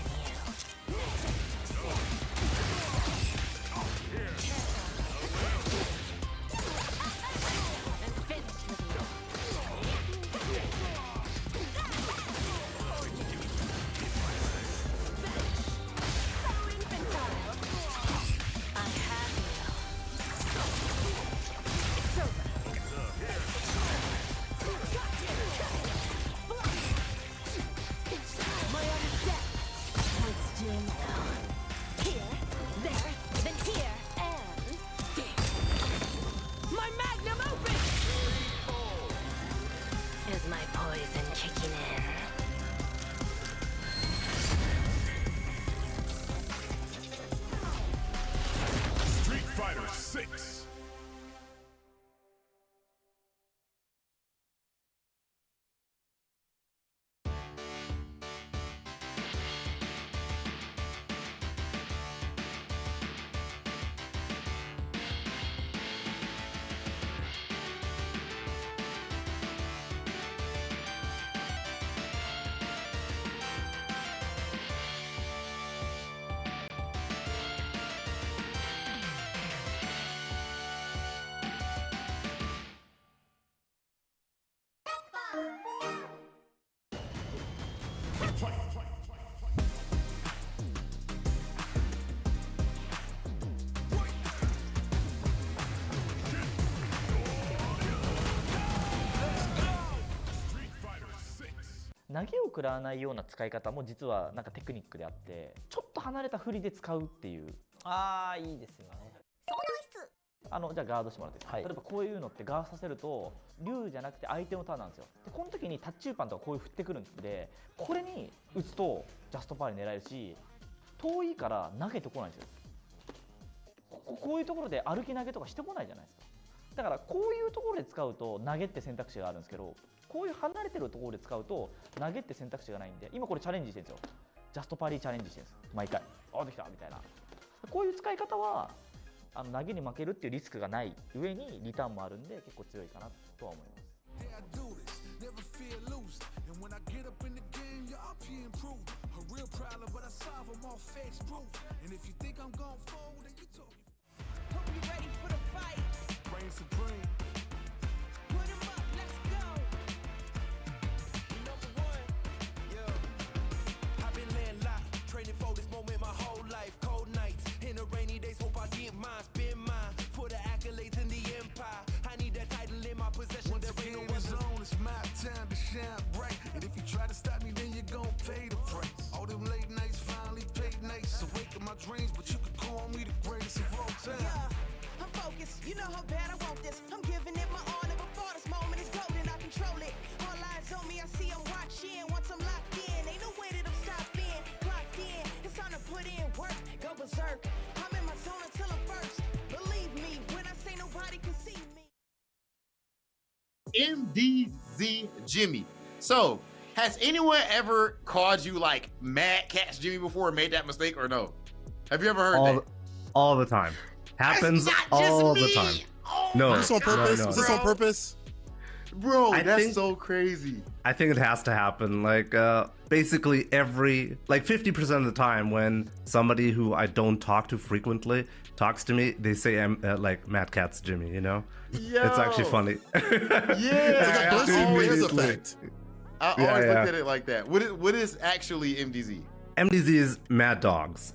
I'm finished with you. I have my arm is dead. Let's do now. Here, there, then here, and my magnum opus! Is my poison kicking in? Street Fighter 6. Street Fighter 6. 投げを食らわないような使い方も実はなんかテクニックであって、ちょっと離れた振りで使うっていう。ああ、いいですよね。じゃあガードしてもらっていいですか。例えばこういうのってガードさせると竜じゃなくて相手のターンなんですよ。でこの時にタッチューパンとかこういう振ってくるんで、これに打つとジャストパーに狙えるし、遠いから投げてこないんですよ。こういうところで歩き投げとかしてこないじゃないですか。だからこういうところで使うと投げって選択肢があるんですけど、こういう離れてるところで使うと投げって選択肢がないんで、今これチャレンジしてるんですよ。ジャストパリーチャレンジしてるんです毎回。あ、できたみたいな。こういう使い方は投げに負けるっていうリスクがない上にリターンもあるんで結構強いかなとは思います。I'm focused. You know how bad I want this. I'm giving it my all. Never fall. This moment is golden. I control it. All eyes on me. I see I'm watching. Once I'm locked in, ain't no way that I'm stopping. Clocked in. It's time to put in work. Go berserk. I'm in my zone until I'm first. Believe me when I say nobody can see me. MDZ Jimmy. So, has anyone ever called you like Mad Catch Jimmy before and made that mistake or no? Have you ever heard that? All the time. Happens all the time. Oh no, Is this on purpose? no. Is this on purpose? Bro, that's so crazy. I think it has to happen. Like, basically like 50% of the time when somebody who I don't talk to frequently talks to me, they say I'm like Mad Catz Jimmy, you know? Yo. It's actually funny. Yeah. effect. I always looked at it like that. What is actually MDZ? MDZ is Mad Dogs.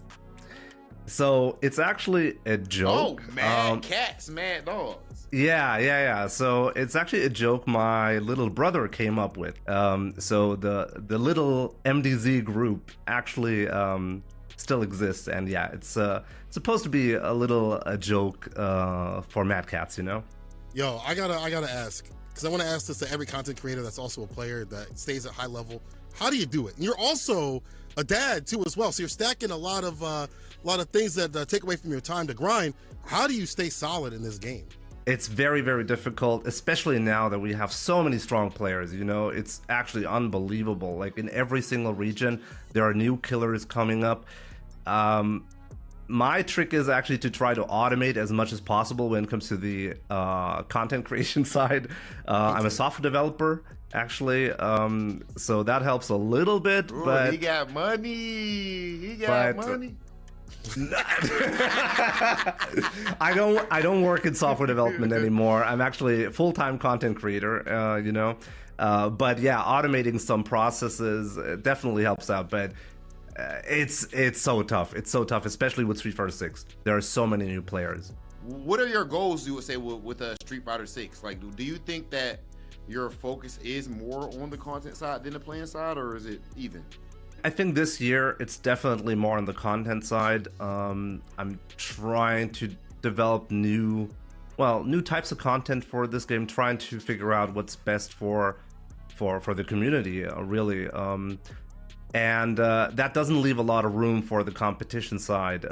So it's actually a joke. Oh, Mad Cats, Mad Dogs. Yeah. So it's actually a joke my little brother came up with. So the little MDZ group actually still exists, and yeah, it's supposed to be a joke for Mad Catz, you know. Yo, I gotta ask, because I want to ask this to every content creator that's also a player that stays at high level. How do you do it? And you're also a dad too as well, so you're stacking a lot of things that take away from your time to grind. How do you stay solid in this game? It's very, very difficult, especially now that we have so many strong players, you know. It's actually unbelievable. Like, in every single region, there are new killers coming up. My trick is actually to try to automate as much as possible when it comes to the content creation side. I'm a software developer, actually, so that helps a little bit. Ooh, but he got money. He got money. I don't work in software development anymore. I'm actually a full-time content creator, you know. But yeah, automating some processes definitely helps out. But it's so tough. It's so tough, especially with Street Fighter 6. There are so many new players. What are your goals, you would say, with Street Fighter 6? Like, do you think that your focus is more on the content side than the playing side, or is it even? I think this year it's definitely more on the content side. I'm trying to develop new types of content for this game, trying to figure out what's best for the community, really. And that doesn't leave a lot of room for the competition side.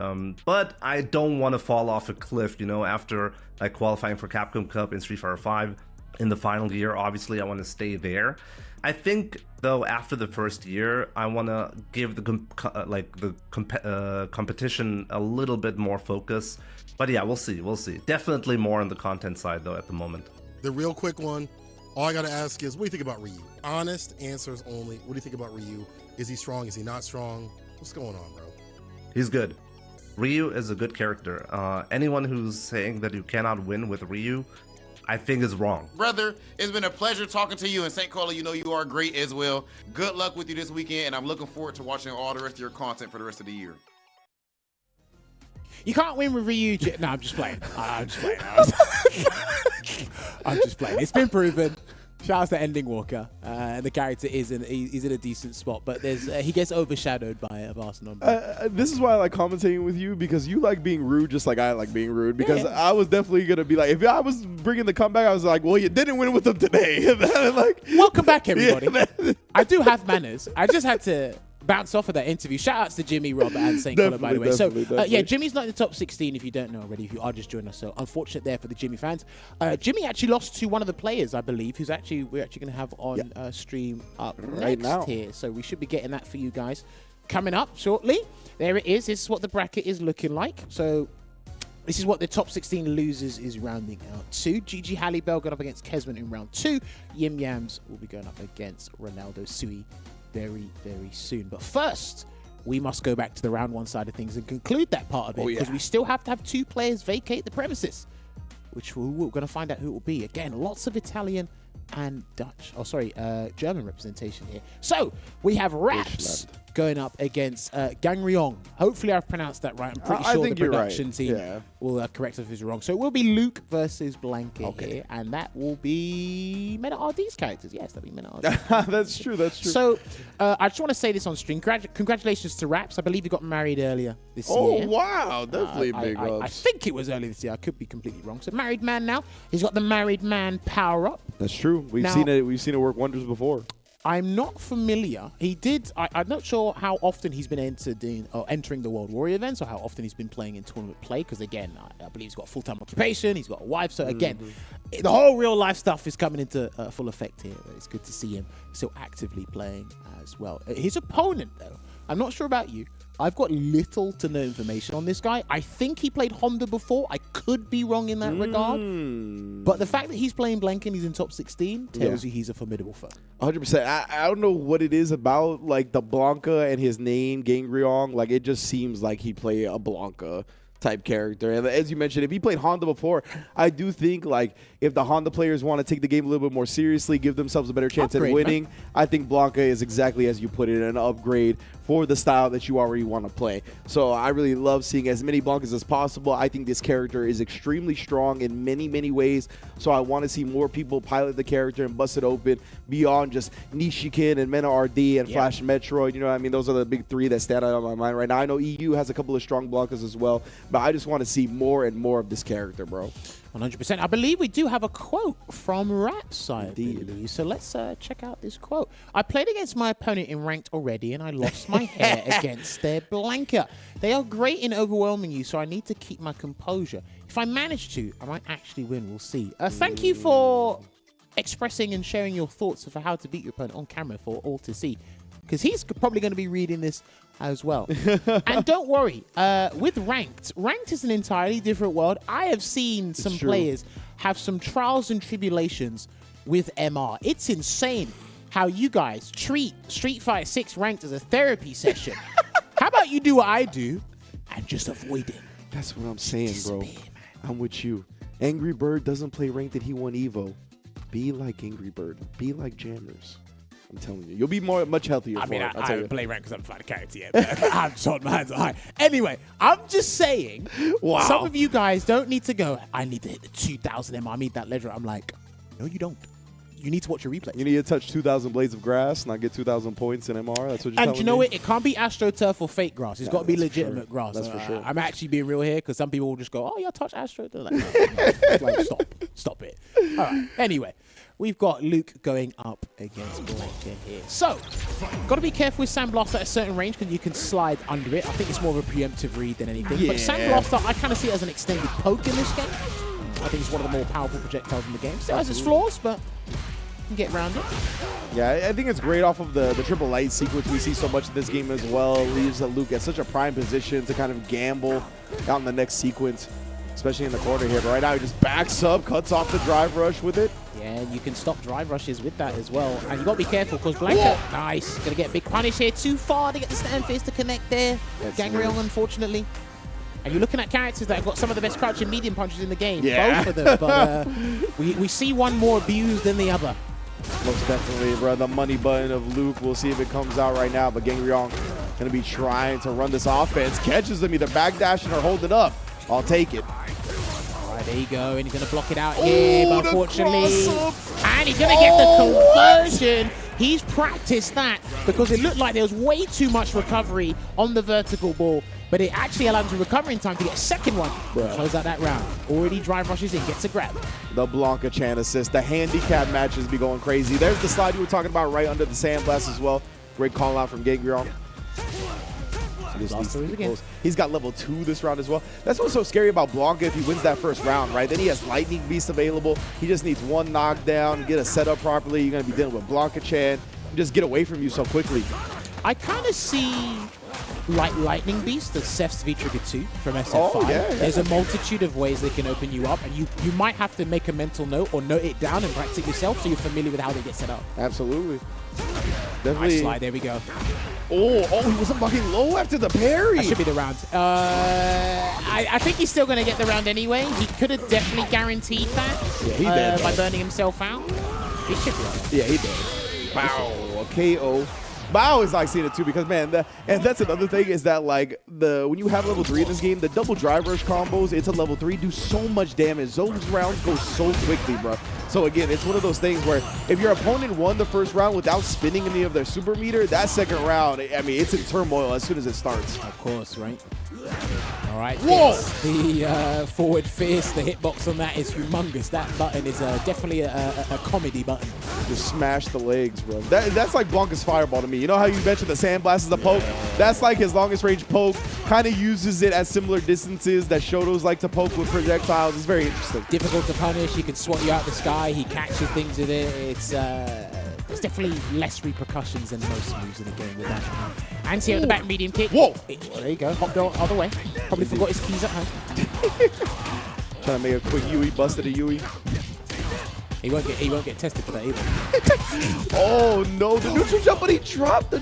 But I don't want to fall off a cliff, you know, after like qualifying for Capcom Cup in Street Fighter 5 in the final year. Obviously, I want to stay there. I think, though, after the first year, I want to give the competition a little bit more focus. But yeah, we'll see. Definitely more on the content side, though, at the moment. The real quick one, all I got to ask is, what do you think about Ryu? Honest answers only. What do you think about Ryu? Is he strong? Is he not strong? What's going on, bro? He's good. Ryu is a good character. Anyone who's saying that you cannot win with Ryu, I think is wrong. Brother, it's been a pleasure talking to you. And St. Carla, you know you are great as well. Good luck with you this weekend, and I'm looking forward to watching all the rest of your content for the rest of the year. You can't win with Ryu. No, I'm just playing. I'm just playing. I'm just playing. It's been proven. Shout out to Ending Walker. The character he's in a decent spot, but he gets overshadowed by a vast number. This is why I like commentating with you, because you like being rude just like I like being rude. Because I was definitely gonna be like, if I was bringing the comeback, I was like, well, you didn't win with them today. Like, welcome back, everybody. I do have manners. I just had to bounce off of that interview. Shout outs to Jimmy, Rob, and St. Colin, by the way. So, yeah, Jimmy's not in the top 16 if you don't know already, if you are just joining us. So, unfortunate there for the Jimmy fans. Jimmy actually lost to one of the players, I believe, who's we're actually going to have on stream up right now here. So, we should be getting that for you guys coming up shortly. There it is. This is what the bracket is looking like. So, this is what the top 16 losers is rounding out to. GG Hallibell going up against Kesman in round 2. Yim Yams will be going up against Ronaldo Sui very, very soon. But first, we must go back to the round 1 side of things and conclude that part of it, because we still have to have 2 players vacate the premises, which we're going to find out who it will be. Again, lots of Italian and German representation here. So we have Raps going up against Gangryong. Hopefully I've pronounced that right. I'm pretty sure the production team will correct us if it's wrong. So it will be Luke versus Blanket here, and that will be Meta RD's characters. Yes, that'll be Meta RD. That's true. So I just want to say this on stream. Congratulations to Raps. I believe he got married earlier this year. Oh, wow. Definitely big ups. I think it was earlier this year. I could be completely wrong. So married man now. He's got the married man power up. That's true. We've seen it work wonders before. I'm not familiar. He did. I'm not sure how often he's been entering the World Warrior events, or how often he's been playing in tournament play. Because again, I believe he's got a full-time occupation. He's got a wife. So again, the whole real life stuff is coming into full effect here. It's good to see him still actively playing as well. His opponent, though, I'm not sure about you. I've got little to no information on this guy. I think he played Honda before. I could be wrong in that regard. But the fact that he's playing Blank and he's in top 16 tells you he's a formidable foe. 100%. I don't know what it is about, like, the Blanca and his name, Gangryong. Like, it just seems like he played a Blanca type character. And as you mentioned, if he played Honda before, I do think, like, if the Honda players want to take the game a little bit more seriously, give themselves a better chance at winning, I think Blanca is exactly as you put it, an upgrade for the style that you already want to play. So I really love seeing as many Blancas as possible. I think this character is extremely strong in many, many ways. So I want to see more people pilot the character and bust it open beyond just Nishikin and Mena RD and Flash Metroid. You know what I mean? Those are the big three that stand out on my mind right now. I know EU has a couple of strong Blancas as well, but I just want to see more and more of this character, bro. 100%. I believe we do have a quote from Rats, I believe. So let's check out this quote. I played against my opponent in ranked already, and I lost my hair against their Blanca. They are great in overwhelming you, so I need to keep my composure. If I manage to, I might actually win. We'll see. Thank you for expressing and sharing your thoughts of how to beat your opponent on camera for all to see, because he's probably going to be reading this as well. And don't worry, with ranked is an entirely different world. I have seen some players have some trials and tribulations with MR. It's insane how you guys treat Street Fighter 6 ranked as a therapy session. How about you do what I do and just avoid it? That's what I'm saying, bro. I'm with you. Angry Bird doesn't play ranked that he won Evo. Be like Angry Bird. Be like Jammers. I'm telling you, you'll be much healthier. I mean, I don't play rank because I'm fighting character yet. But I'm short, my hands are high. Anyway, I'm just saying, some of you guys don't need to go, I need to hit the 2,000 MR, I need that ledger. I'm like, no, you don't. You need to watch your replay. You need to touch 2,000 blades of grass, not get 2,000 points in MR. That's what you're telling me? And you know what? It can't be AstroTurf or fake grass. It's got to be legitimate grass. That's for sure. I'm actually being real here because some people will just go, oh, yeah, touch Astro. They're like, no. Like, stop it. All right. Anyway, we've got Luke going up against Blanca here. So, got to be careful with Sandblaster at a certain range because you can slide under it. I think it's more of a preemptive read than anything. Yeah. But Sandblaster, I kind of see it as an extended poke in this game. I think it's one of the more powerful projectiles in the game. Still has its flaws, but you can get around it. Yeah, I think it's great off of the triple light sequence we see so much in this game as well. It leaves Luke at such a prime position to kind of gamble out in the next sequence, especially in the corner here. But right now he just backs up, cuts off the drive rush with it. Yeah, and you can stop drive rushes with that as well. And you got to be careful because Blanca, nice, going to get a big punish here. Too far to get the stand face to connect there. Gangryong, unfortunately. And you're looking at characters that have got some of the best crouching medium punches in the game. Both of them. But we see one more abused than the other. Most definitely, bro. The money button of Luke. We'll see if it comes out right now. But Gangryong going to be trying to run this offense. Catches them either backdashing or holding up. I'll take it. All right, there you go. And he's going to block it out here, but unfortunately. And he's going to get the conversion. He's practiced that because it looked like there was way too much recovery on the vertical ball. But it actually allowed him to recover in time to get a second one. Close out that round. Already drive rushes in, gets a grab. The Blanca Chan assist. The handicap matches be going crazy. There's the slide you were talking about right under the sandblast as well. Great call out from Gangryong. He's got level 2 this round as well. That's what's so scary about Blanca if he wins that first round, right? Then he has Lightning Beast available. He just needs one knockdown, get a setup properly. You're going to be dealing with Blanca Chan. Just get away from you so quickly. I kind of see like Lightning Beast, the Seth's V-Trigger 2 from SF5. There's a multitude of ways they can open you up, and you might have to make a mental note or note it down and practice it yourself so you're familiar with how they get set up. Absolutely. Definitely. Nice slide, there we go. Oh, he wasn't blocking low after the parry. That should be the round. I think he's still going to get the round anyway. He could have definitely guaranteed that by burning himself out. He should be right. Yeah, he did. Wow, a KO. But I always like seeing it too because, man, and that's another thing is that, like, when you have level 3 in this game, the double drive rush combos into level 3 do so much damage. Those rounds go so quickly, bro. So, again, it's one of those things where if your opponent won the first round without spinning any of their super meter, that second round, I mean, it's in turmoil as soon as it starts. Of course, right? All right, the forward fist, the hitbox on that is humongous. That button is definitely a comedy button. Just smash the legs, bro. That's like Blanca's fireball to me. You know how you mentioned the sandblast is the poke? That's like his longest range poke. Kind of uses it at similar distances that Shotos like to poke with projectiles. It's very interesting. Difficult to punish. He can swat you out the sky. He catches things with it. It's There's definitely less repercussions than most moves in the game with that. Anti at the back, medium kick. Whoa! There you go. Hopped all the way. Probably forgot his keys at home. Trying to make a quick Yui, busted a Yui. He won't get tested for that either. Oh no, the neutral jump, but he dropped the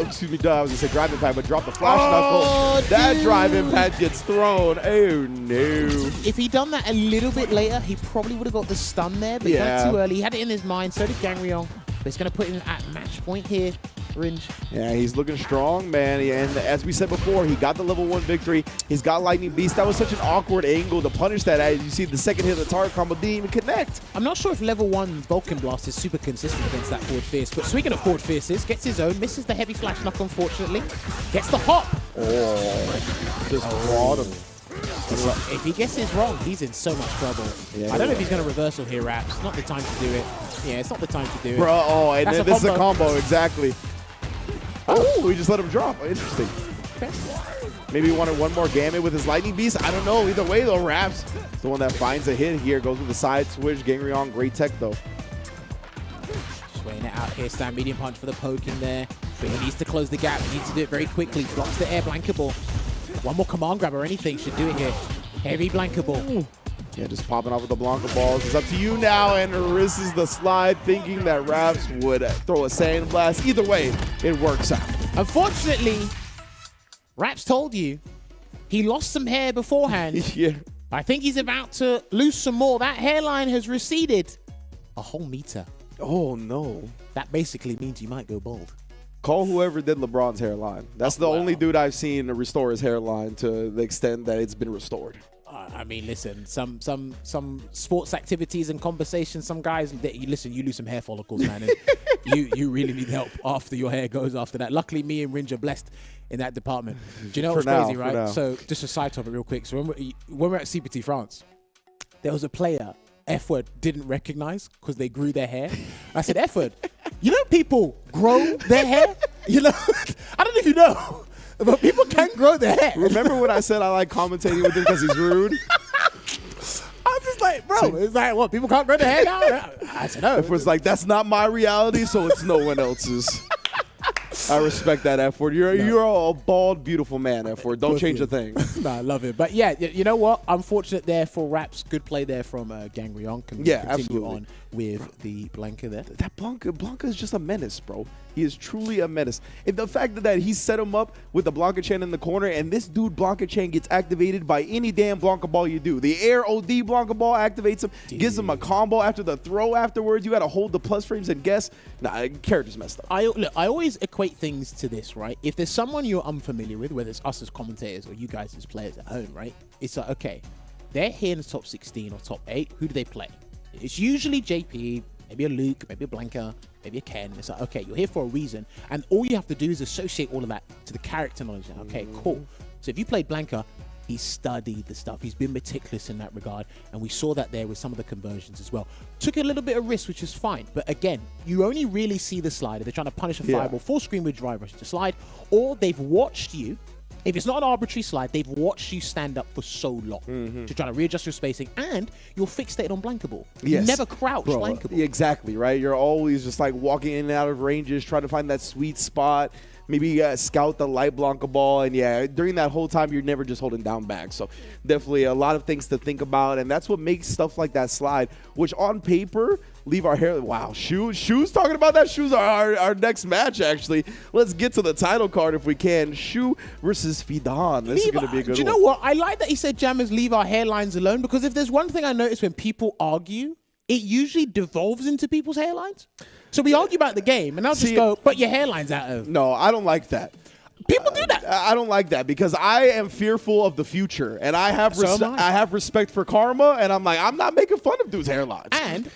excuse me, I was gonna say drive impact, but dropped the flash knuckle. That drive impact gets thrown. Oh no. If he'd done that a little bit later, he probably would have got the stun there, but he got it too early. He had it in his mind, so did Gangreon. But it's gonna put him at match point here. Ringe. Yeah, he's looking strong, man. And as we said before, he got the level 1 victory. He's got Lightning Beast. That was such an awkward angle to punish that. As you see, the second hit of the target combo didn't even connect. I'm not sure if level 1 Vulcan Blast is super consistent against that forward fierce, but speaking of forward fierces, gets his own, misses the heavy flash knock, unfortunately. Gets the hop. Oh, just clawed him. If he gets this wrong, he's in so much trouble. Yeah, I don't know if he's going to reversal here, Raps. It's not the time to do it. Yeah, it's not the time to do it. Bro, oh, and That's then this is a combo, exactly. Oh, we just let him drop. Interesting. Okay. Maybe he wanted one more gamut with his Lightning Beast. I don't know. Either way, though, Raps, the one that finds a hit here, goes with the side switch. Gangreon, great tech, though. Just weighing it out here. Stand medium punch for the poking there. But he needs to close the gap. He needs to do it very quickly. Blocks the air blankable. One more command grab or anything should do it here. Heavy blankable. Yeah, just popping off with the Blanca balls. It's up to you now, and risks the slide, thinking that Raps would throw a Sand Blast. Either way, it works out. Unfortunately, Raps told you he lost some hair beforehand. Yeah. I think he's about to lose some more. That hairline has receded a whole meter. Oh, no. That basically means you might go bald. Call whoever did LeBron's hairline. That's the only dude I've seen restore his hairline to the extent that it's been restored. I mean, listen, some sports activities and conversations, some guys, you lose some hair follicles, man. And you really need help after your hair goes after that. Luckily, me and Ringe are blessed in that department. Do you know what's crazy, right? So just a side topic real quick. So when we're at CPT France, there was a player, F-word, didn't recognize because they grew their hair. I said, F-word, you know people grow their hair? You know, I don't know if you know. But people can grow their hair. Remember when I said I like commentating with him because he's rude? I'm just like, bro, it's like, what, people can't grow their hair now? I said, no. It was like, that's not my reality, so it's no one else's. I respect that, F-word. You're a bald, beautiful man, F-word. Don't change a thing. No, I love it. But yeah, you know what? Unfortunate there for Raps. Good play there from Gangreon. Continue absolutely. On with the Blanca there. That Blanca is just a menace, bro. He is truly a menace. And the fact that he set him up with the Blanca chain in the corner, and this dude Blanca chain gets activated by any damn Blanca ball you do. The air OD Blanca ball activates him, gives him a combo after the throw afterwards. You got to hold the plus frames and guess. Nah, character's messed up. I always equate things to this, right? If there's someone you're unfamiliar with, whether it's us as commentators or you guys as players at home, right? It's like, okay, they're here in the top 16 or top 8. Who do they play? It's usually JP, maybe a Luke, maybe a Blanca, maybe a Ken. It's like, okay, you're here for a reason. And all you have to do is associate all of that to the character knowledge. Okay, cool. So if you played Blanca, he studied the stuff. He's been meticulous in that regard. And we saw that there with some of the conversions as well. Took a little bit of risk, which is fine. But again, you only really see the slide if they're trying to punish a fireball full screen with drive rush to slide, or they've watched you. If it's not an arbitrary slide, they've watched you stand up for so long to try to readjust your spacing, and you're fixated on blankable. You never crouch blankable. Exactly, right? You're always just like walking in and out of ranges, trying to find that sweet spot. Maybe scout the light Blanca ball, and during that whole time, you're never just holding down back. So definitely a lot of things to think about, and that's what makes stuff like that slide, which on paper, leave our hair. Wow, Shoes talking about that. Shoes are our next match, actually. Let's get to the title card if we can. Shu versus Fidan. This is going to be a good one. Do you know what? I like that he said, Jammers, leave our hairlines alone, because if there's one thing I notice when people argue, it usually devolves into people's hairlines. So we argue about the game, and I'll just go, but your hairline's out of. No, I don't like that. People do that. I don't like that because I am fearful of the future, and I have I have respect for karma, and I'm like, I'm not making fun of dudes' hairlines. And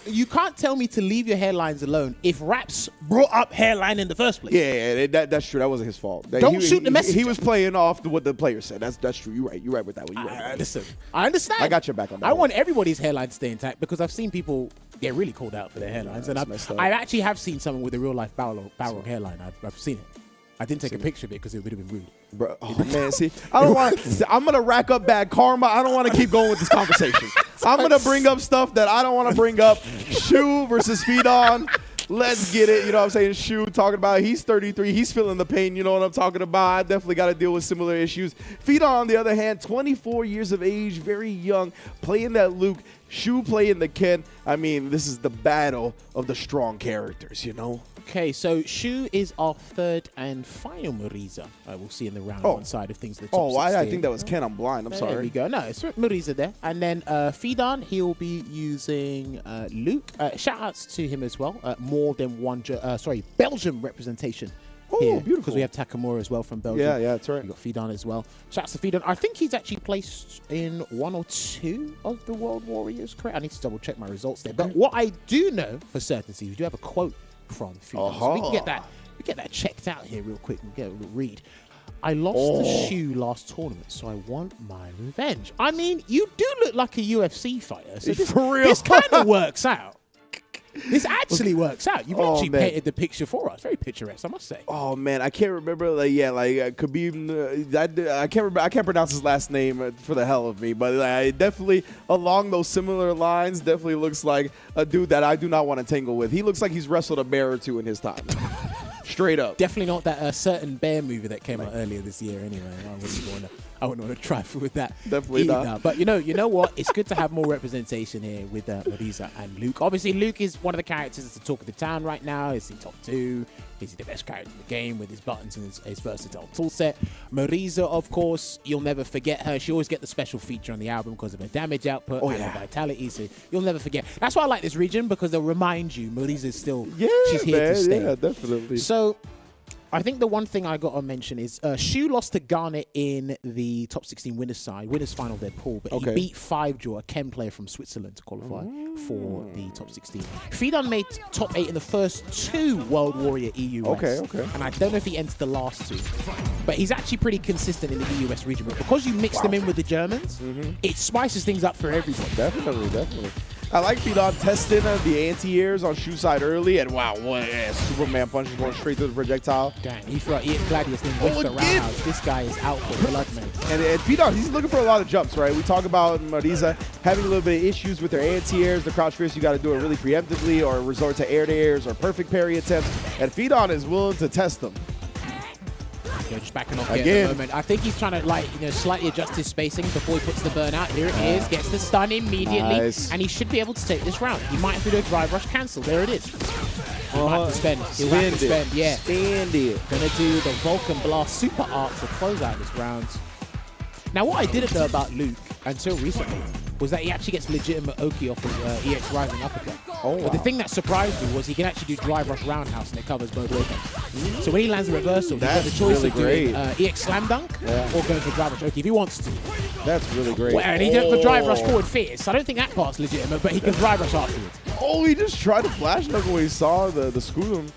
you can't tell me to leave your hairlines alone if Raps brought up hairline in the first place. Yeah, that's true. That wasn't his fault. Don't shoot the messenger. He was playing off what the player said. That's true. You're right with that one. Listen, I understand. I got your back on that. I want everybody's hairline to stay intact because I've seen people get really called out for their hairlines, and I actually have seen someone with a real life Balrog hairline. I've seen it. I didn't take a picture of it because it would have been rude. Bro, oh man, see, I don't want. I'm gonna rack up bad karma. I don't want to keep going with this conversation. I'm gonna bring up stuff that I don't want to bring up. Shu versus Fidan. Let's get it. You know what I'm saying? Shu talking about he's 33. He's feeling the pain. You know what I'm talking about? I definitely got to deal with similar issues. Fidon, on the other hand, 24 years of age, very young, playing that Luke. Shu playing the Ken. I mean, this is the battle of the strong characters, you know? Okay, so Shu is our third and final Muriza. We'll see in the round one side of things. The top 16. I think that was Ken. I'm blind. I'm sorry. There we go. No, it's Muriza there. And then Fidon, he'll be using Luke. Shout-outs to him as well. More than one, Belgium representation. Oh, beautiful. Because we have Takamura as well from Belgium. Yeah, that's right. We got Fidon as well. Shouts to Fidon. I think he's actually placed in 1 or 2 of the World Warriors. Correct. I need to double check my results there. But what I do know for certainty, we do have a quote from Fidon. So we can get that checked out here real quick and get a little read. I lost to Shu last tournament, so I want my revenge. I mean, you do look like a UFC fighter. So this kind of works out. This actually works out. You've actually painted the picture for us. Very picturesque, I must say. Oh man, I can't remember. Khabib. I can't remember. I can't pronounce his last name for the hell of me. But definitely along those similar lines. Definitely looks like a dude that I do not want to tangle with. He looks like he's wrestled a bear or two in his time. Straight up. Definitely not that certain bear movie that came out earlier this year. Anyway, I wouldn't want to trifle with that. Definitely not. But you know what? It's good to have more representation here with Muriza and Luke. Obviously, Luke is one of the characters that's the talk of the town right now. Is he top 2? Is he the best character in the game with his buttons and his versatile toolset? Muriza, of course, you'll never forget her. She always get the special feature on the album because of her damage output and her vitality. So you'll never forget. That's why I like this region, because they'll remind you Muriza's still she's here to stay. Yeah, definitely. So I think the one thing I got to mention is Shu lost to Garnet in the top 16 winners final their pool, but he beat 5Jaw, a Ken player from Switzerland, to qualify for the top 16. Fidon made top 8 in the first 2 World Warrior EU West. And I don't know if he entered the last 2, but he's actually pretty consistent in the EU West region. But because you mix them in with the Germans, it spices things up for everybody. Definitely. I like Fidon testing the anti-airs on Shu's side early, and wow, what a Superman punch is going straight to the projectile. Dang, he threw out Gladius thing with the roundhouse. This guy is out for blood, man. And Fidon, he's looking for a lot of jumps, right? We talk about Muriza having a little bit of issues with their anti-airs. The crouch fierce, you got to do it really preemptively or resort to air-to-airs or perfect parry attempts. And Fidon is willing to test them. Just backing off here at the moment. I think he's trying to slightly adjust his spacing before he puts the burn out. Here it is. Gets the stun immediately. And he should be able to take this round. He might have to do a drive rush cancel. There it is. He'll have to spend. He'll have to spend. Yeah. Spend it. Gonna do the Vulcan Blast Super Art to close out this round. Now, what I didn't know about Luke until recently was that he actually gets legitimate Oki off his EX Rising Uppercut. But the thing that surprised me was he can actually do drive rush roundhouse and it covers both ways. So when he lands the reversal, he's got the choice of doing EX Slam Dunk or going for drive rush Oki if he wants to. That's really great. Well, and he did the drive rush forward fierce. I don't think that part's legitimate, but he can drive rush afterwards. Oh, he just tried to flash knuckle when he saw the Scudum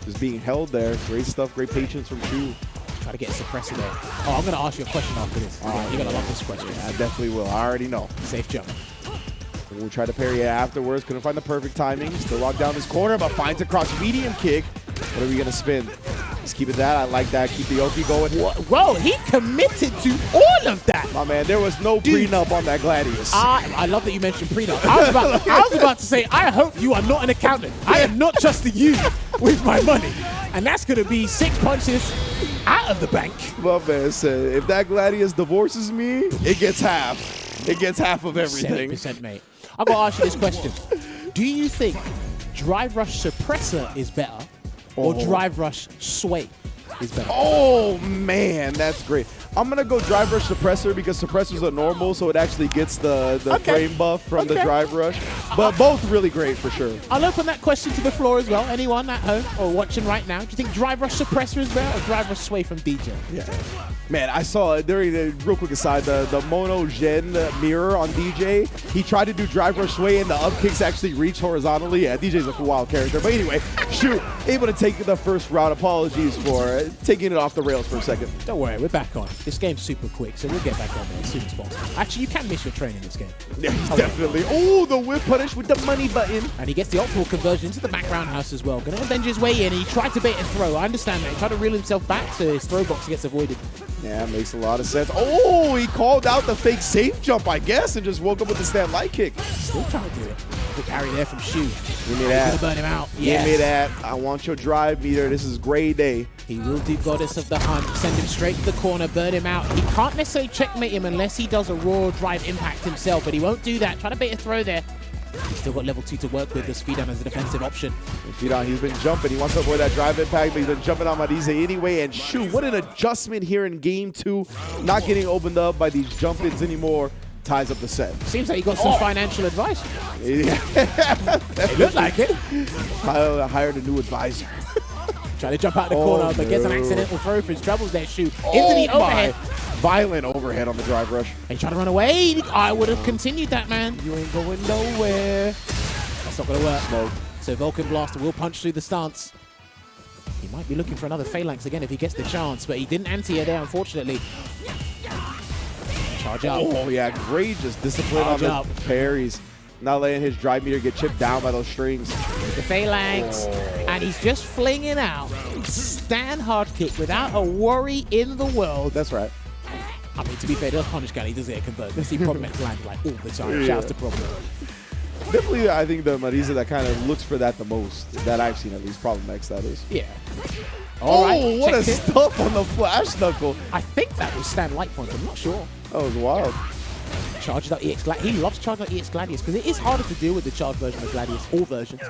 just being held there. Great stuff, great patience from Shu. Try to get a suppressor there. Oh, I'm going to ask you a question after this. You're going to love this question. Yeah, I definitely will. I already know. Safe jump. We'll try to parry it afterwards. Couldn't find the perfect timing. Still locked down this corner, but finds a cross medium kick. What are we going to spin? Let's keep it that. I like that. Keep the Oki going. Whoa, he committed to all of that. My man, there was no prenup on that Gladius. I love that you mentioned prenup. I was about to say, I hope you are not an accountant. I am not trusting you with my money. And that's going to be 6 punches out of the bank. My man said, if that Gladius divorces me, it gets half. It gets half of everything. 70%, mate. I've got to ask you this question. Do you think Drive Rush Suppressor is better or Drive Rush Sway is better? Oh, man, that's great. I'm going to go Drive Rush Suppressor because Suppressors are normal, so it actually gets the frame buff from the Drive Rush. But both really great for sure. I'll open that question to the floor as well. Anyone at home or watching right now, do you think Drive Rush Suppressor is better or Drive Rush Sway from DJ? Yeah. Man, I saw during the real quick aside, the Mono Gen mirror on DJ. He tried to do drive rush sway and the up kicks actually reached horizontally. Yeah, DJ's a wild character. But anyway, Shu able to take the first round. Apologies for taking it off the rails for a second. Don't worry, we're back on. This game's super quick, so we'll get back on there as soon as possible. Actually, you can miss your train in this game. Yeah, definitely. Oh, the whip punish with the money button. And he gets the optimal conversion into the back roundhouse as well. Going to avenge his way in. He tried to bait a throw. I understand that. He tried to reel himself back, so his throw box gets avoided. Yeah, makes a lot of sense. Oh, he called out the fake safe jump, I guess, and just woke up with the stand light kick. Still trying to do it. Good carry there from Shu. Give me that. Gonna burn him out. Give me that. I want your drive meter. This is grade A. He will do Goddess of the Hunt, send him straight to the corner, burn him out. He can't necessarily checkmate him unless he does a raw drive impact himself, but he won't do that. Trying to bait a throw there. He's still got level 2 to work with. This Fidan as a defensive option. Fidan, he's been jumping. He wants to avoid that drive impact, but he's been jumping on Marize anyway. And shoot, what an adjustment here in game 2. Not getting opened up by these jump-ins anymore. Ties up the set. Seems like he got some financial advice. Yeah. It looked like it. I hired a new advisor. Trying to jump out the corner, but gets an accidental throw for his troubles there, Shoot. Into the overhead. Violent overhead on the drive rush. And trying to run away. I would have continued that, man. You ain't going nowhere. That's not going to work. Smoke. So Vulcan Blaster will punch through the stance. He might be looking for another Phalanx again if he gets the chance, but he didn't anti-air there, unfortunately. Charge up. Oh, yeah, great. Just discipline on the parries. Not letting his drive meter get chipped down by those strings. The Phalanx. And he's just flinging out stand hard kick without a worry in the world. That's right. I mean, to be fair, does punish Gun, he does get converted. We see Problem X land like all the time. Shouts to Problem. Definitely, I think the Marize that kind of looks for that the most, that I've seen at least, Problem X, that is. Yeah. All right, what a stuff on the flash knuckle. I think that was stand light point, I'm not sure. That was wild. Charges up EX Gladius. He loves charging up EX Gladius because it is harder to deal with the charged version of Gladius, all versions.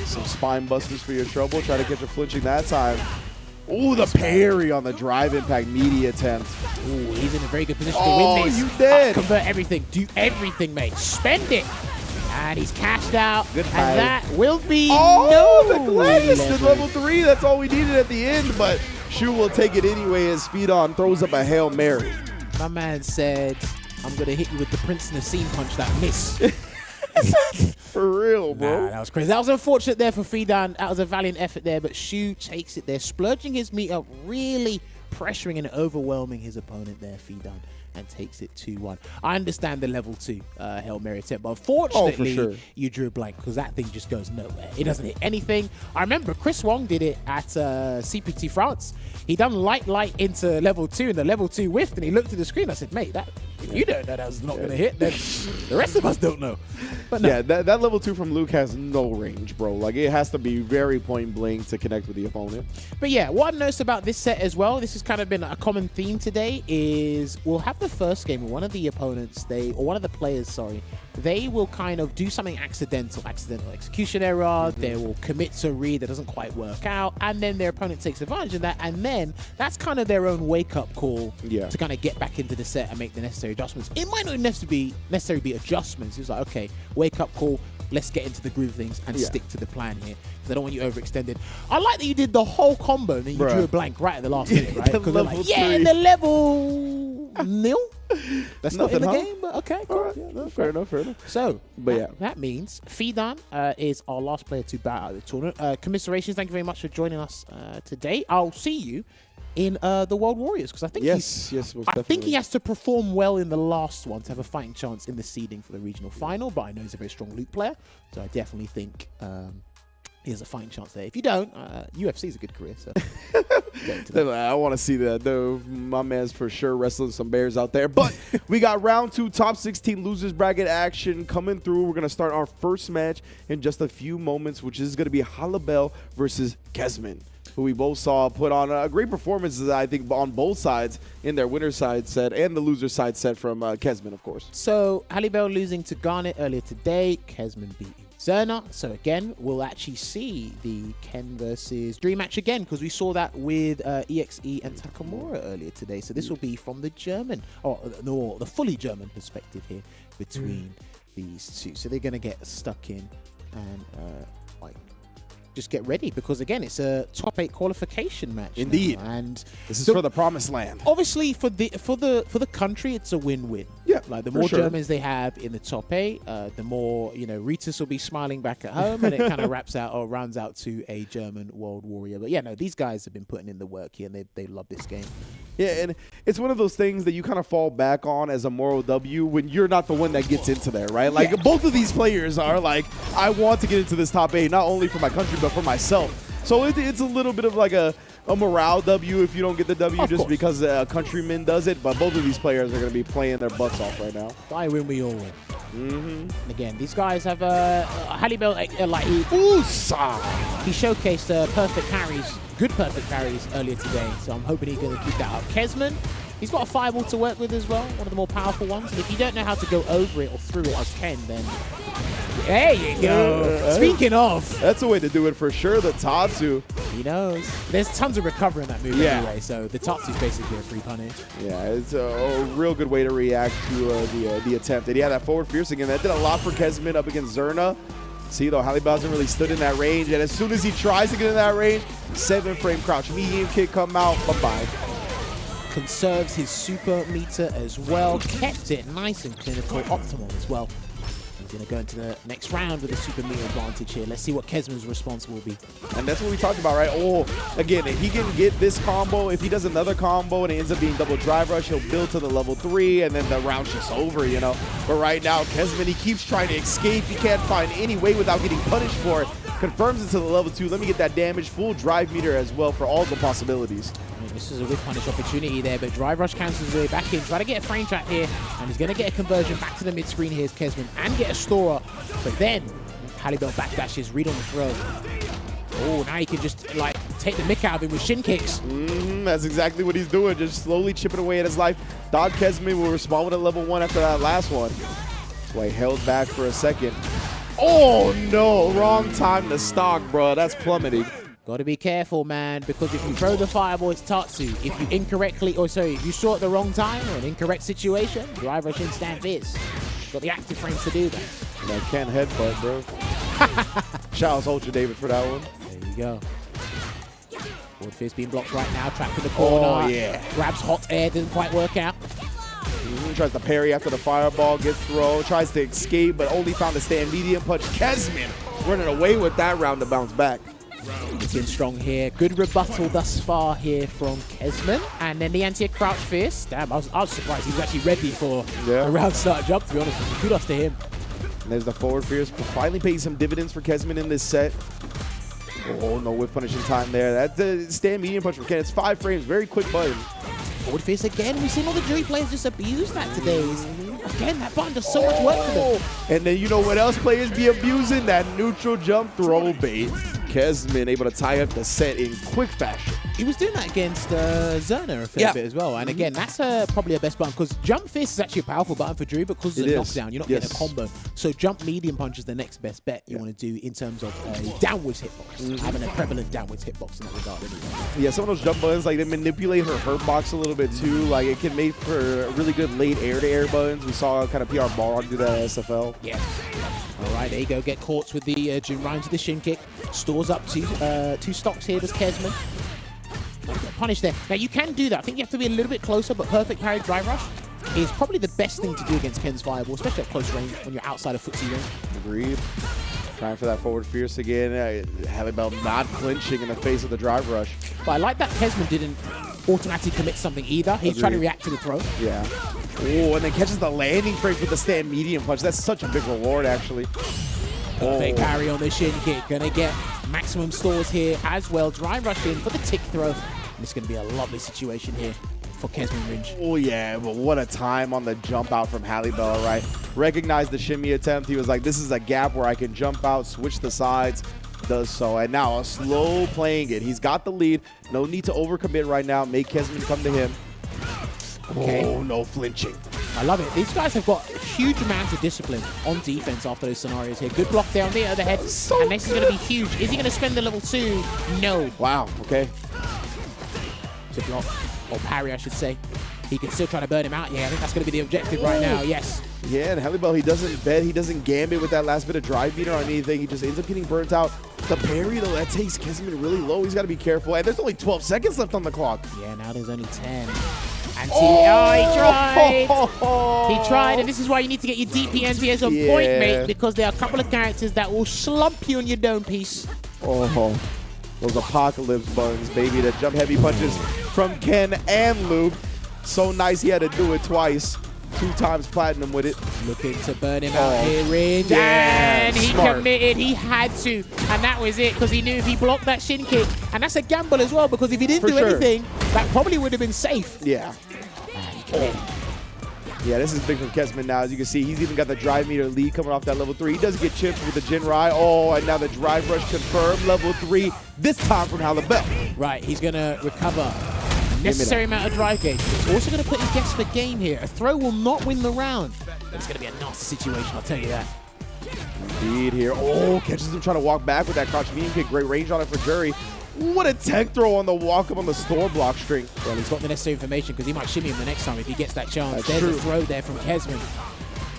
Some spine busters for your trouble. Try to get you flinching that time. Ooh, the parry on the drive impact meaty attempt. Ooh, he's in a very good position to win this. You dead. Convert everything. Do everything, mate. Spend it. And he's cashed out. Good and that will be the Gladius did level 3. That's all we needed at the end, but Shu will take it anyway as Speedon throws up a Hail Mary. My man said, I'm going to hit you with the Prince Nassim punch that miss. For real, bro. Nah, that was crazy. That was unfortunate there for Fidan. That was a valiant effort there, but Shu takes it there, splurging his meter, really pressuring and overwhelming his opponent there, Fidan, and takes it 2-1. I understand the level 2 Hail Mary attempt, but unfortunately, you drew a blank because that thing just goes nowhere. It doesn't hit anything. I remember Chris Wong did it at CPT France. He done light into level 2, and the level 2 whiffed, and he looked at the screen. I said, mate, if you don't know that was not going to hit, then the rest of us don't know. But no. Yeah, that level 2 from Luke has no range, bro. Like, it has to be very point blank to connect with the opponent. But yeah, what I've noticed about this set as well, this has kind of been a common theme today, is we'll have the first game where one of the opponents, one of the players, they will kind of do something accidental execution error, they will commit to a read that doesn't quite work out, and then their opponent takes advantage of that, and then that's kind of their own wake-up call to kind of get back into the set and make the necessary adjustments. It might not necessarily be adjustments. It's like, okay, wake-up call, let's get into the groove of things and stick to the plan here, because I don't want you overextended. I like that you did the whole combo and then you drew a blank right at the last minute, right? Because they're like, the level nil. That's not in the game, but okay, cool. Right. Yeah, fair enough. So, that means Fidan is our last player to bow out of the tournament. Commiserations, thank you very much for joining us today. I'll see you in the World Warriors, because I think I think he has to perform well in the last one to have a fighting chance in the seeding for the regional final, but I know he's a very strong loot player, so I definitely think he has a fighting chance there. If you don't, UFC is a good career, so I want to see that, though. My man's for sure wrestling some bears out there. But we got round 2 top 16 losers bracket action coming through. We're going to start our first match in just a few moments, which is going to be Halibel versus Kesman, who we both saw put on a great performance, I think, on both sides in their winner's side set and the loser's side set from Kesman, of course. So Halibel losing to Garnet earlier today, Kesman beating Zerna. So again, we'll actually see the Ken versus Dream match again, because we saw that with EXE and Takamura earlier today. So this will be from the German, or no, the fully German perspective here between these two. So they're going to get stuck in and just get ready, because again, it's a top 8 qualification match. Indeed, now. And this is for the promised land. Obviously, for the country, it's a win-win. Yeah, like the more Germans they have in the top 8, the more Ritus will be smiling back at home, and it kind of wraps out or rounds out to a German World Warrior. But yeah, no, these guys have been putting in the work here, and they love this game. Yeah, and it's one of those things that you kind of fall back on as a moral W when you're not the one that gets into there, right? Like, both of these players are like, I want to get into this top 8, not only for my country, but for myself. So it's a little bit of like a morale W if you don't get the W just because a countryman does it. But both of these players are going to be playing their butts off right now. By win, we all win. And again, these guys have Halibel like he showcased perfect parries, good perfect parries earlier today. So I'm hoping he's going to keep that up. Kesman, he's got a fireball to work with as well, one of the more powerful ones. And if you don't know how to go over it or through it as Ken, then there you go. Speaking of, that's a way to do it for sure. The Tatsu. He knows. There's tons of recovery in that move anyway, so the Tatsu's basically a free punish. Yeah, it's a real good way to react to the attempt. And yeah, that forward fierce again, that did a lot for Kesman up against Zerna. See, though, Halibel hasn't really stood in that range, and as soon as he tries to get in that range, 7-frame crouch, medium kick come out, bye-bye. Conserves his super meter as well, kept it nice and clinical, optimal as well. He's going to go into the next round with a super meter advantage here. Let's see what Kesman's response will be. And that's what we talked about, right? Oh, again, if he can get this combo, if he does another combo and it ends up being double drive rush, he'll build to the level 3, and then the round's just over, you know? But right now, Kesman, he keeps trying to escape. He can't find any way without getting punished for it. Confirms it to the level 2. Let me get that damage. Full drive meter as well for all the possibilities. I mean, this is a whip punish opportunity there, but drive rush cancels his way back in. Try to get a frame trap here, and he's going to get a conversion back to the mid screen here, Kesman, and get a store up. But then Halibel backdashes, read on the throw. Oh, now he can just like take the mick out of him with shin kicks. That's exactly what he's doing, just slowly chipping away at his life. Dog Kesman will respond with a level 1 after that last one. That's why he held back for a second. Oh no, wrong time to stock, bro. That's plummeting. Got to be careful, man, because if you throw the fireball, it's Tatsu. If you incorrectly, or sorry, if you saw it the wrong time or an incorrect situation, drive rush instant fizz. Got the active frames to do that. That can't headbutt, bro. Shout out Ultra David for that one. There you go. Forward fist being blocked right now, trapped in the corner. Oh, yeah. Grabs hot air, doesn't quite work out. Tries to parry after the fireball gets thrown. Tries to escape, but only found to stand medium punch. Kesman running away with that round to bounce back. Looking strong here. Good rebuttal thus far here from Kesman. And then the anti-air crouch fist. Damn, I was surprised he was actually ready for a round start jump, to be honest with you. Kudos to him. And there's the forward fierce. Finally paying some dividends for Kesman in this set. Oh, no whip punish in time there. That's the stand medium punch from Ken. It's 5 frames. Very quick button. Forward fist again. We've seen all the Jury players just abuse that today. Again, that button does so much work for them. And then you know what else players be abusing? That neutral jump throw bait. Kesman able to tie up the set in quick fashion. He was doing that against Zerna a fair bit as well. And again, that's probably a best button because jump fist is actually a powerful button for Drew because it's a knockdown. You're not getting a combo. So jump medium punch is the next best bet you want to do in terms of downwards hitbox. Having a prevalent downwards hitbox in that regard anyway. Yeah, some of those jump buttons, like they manipulate her hurt box a little bit too. Like it can make for really good late air-to-air buttons. We saw kind of PR Bar do that at SFL. Yes. All right, there you go. Get caught with the Jin Rhymes with the shin kick. Stores up 2 stocks here, does Kesman. Punish there. Now, you can do that. I think you have to be a little bit closer, but perfect parry drive rush is probably the best thing to do against Ken's fireball, especially at close range when you're outside of footsie range. Agreed. Trying for that forward fierce again. Halibel not flinching in the face of the drive rush. But I like that Kesman didn't automatically commit something either. He's trying to react to the throw. Yeah. Oh, and then catches the landing frame with the stand medium punch. That's such a big reward, actually. Perfect parry on the shin kick. Gonna get maximum stores here as well. Drive rush in for the tick throw. And it's gonna be a lovely situation here for Kesman Ringe. Oh yeah, but what a time on the jump out from Halibel, right? Recognized the shimmy attempt. He was like, this is a gap where I can jump out, switch the sides. Does so, and now a slow playing it. He's got the lead. No need to overcommit right now. Make Kesman come to him. Okay. Oh, no flinching. I love it. These guys have got huge amounts of discipline on defense after those scenarios here. Good block there on the other head. And this is going to be huge. Is he going to spend the level 2? No. Wow, okay. Good block. Or parry, I should say. He can still try to burn him out. Yeah, I think that's going to be the objective right now. Yes. Yeah, and Halibel, he doesn't bet. He doesn't gambit with that last bit of drive meter on anything. He just ends up getting burnt out. The parry, though, that takes Kesman really low. He's got to be careful. And there's only 12 seconds left on the clock. Yeah, now there's only 10. And he tried. He tried, and this is why you need to get your DP NPS on point, mate, because there are a couple of characters that will slump you on your dome piece. Oh, those apocalypse buttons, baby. The jump heavy punches from Ken and Luke. So nice he had to do it twice. 2 times platinum with it. Looking to burn him out here, Ringe. And he committed. He had to. And that was it, because he knew if he blocked that shin kick. And that's a gamble as well, because if he didn't do anything, that probably would have been safe. Yeah. Yeah, this is big from Kesman now. As you can see, he's even got the drive meter lead coming off that level 3. He does get chipped with the Jinrai. Oh, and now the drive rush confirmed. Level 3, this time from Halibel. Right, he's going to recover a necessary amount of drive gauge. He's also going to put his guess for game here. A throw will not win the round, but it's going to be a nasty situation, I'll tell you that. Indeed here. Oh, catches him trying to walk back with that crouch medium kick. Great range on it for Jury. What a tech throw on the walk up on the store block string. Well, he's got the necessary information because he might shimmy him the next time if he gets that chance. That's There's true. a throw there from Kesman.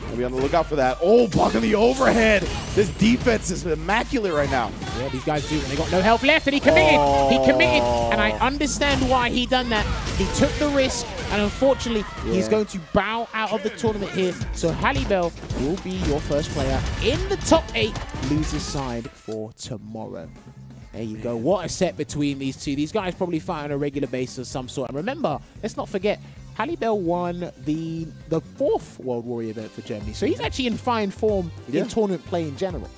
I'll be on the lookout for that. Oh, blocking the overhead. This defense is immaculate right now. Yeah, these guys do. And they got no health left, and he committed. Oh. He committed, and I understand why he done that. He took the risk, and unfortunately, he's going to bow out of the tournament here. So Halibel will be your first player in the top 8 losers side for tomorrow. There you go. What a set between these two. These guys probably fight on a regular basis of some sort. And remember, let's not forget, Halibel won the 4th World Warrior event for Germany. So he's actually in fine form in tournament play in general.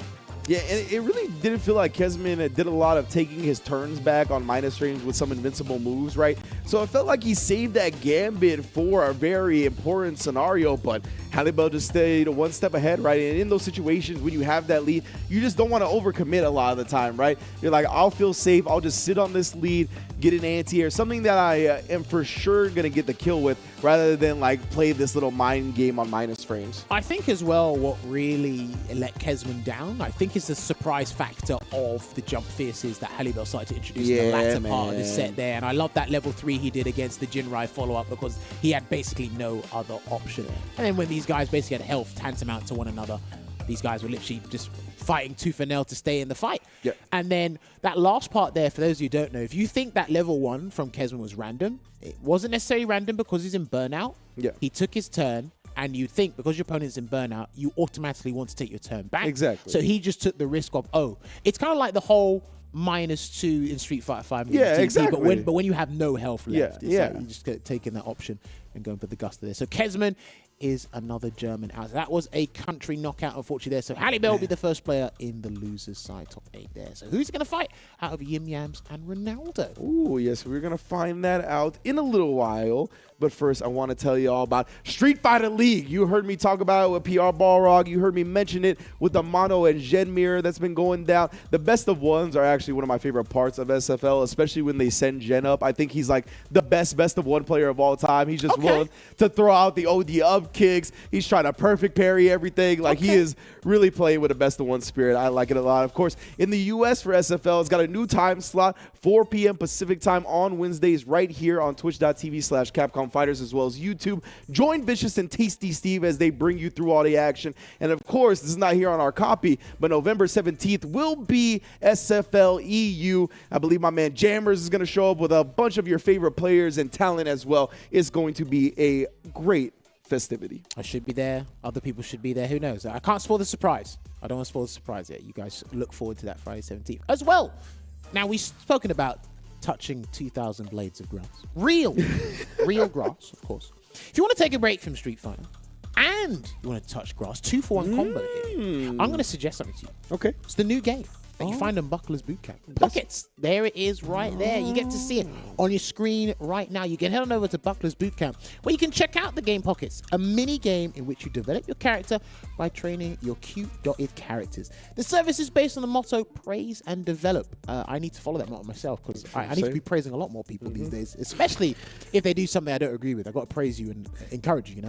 Yeah, and it really didn't feel like Kesman did a lot of taking his turns back on minus frames with some invincible moves, right? So it felt like he saved that gambit for a very important scenario, but Halibel just stayed one step ahead, right? And in those situations, when you have that lead, you just don't want to overcommit a lot of the time, right? You're like, I'll feel safe. I'll just sit on this lead, get an anti-air, something that I am for sure going to get the kill with, rather than like play this little mind game on minus frames. I think as well what really let Kesman down, I think is the surprise factor of the jump fierces that Halibel started to introduce in the latter part of the set there. And I love that level 3 he did against the Jinrai follow-up because he had basically no other option. And then when these guys basically had health tantamount to one another, these guys were literally just fighting tooth and nail to stay in the fight. Yep. And then that last part there, for those who don't know, if you think that level 1 from Kesman was random, it wasn't necessarily random because he's in burnout. Yeah. He took his turn, and you think because your opponent's in burnout, you automatically want to take your turn back. Exactly. So he just took the risk of, it's kind of like the whole -2 in Street Fighter 5. Yeah, exactly. But when you have no health left, it's yeah. like you just taking that option and going for the gusto there. So Kesman is another German out. That was a country knockout, unfortunately, there. So Halibel will be the first player in the losers side top 8 there. So who's going to fight out of Yim Yams and Ronaldo? Ooh, yes, we're going to find that out in a little while. But first, I want to tell you all about Street Fighter League. You heard me talk about it with PR Balrog. You heard me mention it with the Mono and Gen mirror that's been going down. The best of ones are actually one of my favorite parts of SFL, especially when they send Gen up. I think he's like the best of one player of all time. He's just willing to throw out the OD up kicks. He's trying to perfect parry everything. Like he is really playing with a best of one spirit. I like it a lot. Of course, in the US for SFL, it's got a new time slot, 4 p.m. Pacific time on Wednesdays right here on twitch.tv/Capcom Fighters, as well as YouTube. Join Vicious and Tasty Steve as they bring you through all the action. And of course, this is not here on our copy, but November 17th will be SFL EU. I believe my man Jammers is going to show up with a bunch of your favorite players and talent as well. It's going to be a great festivity. I should be there. Other people should be there. Who knows? I can't spoil the surprise. I don't want to spoil the surprise yet. You guys look forward to that Friday 17th as well. Now, we've spoken about touching 2,000 blades of grass. Real grass, of course. If you want to take a break from Street Fighter and you want to touch grass, 2-for-1 combo here, I'm going to suggest something to you. Okay. It's the new game that you find on Buckler's Bootcamp. Pockets. There it is right there. You get to see it on your screen right now. You can head on over to Buckler's Bootcamp where you can check out the game Pockets, a mini game in which you develop your character by training your cute dotted characters. The service is based on the motto, praise and develop. I need to follow that motto myself because I need to be praising a lot more people these days, especially if they do something I don't agree with. I've got to praise you and encourage you,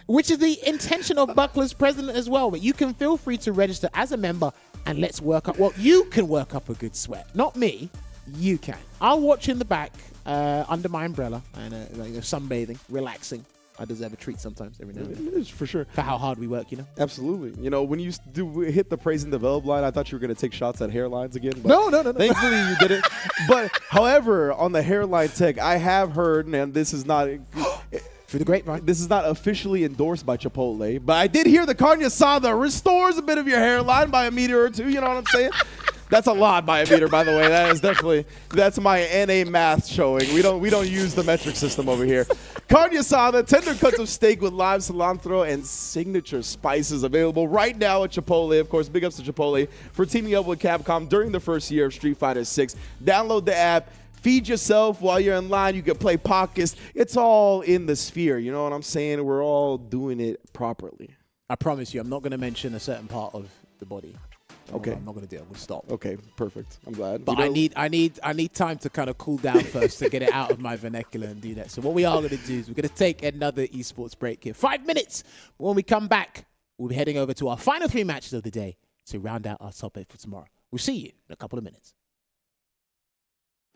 which is the intention of Buckler's president as well. But you can feel free to register as a member and let's work up. Well, you can work up a good sweat. Not me. You can. I'll watch in the back under my umbrella and sunbathing, relaxing. I deserve a treat sometimes every now and then. It is for sure. For how hard we work, Absolutely. When you hit the praise and develop line, I thought you were going to take shots at hairlines again. But No. Thankfully, you did it. But, however, on the hairline tech, I have heard, and this is not... Through the grapevine. This is not officially endorsed by Chipotle, but I did hear the carne asada restores a bit of your hairline by a meter or two. You know what I'm saying? That's a lot by a meter, by the way. That is definitely, that's my NA math showing. We don't use the metric system over here. Carne asada, tender cuts of steak with live cilantro and signature spices available right now at Chipotle. Of course, big ups to Chipotle for teaming up with Capcom during the first year of Street Fighter 6. Download the app. feed yourself while you're in line. You can play pockets. It's all in the sphere. You know what I'm saying? We're all doing it properly. I promise you, I'm not going to mention a certain part of the body. Okay. I'm not going to do it. We'll stop. Okay, perfect. I'm glad. But I need time to kind of cool down first to get it out of my vernacular and do that. So what we are going to do is we're going to take another esports break here. 5 minutes. When we come back, we'll be heading over to our final 3 matches of the day to round out our top 8 for tomorrow. We'll see you in a couple of minutes.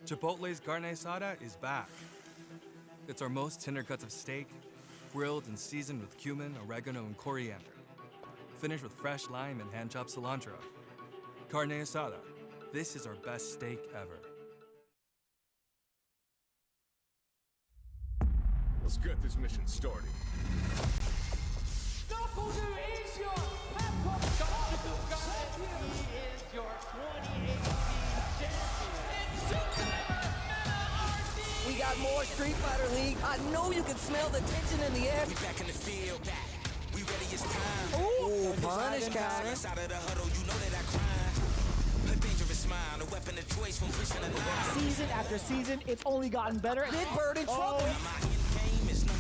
Chipotle's carne asada is back. It's our most tender cuts of steak, grilled and seasoned with cumin, oregano, and coriander. Finished with fresh lime and hand-chopped cilantro. Carne asada. This is our best steak ever. Let's get this mission started. is your Capcom Pro Tour. He is your 2018 champion. We got more Street Fighter League. I know you can smell the tension in the air. We back in the field, back. We ready, it's time. Ooh, punish counter. Inside of the huddle, you know that I grind. A dangerous smile, a weapon of choice from pushing the line. Season after season, it's only gotten better. Big Bird in trouble. My end game is #1.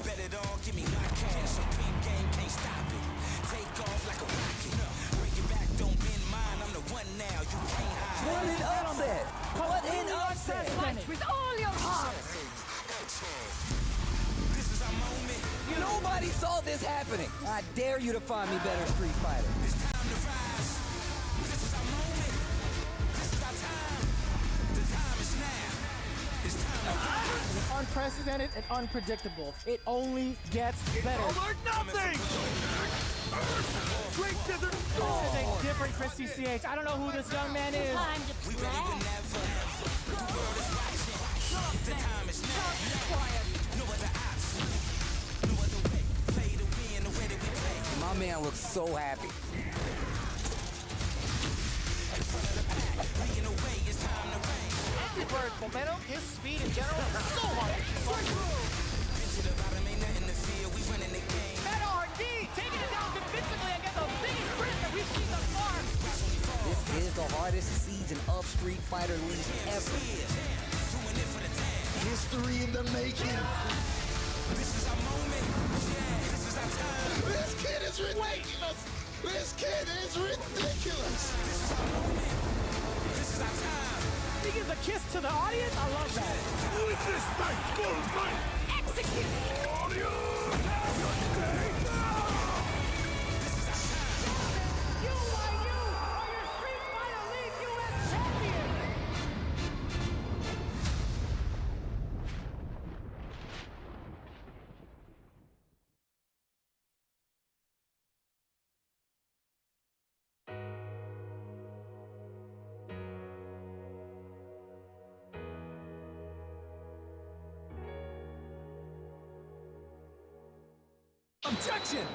Bet it all, give me my cash. Supreme game, can't stop it. Take off like a rocket. Bring it back, don't bend mine. I'm the one now, you can't hide. What an upset. What an upset. Fight with all your heart. This is our moment. Nobody saw this happening. I dare you to find me better Street Fighter. It's time to rise. This is our moment. This is our time. The time is now. It's time to rise. It's unprecedented and unpredictable. It only gets better. Nothing! Straight to the This is a different Chris CCH. I don't know who this young man is. We ready whenever. The world is watching. The time is now. No other option. No other way. Play to win the way that we play. My man looks so happy. In front of the pack. Leading the way. It's time to reign. Angry Bird's momentum, his speed in general, is so hard. Into the bottom, ain't nothing to fear. We running the game. RD taking it down defensively and getting the biggest sprint that we've seen thus far. This is the hardest season of Street Fighter League ever. Doing it for the town. history in the making. This is our moment. Yeah, this is our time. This kid is ridiculous. This kid is ridiculous. This is our moment. This is our time. He gives a kiss to the audience. I love that. Who is this thing? Full fight. Execute. Objection!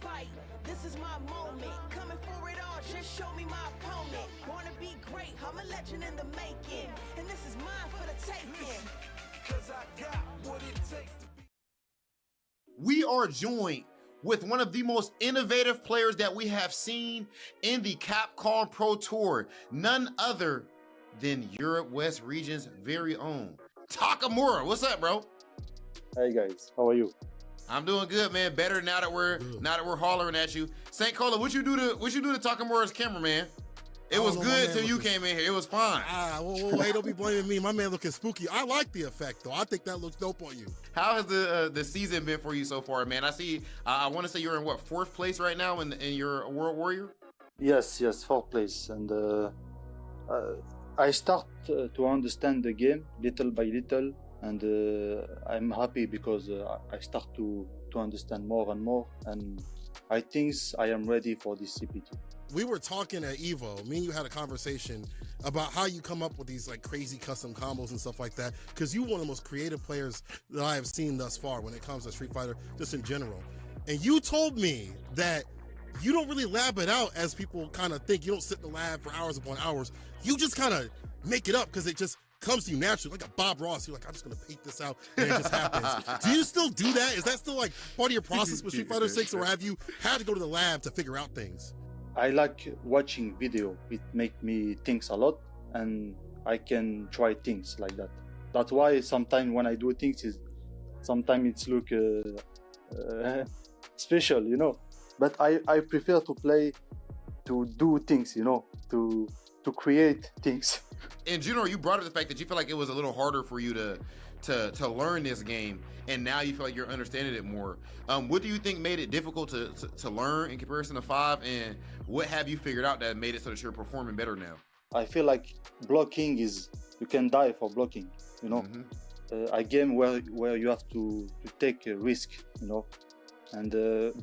fight. This is my moment. Coming for it all, just show me my opponent. Wanna be great, I'm a legend in the making. And this is mine for the taking. Cause I got what it takes to be. We are joined with one of the most innovative players that we have seen in the Capcom Pro Tour, none other than Europe West region's very own Takamura. What's up, bro? Hey guys, how are you? I'm doing good, man. Better now that we're hollering at you. Saint Cola, what you do to Takamura's camera, man? It was good till you came in here. It was fine. Wait, don't be blaming me. My man looking spooky. I like the effect though. I think that looks dope on you. How has the season been for you so far, man? I see. I want to say you're in what, 4th place right now in your World Warrior. Yes, 4th place, and I start to understand the game little by little, and I'm happy because I start to understand more and more, and I think I am ready for this CPT. We were talking at Evo. Me and you had a conversation about how you come up with these like crazy custom combos and stuff like that, because you're one of the most creative players that I have seen thus far when it comes to Street Fighter, just in general. And you told me that you don't really lab it out as people kind of think. You don't sit in the lab for hours upon hours. You just kind of make it up because it just comes to you naturally, like a Bob Ross. You're like, I'm just gonna paint this out, and it just happens. Do you still do that? Is that still like part of your process with Street Fighter 6, or have you had to go to the lab to figure out things? I like watching video. It makes me think a lot, and I can try things like that. That's why sometimes when I do things, sometimes it's look special, you know. But I prefer to play, to do things, you know, to create things. In general, you brought up the fact that you feel like it was a little harder for you to learn this game, and now you feel like you're understanding it more. What do you think made it difficult to learn in comparison to 5, and what have you figured out that made it so that you're performing better now? I feel like blocking you can die for blocking, you know. A game where you have to take a risk, you know, and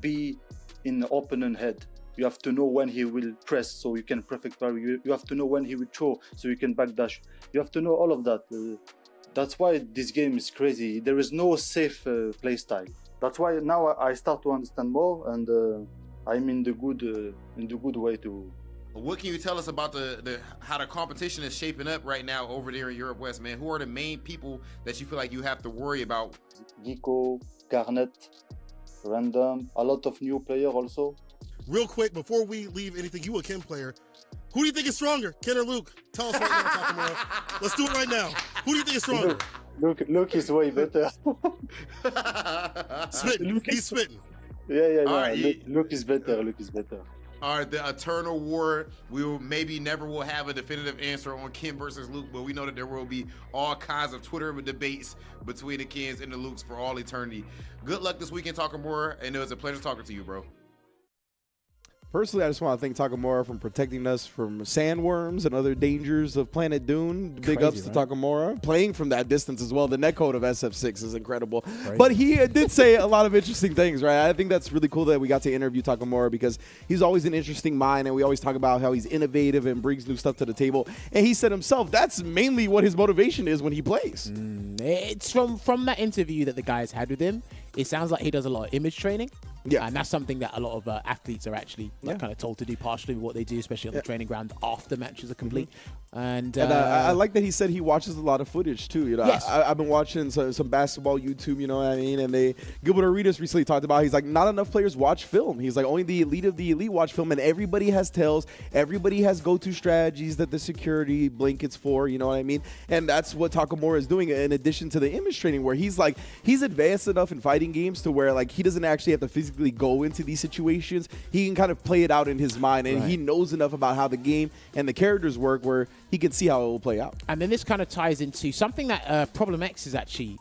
be in the opponent head. You have to know when he will press so you can perfect parry. You have to know when he will throw so you can backdash. You have to know all of that. That's why this game is crazy. There is no safe play style. That's why now I start to understand more, and I'm in the good way to. What can you tell us about how the competition is shaping up right now over there in Europe West, man? Who are the main people that you feel like you have to worry about? Giko, Garnet, Random, a lot of new players also. Real quick, before we leave anything, you a Ken player. Who do you think is stronger, Ken or Luke? Tell us right now, Takamura. Let's do it right now. Who do you think is stronger? Luke is way better. Spitting. He's spitting. Yeah. Right, Luke is better. Luke is better. All right, the eternal war. We will never will have a definitive answer on Ken versus Luke, but we know that there will be all kinds of Twitter debates between the Kens and the Lukes for all eternity. Good luck this weekend, Takamura, and it was a pleasure talking to you, bro. Personally, I just want to thank Takamura for protecting us from sandworms and other dangers of Planet Dune. Big ups to Takamura. Playing from that distance as well. The netcode of SF6 is incredible. Right. But he did say a lot of interesting things, right? I think that's really cool that we got to interview Takamura because he's always an interesting mind, and we always talk about how he's innovative and brings new stuff to the table. And he said himself, that's mainly what his motivation is when he plays. It's from that interview that the guys had with him. It sounds like he does a lot of image training. Yeah, and that's something that a lot of athletes are actually kind of told to do partially with what they do, especially on the training ground after matches are complete. And I like that he said he watches a lot of footage too. You know, yes. I've been watching some basketball YouTube. You know what I mean? And Gilbert Arenas recently talked about. He's like, not enough players watch film. He's like, only the elite of the elite watch film, and everybody has tells. Everybody has go-to strategies that the security blankets for. You know what I mean? And that's what Takamura is doing in addition to the image training, where he's like, he's advanced enough in fighting games to where like he doesn't actually have to physically go into these situations. He can kind of play it out in his mind, and he knows enough about how the game and the characters work where he can see how it will play out. And then this kind of ties into something that Problem X is actually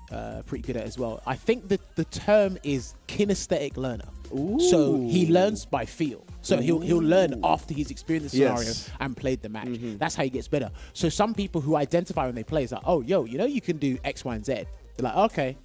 pretty good at as well. I think that the term is kinesthetic learner. Ooh. So he learns by feel. So he'll learn after he's experienced the scenario and played the match. That's how he gets better. So some people who identify when they play is like, oh, yo, you know you can do X, Y, and Z. They're like, okay.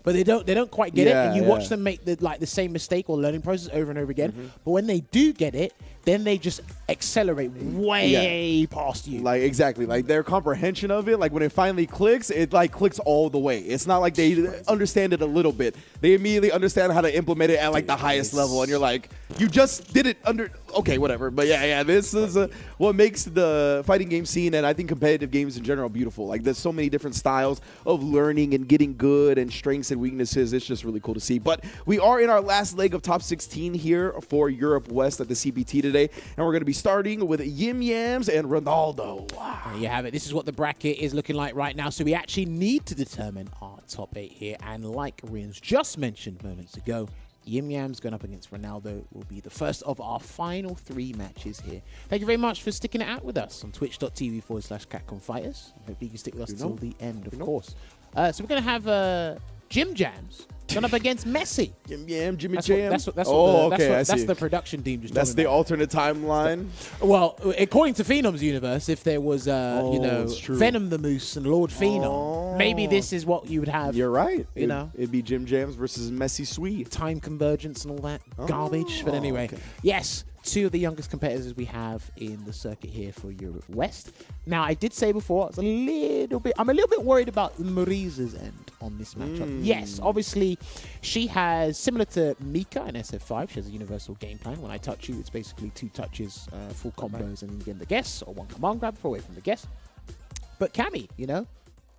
but they don't quite get it. And you watch them make the same mistake or learning process over and over again. But when they do get it, then they just accelerate way past you. Like, exactly. Like, their comprehension of it, like, when it finally clicks, it, like, clicks all the way. It's not like they understand it a little bit. They immediately understand how to implement it at, like, the highest level. And you're like, you just did it under... Okay, whatever. But, yeah, this is what makes the fighting game scene and I think competitive games in general beautiful. Like, there's so many different styles of learning and getting good and strengths and weaknesses. It's just really cool to see. But we are in our last leg of top 16 here for Europe West at the CPT today. And we're going to be starting with Yim Yams and Ronaldo. Wow. There you have it. This is what the bracket is looking like right now. So we actually need to determine our top 8 here. And like Rian's just mentioned moments ago, Yim Yams going up against Ronaldo will be the first of our final 3 matches here. Thank you very much for sticking it out with us on twitch.tv/Capcom Fighters. I hope you can stick with us till the end, of course. So we're going to have Jim Jams going up against Messi. Jimmy that's Jam. That's the production team. Just that's the alternate timeline. Well, according to Phenom's universe, if there was, Venom the Moose and Lord Phenom, maybe this is what you would have. You're right. It'd be Jim Jams versus Messi Sweet. Time convergence and all that garbage. But anyway, yes. 2 of the youngest competitors we have in the circuit here for Europe West. Now, I did say before, I'm a little bit worried about Marisa's end on this matchup. Yes, obviously, she has, similar to Mika in SF5, she has a universal game plan. When I touch you, it's basically 2 touches, full combos, and then you get the guess, or 1 command grab for away from the guess. But Cammy,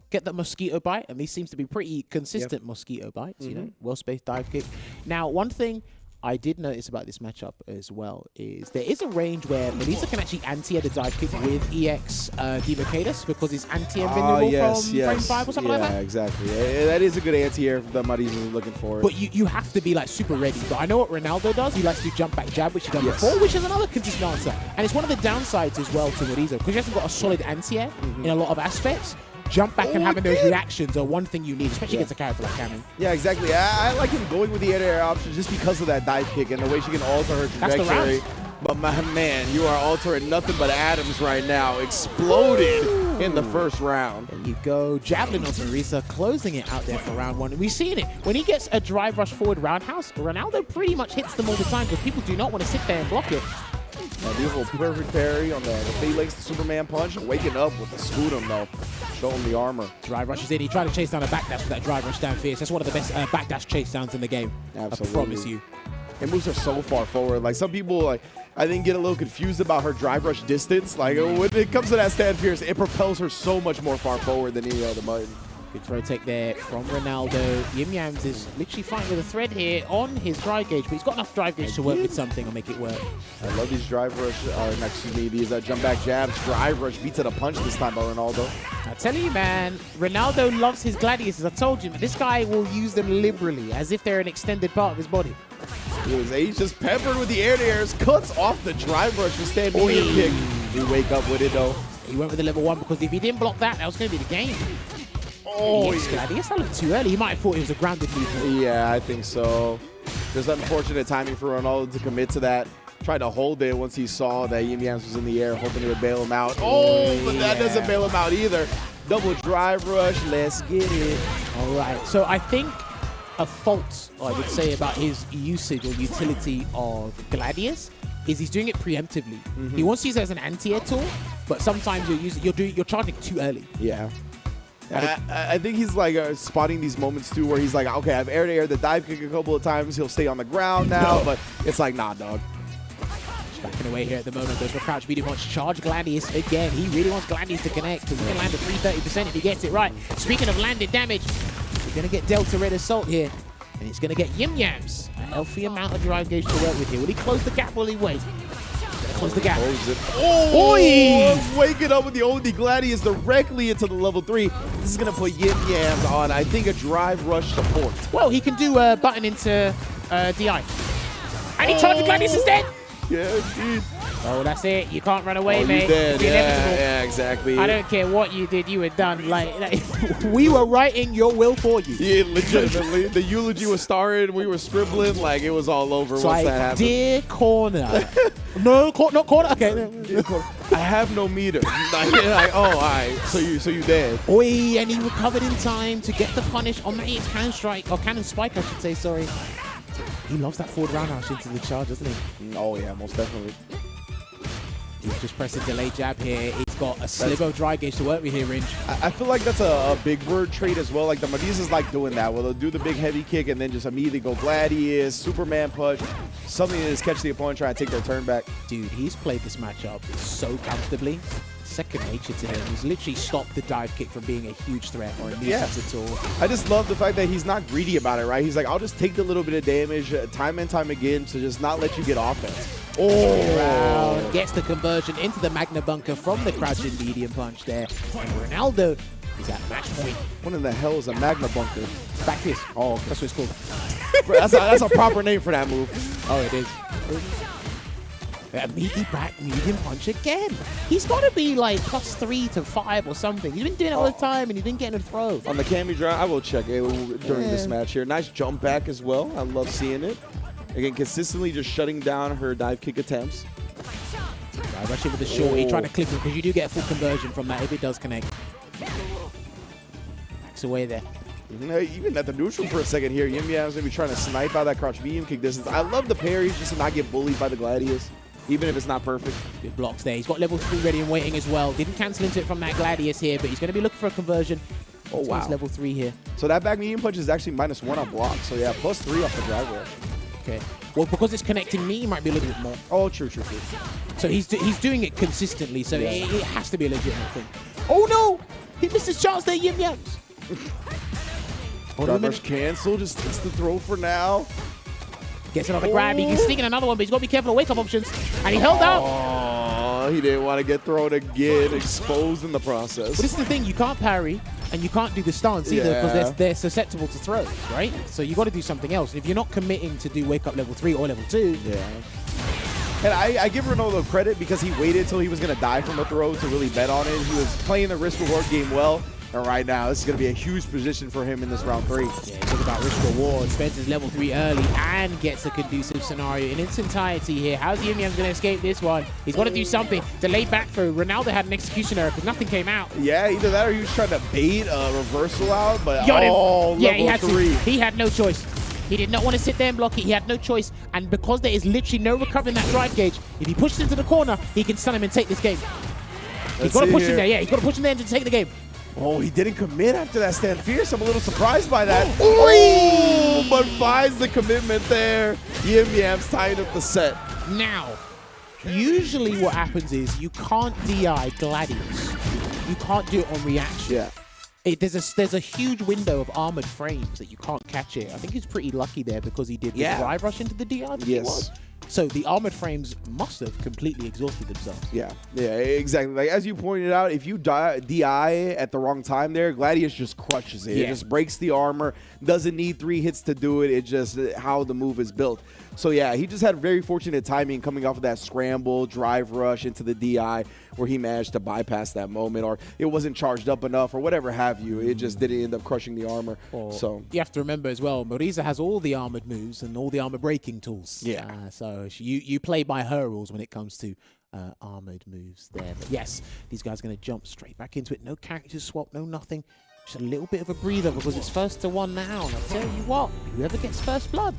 get that mosquito bite, and these seems to be pretty consistent mosquito bites, well-spaced dive kick. Now, one thing I did notice about this matchup as well is there is a range where Marisa can actually anti-air the dive kick with EX Devocatus because it's anti-air mineral from frame 5 or something like that. Yeah, exactly. That is a good anti-air that Marisa is looking for. But you have to be like super ready. But I know what Ronaldo does. He likes to do jump back jab, which he done before, which is another consistent answer. And it's one of the downsides as well to Marisa because he hasn't got a solid anti-air in a lot of aspects. Jump back and having those reactions are one thing you need, especially against a character like Cammy. Yeah, exactly. I like him going with the air option just because of that dive kick and the way she can alter her trajectory. But my man, you are altering nothing but atoms right now. Exploded in the first round. There you go. Javelin on Marisa, closing it out there for round 1. And we've seen it. When he gets a drive rush forward roundhouse, Ronaldo pretty much hits them all the time because people do not want to sit there and block it. A beautiful perfect parry on the fade legs to Superman punch. Waking up with the Scutum though. Show him the armor. Drive rushes in. He tried to chase down a backdash with that drive rush down fierce. That's one of the best backdash chase downs in the game. Absolutely. I promise you. It moves her so far forward. Like some people, I think get a little confused about her drive rush distance. Like when it comes to that stand fierce, it propels her so much more far forward than any other button. Good throw take there from Ronaldo. Yim Yams is literally fighting with a thread here on his drive gauge, but he's got enough drive gauge to work with something or make it work. I love these drive rush, these jump back jabs. Drive rush beats at a punch this time by Ronaldo. I tell you, man, Ronaldo loves his gladiators. I told you, this guy will use them liberally, as if they're an extended part of his body. He's just peppered with the air-to-airs, cuts off the drive rush to stand medium kick. We wake up with it, though. He went with the level 1 because if he didn't block that, that was going to be the game. Yes, Gladius, that looked too early. He might have thought it was a grounded movement. Yeah, I think so. There's unfortunate timing for Ronaldo to commit to that. Tried to hold it once he saw that Yim Yams was in the air, hoping it would bail him out. But that doesn't bail him out either. Double drive rush, let's get it. All right, so I think a fault, I would say, about his usage or utility of Gladius is he's doing it preemptively. He wants to use it as an anti-air tool, but sometimes you're charging too early. Yeah. I think he's like spotting these moments too where he's like, okay, I've air to air the dive kick a couple of times. He'll stay on the ground now, but it's like, nah, dog. Just backing away here at the moment. Goes for crouch medium punch. Charge Gladius again. He really wants Gladius to connect because he can land a 330% if he gets it right. Speaking of landed damage, we're going to get Delta Red Assault here. And it's going to get Yim Yams a healthy amount of drive gauge to work with here. Will he close the gap? Will he wait? Close the gap. Waking up with the OD Gladius directly into the level 3. This is going to put Yim Yams on, I think, a drive rush support. Well, he can do button into DI. And he charged Gladius instead. Yeah, indeed. Oh, that's it. You can't run away, Oh, mate. you dead. It's Yeah, inevitable. yeah, exactly. I don't care what you did, you were done. Like we were writing your will for you. Yeah, legitimately. The eulogy was started. We were scribbling. Like, it was all over It's once like, that happened. dear corner. No, not corner. Okay. I have no meter. Like, oh, all right. So you dead. Oi, and he recovered in time to get the punish on that cannon strike, or cannon spike, I should say, sorry. He loves that forward roundhouse into the charge, doesn't he? Oh, yeah, most definitely. He's just pressing delay jab here. He's got a sliver of dry gauge to work with here, Ringe. I feel like that's a big word trait as well. Like, the Medizas like doing that, where they'll do the big heavy kick and then just immediately go Gladius, Superman punch, something to just catch the opponent, try and take their turn back. Dude, he's played this matchup so comfortably. Second nature to him. He's literally stopped the dive kick from being a huge threat or a nuisance at all. I just love the fact that he's not greedy about it, right? He's like, I'll just take the little bit of damage time and time again to just not let you get offense. Oh, gets the conversion into the Magna Bunker from the crouching medium punch there. And Ronaldo is at match point. What in the hell is a Magna Bunker? Back fist. Oh, that's what it's called. Bro, that's a proper name for that move. Oh, it is. A meaty back medium punch again. He's got to be like +3 to 5 or something. He's been doing it all the time, and he's been getting a throw. On the Cammy drive, I will check it during this match here. Nice jump back as well. I love seeing it. Again, consistently just shutting down her dive kick attempts. Right, rush it with the shorty, trying to clip him, because you do get a full conversion from that if it does connect. Backs away there. Even at the neutral for a second here, Yim Yam's going to be trying to snipe out that crouch medium kick distance. I love the parries just to not get bullied by the Gladius, even if it's not perfect. Good blocks there. He's got level 3 ready and waiting as well. Didn't cancel into it from that Gladius here, but he's going to be looking for a conversion. Oh, wow. He's level 3 here. So that back medium punch is actually -1 on block. So, yeah, +3 off the drive rush. Okay. Well, because it's connecting me, it might be a little bit more. Oh, true. So he's doing it consistently, so it has to be a legitimate thing. Oh, no! He missed his chance there, Yim Yams. Drive rush cancel, just takes the throw for now. Gets another grab. He can sneak in another one, but he's got to be careful of wake-up options. And he held out. Oh, he didn't want to get thrown again, exposed in the process. But this is the thing, you can't parry, and you can't do the stance either, because they're susceptible to throws, right? So you got to do something else. If you're not committing to do wake-up level 3 or level 2... Yeah. And I give Ronaldo credit because he waited till he was going to die from a throw to really bet on it. He was playing the risk-reward game well. And right now, this is going to be a huge position for him in this round 3. Yeah, talk about risk reward. Spencer's level 3 early and gets a conducive scenario in its entirety here. How's Yim Yams going to escape this one? He's got to do something. Delayed back throw. Ronaldo had an execution error because nothing came out. Yeah, either that or he was trying to bait a reversal out, but Got him. level he had 3. He had no choice. He did not want to sit there and block it. He had no choice. And because there is literally no recovering that drive gauge, if he pushes into the corner, he can stun him and take this game. He's got to push him there. Yeah, he's got to push him there to take the game. Oh, he didn't commit after that stand fierce. I'm a little surprised by that. Oh, but finds the commitment there. Yim Yam's tying up the set. Now, usually what happens is you can't DI Gladius. You can't do it on reaction. Yeah. There's a huge window of armored frames that you can't catch it. I think he's pretty lucky there because he did the drive rush into the DI. Yes. So the armored frames must have completely exhausted themselves. Yeah, exactly. Like, as you pointed out, if you DI at the wrong time there, Gladius just crushes it. It just breaks the armor, doesn't need 3 hits to do it. It's just how the move is built. So, yeah, he just had very fortunate timing coming off of that scramble, drive rush into the DI where he managed to bypass that moment, or it wasn't charged up enough or whatever have you. It just didn't end up crushing the armor. So you have to remember as well, Marisa has all the armored moves and all the armor breaking tools. Yeah. So you play by her rules when it comes to armored moves there. But yes, these guys are going to jump straight back into it. No character swap, no nothing. Just a little bit of a breather because it's 1-1 now. And I'll tell you what, whoever gets first blood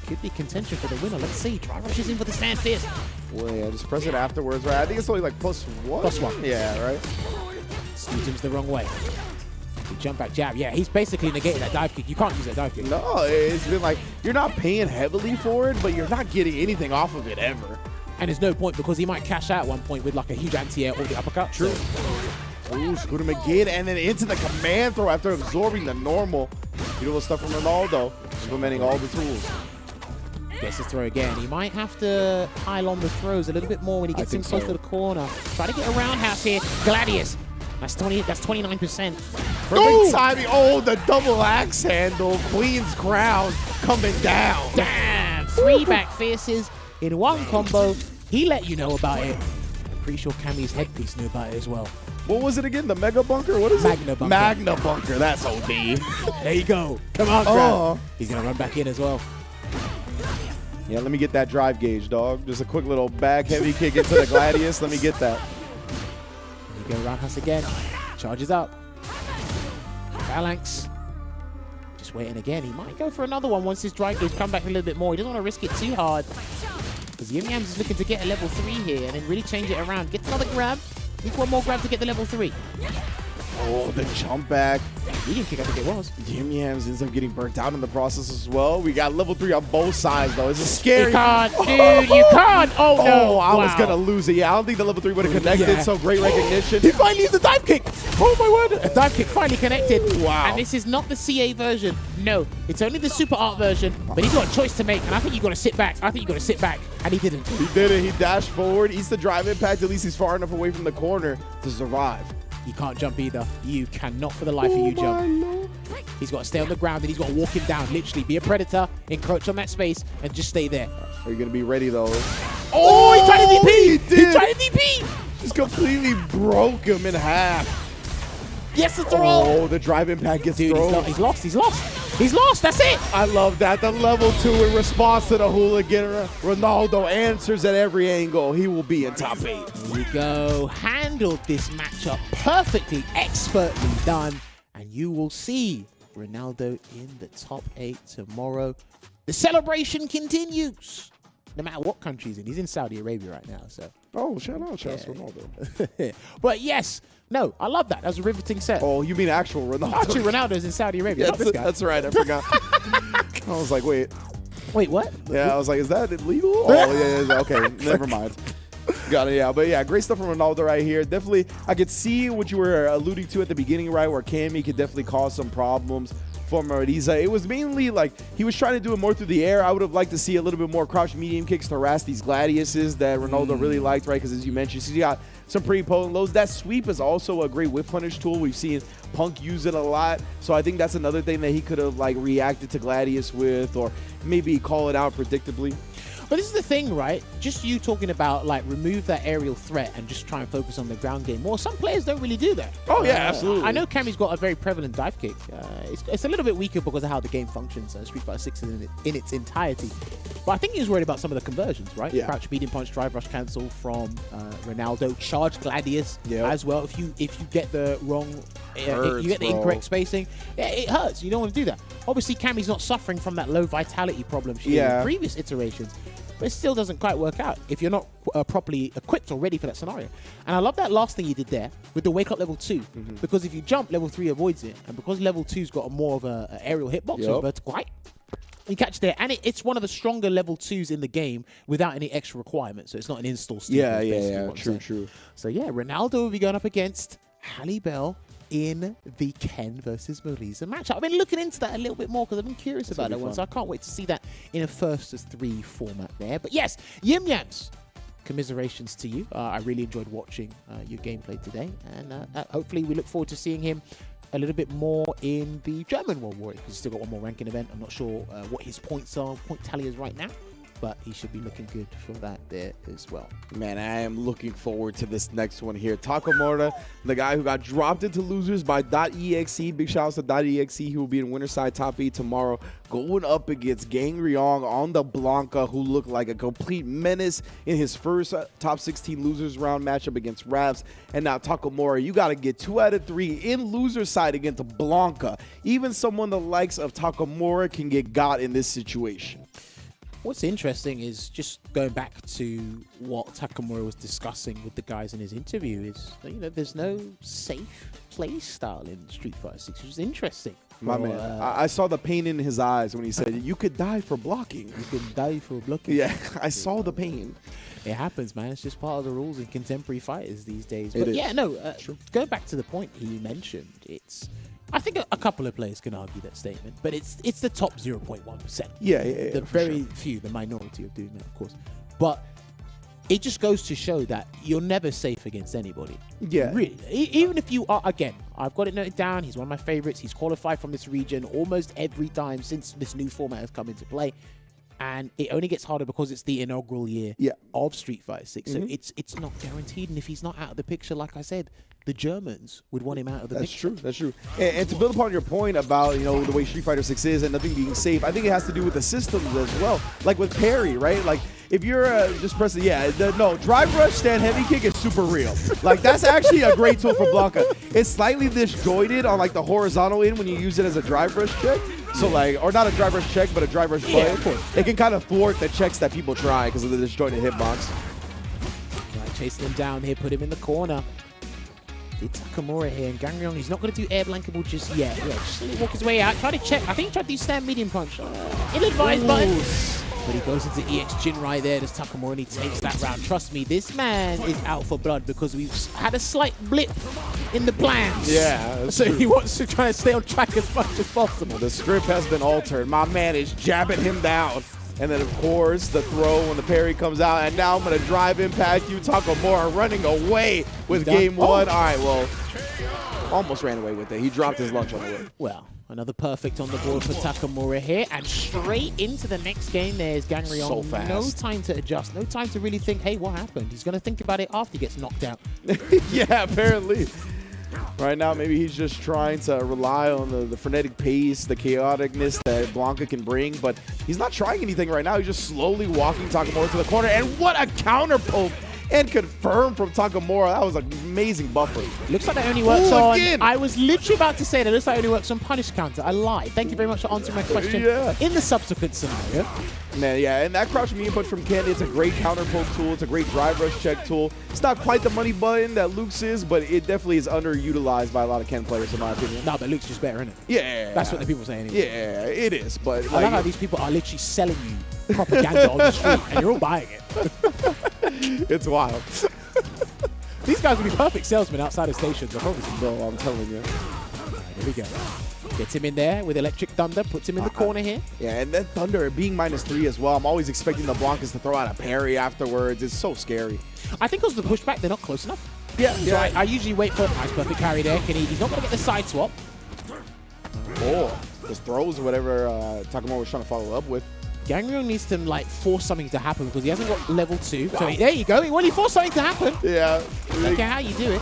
could be contention for the winner. Let's see. Dry rushes in for the stand fist. Well, yeah, just press it afterwards, right? I think it's only like +1. +1. Yeah, right? Stews him the wrong way. The jump back jab. Yeah, he's basically negated that dive kick. You can't use that dive kick. No, it's been like, you're not paying heavily for it, but you're not getting anything off of it ever. And there's no point because he might cash out at one point with like a huge anti-air or the uppercut. True. Ooh, scoot him again, and then into the command throw after absorbing the normal. Beautiful stuff from Ronaldo, implementing all the tools. Gets the throw again. He might have to pile on the throws a little bit more when he gets in close to the corner. Try to get a roundhouse here. Gladius. That's 29%. Perfect timing. Oh, the double axe handle. Queen's crown coming down. Damn. 3 back fierces in one combo. He let you know about it. I'm pretty sure Cammy's headpiece knew about it as well. What was it again? The Mega Bunker? What is Magna it? Bunker. Magna Bunker. That's OD. There you go. Come on, Grab. He's going to run back in as well. Yeah, let me get that drive gauge, dog. Just a quick little back heavy kick into the Gladius. Let me get that. You go roundhouse again. Charges up. Phalanx. Just waiting again. He might go for another one once his drive gauge come back a little bit more. He doesn't want to risk it too hard. Because Yim Yams is looking to get a level 3 here and then really change it around. Gets another grab. Needs one more grab to get the level 3. Oh, the jump back. Medium kick, I think it was. Yim Yams ends up getting burnt out in the process as well. We got level 3 on both sides, though. It's a scary. You can't, dude. You can't. Oh, no. Oh, I was going to lose it. Yeah, I don't think the level 3 would have connected, so great recognition. He finally used the dive kick. Oh, my word. A dive kick finally connected. Wow. And this is not the CA version. No, it's only the Super Art version. But he's got a choice to make, and I think you got to sit back. And he didn't. He did it. He dashed forward, eats the drive impact. At least he's far enough away from the corner to survive. You can't jump either. You cannot for the life of you jump. He's got to stay on the ground and he's got to walk him down. Literally be a predator, encroach on that space, and just stay there. Are you going to be ready, though? Oh, he tried to DP! He tried to DP! Just completely broke him in half. Yes, the throw! Oh, the drive impact gets thrown. He's lost. He's lost. That's it. I love that. The level 2 in response to the hooligan. Ronaldo answers at every angle. He will be in top 8. There you go. Handled this matchup perfectly, expertly done. And you will see Ronaldo in the top 8 tomorrow. The celebration continues. No matter what country he's in. He's in Saudi Arabia right now. So. Oh, shout out Ronaldo. But yes. No, I love that. That was a riveting set. Oh, you mean actual Ronaldo? Actually, Ronaldo's in Saudi Arabia. Yeah, that's right. I forgot. I was like, wait. Wait, what? Yeah, I was like, is that illegal? Oh, yeah. Okay, never mind. Got it, yeah. But yeah, great stuff from Ronaldo right here. Definitely, I could see what you were alluding to at the beginning, right, where Cammy could definitely cause some problems for Mariza. It was mainly like he was trying to do it more through the air. I would have liked to see a little bit more crouch medium kicks to harass these Gladiuses that Ronaldo really liked, right? Because as you mentioned, he got some pretty potent lows. That sweep is also a great whip punish tool. We've seen Punk use it a lot. So I think that's another thing that he could have like reacted to Gladius with, or maybe call it out predictably. But this is the thing, right? Just you talking about like remove that aerial threat and just try and focus on the ground game. Well, some players don't really do that. Oh, yeah, absolutely. I know Cammy's got a very prevalent dive kick. It's a little bit weaker because of how the game functions. Street Fighter 6 in its entirety. But I think he was worried about some of the conversions, right? Yeah. Crouch, medium punch, drive rush cancel from Ronaldo. Charge Gladius as well. If you get the wrong, if you get the incorrect spacing, it hurts. You don't want to do that. Obviously, Cammy's not suffering from that low vitality problem she had in previous iterations. But it still doesn't quite work out if you're not properly equipped or ready for that scenario. And I love that last thing you did there with the wake up level 2. Because if you jump, level 3 avoids it. And because level 2's got more of an aerial hitbox or vertical height, you catch there. And it's one of the stronger level 2s in the game without any extra requirements. So it's not an install steel. Yeah. True. So yeah, Ronaldo will be going up against Halle Bell in the Ken versus Mariza matchup. I've been looking into that a little bit more because I've been curious about that one, so I can't wait to see that in a 1-3 format there. But yes, Yim Yams, commiserations to you. I really enjoyed watching your gameplay today, and hopefully we look forward to seeing him a little bit more in the German World Warrior, because he's still got one more ranking event. I'm not sure what his point tally is right now, but he should be looking good for that there as well. Man, I am looking forward to this next one here. Takamura, the guy who got dropped into losers by .exe. Big shout out to .exe. He will be in winner side top 8 tomorrow, going up against Gang Ryong on the Blanca, who looked like a complete menace in his first top 16 losers round matchup against Ravs. And now Takamura, you got to get 2 out of 3 in loser side against Blanca. Even someone the likes of Takamura can get got in this situation. What's interesting is just going back to what Takamura was discussing with the guys in his interview is, there's no safe play style in Street Fighter 6, which is interesting. My man, I saw the pain in his eyes when he said, you could die for blocking. You could die for blocking. Yeah, I saw the pain. It happens, man. It's just part of the rules in contemporary fighters these days. But yeah, no, going back to the point he mentioned, I think a couple of players can argue that statement, but it's the top 0.1%. Yeah, the very few, the minority of doing that, of course. But it just goes to show that you're never safe against anybody. Yeah. Really. Even if you are, again, I've got it noted down. He's one of my favorites. He's qualified from this region almost every time since this new format has come into play. and it only gets harder because it's the inaugural year of Street Fighter 6. So it's not guaranteed, and if he's not out of the picture, like I said, the Germans would want him out of the picture. That's true. And to build upon your point about, you know, the way Street Fighter 6 is and nothing being safe, I think it has to do with the systems as well. Like with parry, right? Like if you're just pressing, drive rush, stand heavy kick is super real. Like that's actually a great tool for Blanca. It's slightly disjointed on like the horizontal end when you use it as a drive rush check. So like, or not a drive rush check, but a drive rush button. Of course. It can kind of thwart the checks that people try because of the disjointed hitbox. Right, chasing him down here, put him in the corner. It's Takamura here, and Gangryong, he's not going to do air blankable just yet. Yeah, just walk his way out. Try to check. I think he tried to do stand medium punch. Ill-advised button. But he goes into EX Jin right there. There's Takamura, and he takes that round. Trust me, this man is out for blood because we've had a slight blip in the plans. Yeah, so he wants to try and stay on track as much as possible. The script has been altered. My man is jabbing him down. And then, of course, the throw when the parry comes out. And now I'm going to drive impact you, Takamura, running away with game one. All right, well, almost ran away with it. He dropped his lunch on the way. Well, another perfect on the board for Takamura here. And straight into the next game, there's Gangryong. So fast. No time to adjust. No time to really think, hey, what happened? He's going to think about it after he gets knocked out. Yeah, apparently. Right now, maybe he's just trying to rely on the frenetic pace, the chaoticness that Blanca can bring, but he's not trying anything right now. He's just slowly walking Takamura to the corner, and what a counter poke and confirm from Takamura. That was an amazing buffer. Looks like that only works on... I was literally about to say that. It looks like it only works on punish counter. I lied. Thank you very much for answering my question in the subsequent scenario. Man, yeah, and that crouch medium punch from Ken, it's a great counter poke tool. It's a great drive rush check tool. It's not quite the money button that Luke's is, but it definitely is underutilized by a lot of Ken players, in my opinion. No, but Luke's just better, isn't it? Yeah. That's what the people say anyway. Yeah, it is, but... I love how these people are literally selling you propaganda on the street, and you're all buying it. It's wild. These guys would be perfect salesmen outside of stations. I promise you. No, I'm telling you. All right, here we go. Gets him in there with Electric Thunder, puts him in the corner here. Yeah, and then Thunder being -3 as well. I'm always expecting the Blancas to throw out a parry afterwards. It's so scary. I think because of the pushback, they're not close enough. Yeah, So I usually wait for a nice perfect parry there. He's not going to get the side swap. Oh, just throws whatever Takamura was trying to follow up with. Gangryong needs to like force something to happen because he hasn't got level 2. Wow. So there you go. When he forced something to happen. Yeah. Look at how you do it.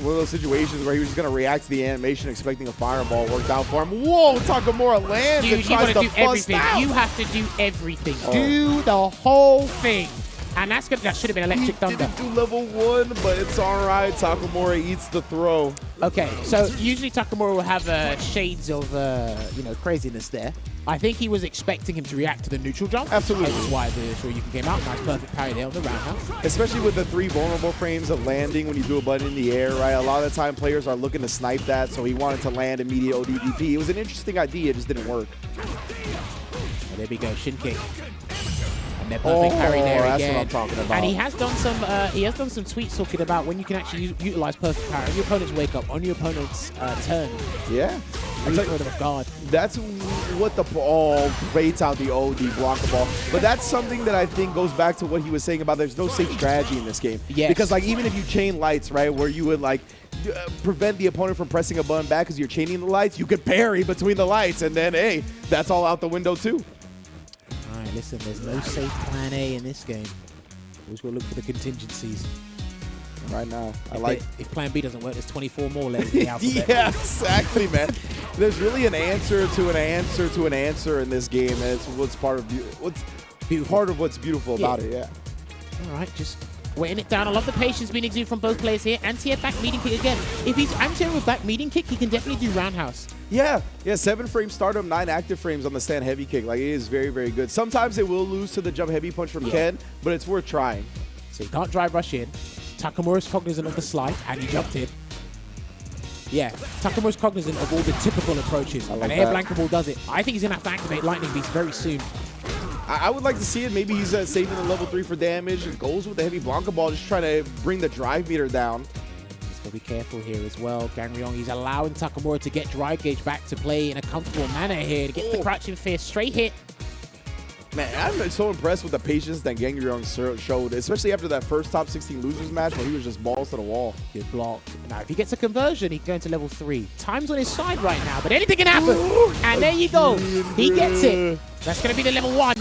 One of those situations where he was just going to react to the animation expecting a fireball. Worked out for him. Whoa, Takamura lands and tries to do bust everything. out. You have to do everything. Do the whole thing. And that should have been Electric Thunder. Didn't do level 1, but it's all right. Takamura eats the throw. Okay, so usually Takamura will have shades of craziness there. I think he was expecting him to react to the neutral jump. Absolutely. Which is why the Shoryuken came out. Nice perfect parry there on the roundhouse. Especially with the 3 vulnerable frames of landing when you do a button in the air, right? A lot of the time players are looking to snipe that, so he wanted to land immediate ODDP. It was an interesting idea, it just didn't work. Oh, there we go, shin kick. And their perfect parry there that's again. what I'm talking about. And he has done some tweets talking about when you can actually utilize perfect parry on your opponent's wake up, on your opponent's turn. Yeah. Throw them off guard. That's what the ball baits out the OD Blanca ball. But that's something that I think goes back to what he was saying about there's no safe strategy in this game. Yes. Because like even if you chain lights, right, where you would like prevent the opponent from pressing a button back because you're chaining the lights, you could parry between the lights, and then hey, that's all out the window too. All right, listen, there's no safe plan A in this game. Always got to look for the contingencies. Right now, if plan B doesn't work, there's 24 more letters in the alphabet. Yeah, exactly, man. There's really an answer to an answer to an answer in this game. And it's what's part of what's beautiful about it. Yeah. All right, just weighing it down. I love the patience being exuded from both players here. Anti-air back meeting kick again. If he's anti-air with back meeting kick, he can definitely do roundhouse. Yeah, 7 frame stardom, 9 active frames on the stand heavy kick. Like, it is very, very good. Sometimes it will lose to the jump heavy punch from Ken, but it's worth trying. So you can't drive rush in. Takamura's cognizant of the slide, and he jumped in. Yeah, Takamura's cognizant of all the typical approaches, and Air Blankable does it. I think he's going to have to activate Lightning Beast very soon. I would like to see it. Maybe he's saving the level 3 for damage and goes with the heavy Blanca ball, just trying to bring the drive meter down. He's got to be careful here as well. Gangryong, he's allowing Takamura to get drive gauge back to play in a comfortable manner here to get the crouching fear straight hit. Man, I'm so impressed with the patience that Gangryong showed, especially after that first top 16 losers match where he was just balls to the wall. Good block. Now, if he gets a conversion, he can go into level 3. Time's on his side right now, but anything can happen. And there you go. He gets it. That's going to be the level 1.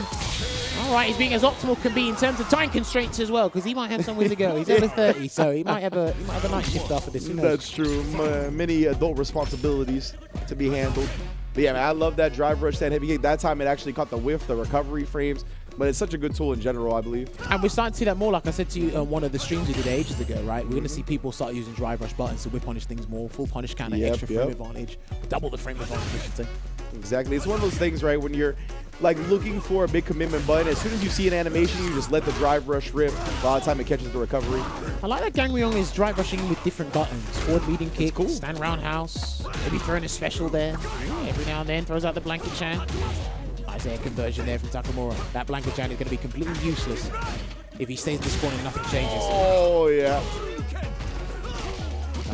All right, he's being as optimal can be in terms of time constraints as well, because he might have somewhere to go. He's over 30, so he might have a night shift after this. Who knows? That's true. Many adult responsibilities to be handled. But yeah, man, I love that drive rush, that heavy kick. That time it actually caught the whiff, the recovery frames. But it's such a good tool in general, I believe. And we're starting to see that more, like I said to you on one of the streams we did ages ago, right? We're going to see people start using drive rush buttons to whip punish things more, full punish counter, extra frame advantage, double the frame advantage, I should say. Exactly. It's one of those things, right, when you're like looking for a big commitment button, as soon as you see an animation, you just let the drive rush rip. By the time it catches the recovery. I like that Gangryong is drive rushing with different buttons. Forward leading kick, cool. Stand roundhouse, maybe throwing a special there. Every now and then throws out the blanket chan. Nice air conversion there from Takamura. That blanket chan is going to be completely useless if he stays in this corner and nothing changes. Oh, yeah.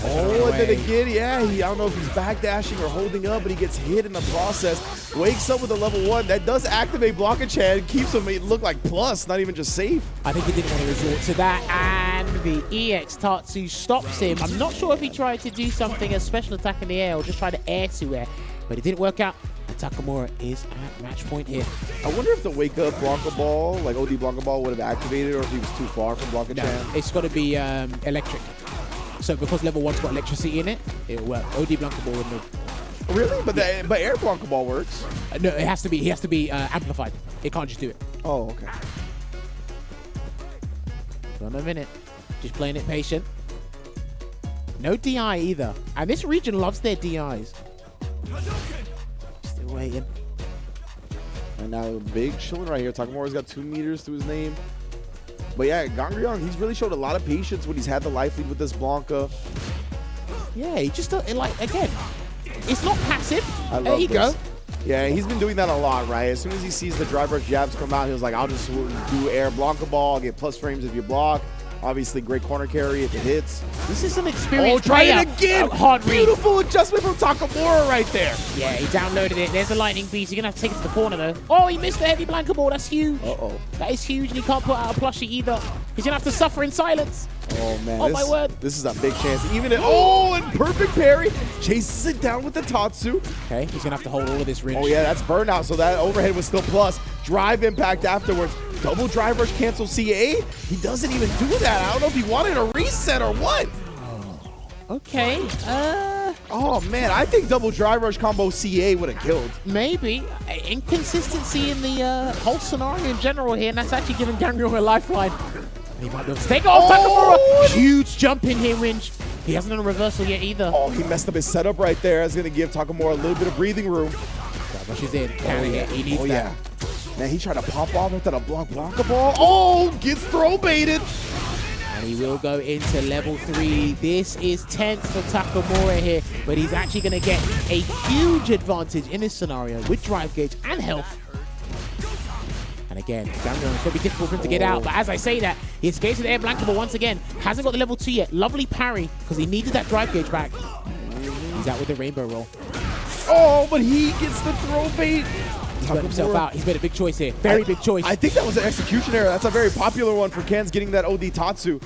Oh, and then again, yeah, I don't know if he's backdashing or holding up, but he gets hit in the process. Wakes up with a level 1. That does activate Blanca-chan. Keeps him, it look like plus, not even just safe. I think he didn't want to resort to that, and the EX Tatsu stops him. I'm not sure if he tried to do something, a special attack in the air, or just try to air to air, but it didn't work out. And Takamura is at match point here. I wonder if the wake up Blanca Ball, like OD Blanca Ball, would have activated, or if he was too far from Blanca-chan. No, it's got to be electric. So because level 1's got electricity in it, it'll work. OD Blanca Ball would move. Really? But air Blanca Ball works. No, it has to be. He has to be amplified. It can't just do it. Oh, okay. Hold on a minute. Just playing it patient. No DI either. And this region loves their DIs. Still waiting. And now big chilling right here. Takamura's got 2 meters to his name. But yeah, Gangryong, he's really showed a lot of patience when he's had the life lead with this Blanca. Yeah, he just, like, again, it's not passive. There you go. Yeah, he's been doing that a lot, right? As soon as he sees the drive rush jabs come out, he was like, I'll just do air Blanca Ball, I'll get plus frames if you block. Obviously, great corner carry if it hits. This is an experienced try player. it again. Hard read. Beautiful adjustment from Takamura right there. Yeah, he downloaded it. There's a lightning beast. You're going to have to take it to the corner, though. Oh, he missed the heavy Blanca Ball. That's huge. Uh-oh. That is huge, and he can't put out a plushie either. He's going to have to suffer in silence. Oh, man. Oh, my word. This is a big chance. Even and perfect parry. Chases it down with the Tatsu. Okay, he's going to have to hold all of this ridge. Oh, yeah, that's burnout, so that overhead was still plus. Drive impact afterwards. Double drive rush cancel CA. He doesn't even do that. I don't know if he wanted a reset or what. Okay. Oh, man, I think double drive rush combo CA would have killed. Maybe. Inconsistency in the whole scenario in general here, and that's actually giving Gangryong a lifeline. He might be able to take off Takamura. Huge jump in here, Winch. He hasn't done a reversal yet either. Oh, he messed up his setup right there. That's going to give Takamura a little bit of breathing room. Drive rush is in. He needs that. Yeah. Man, he tried to pop off after the Blanca Ball. Oh, gets throw baited. And he will go into level 3. This is tense for Takamura here, but he's actually going to get a huge advantage in this scenario with drive gauge and health. And again, Gangryong, it's going to be difficult for him to get out, but as I say that, he escapes with the air Blanca Ball once again. Hasn't got the level 2 yet. Lovely parry, because he needed that drive gauge back. He's out with the rainbow roll. Oh, but he gets the throw bait. He's got himself out. He's made a big choice here. Very big choice. I think that was an execution error. That's a very popular one for Ken's getting that OD Tatsu.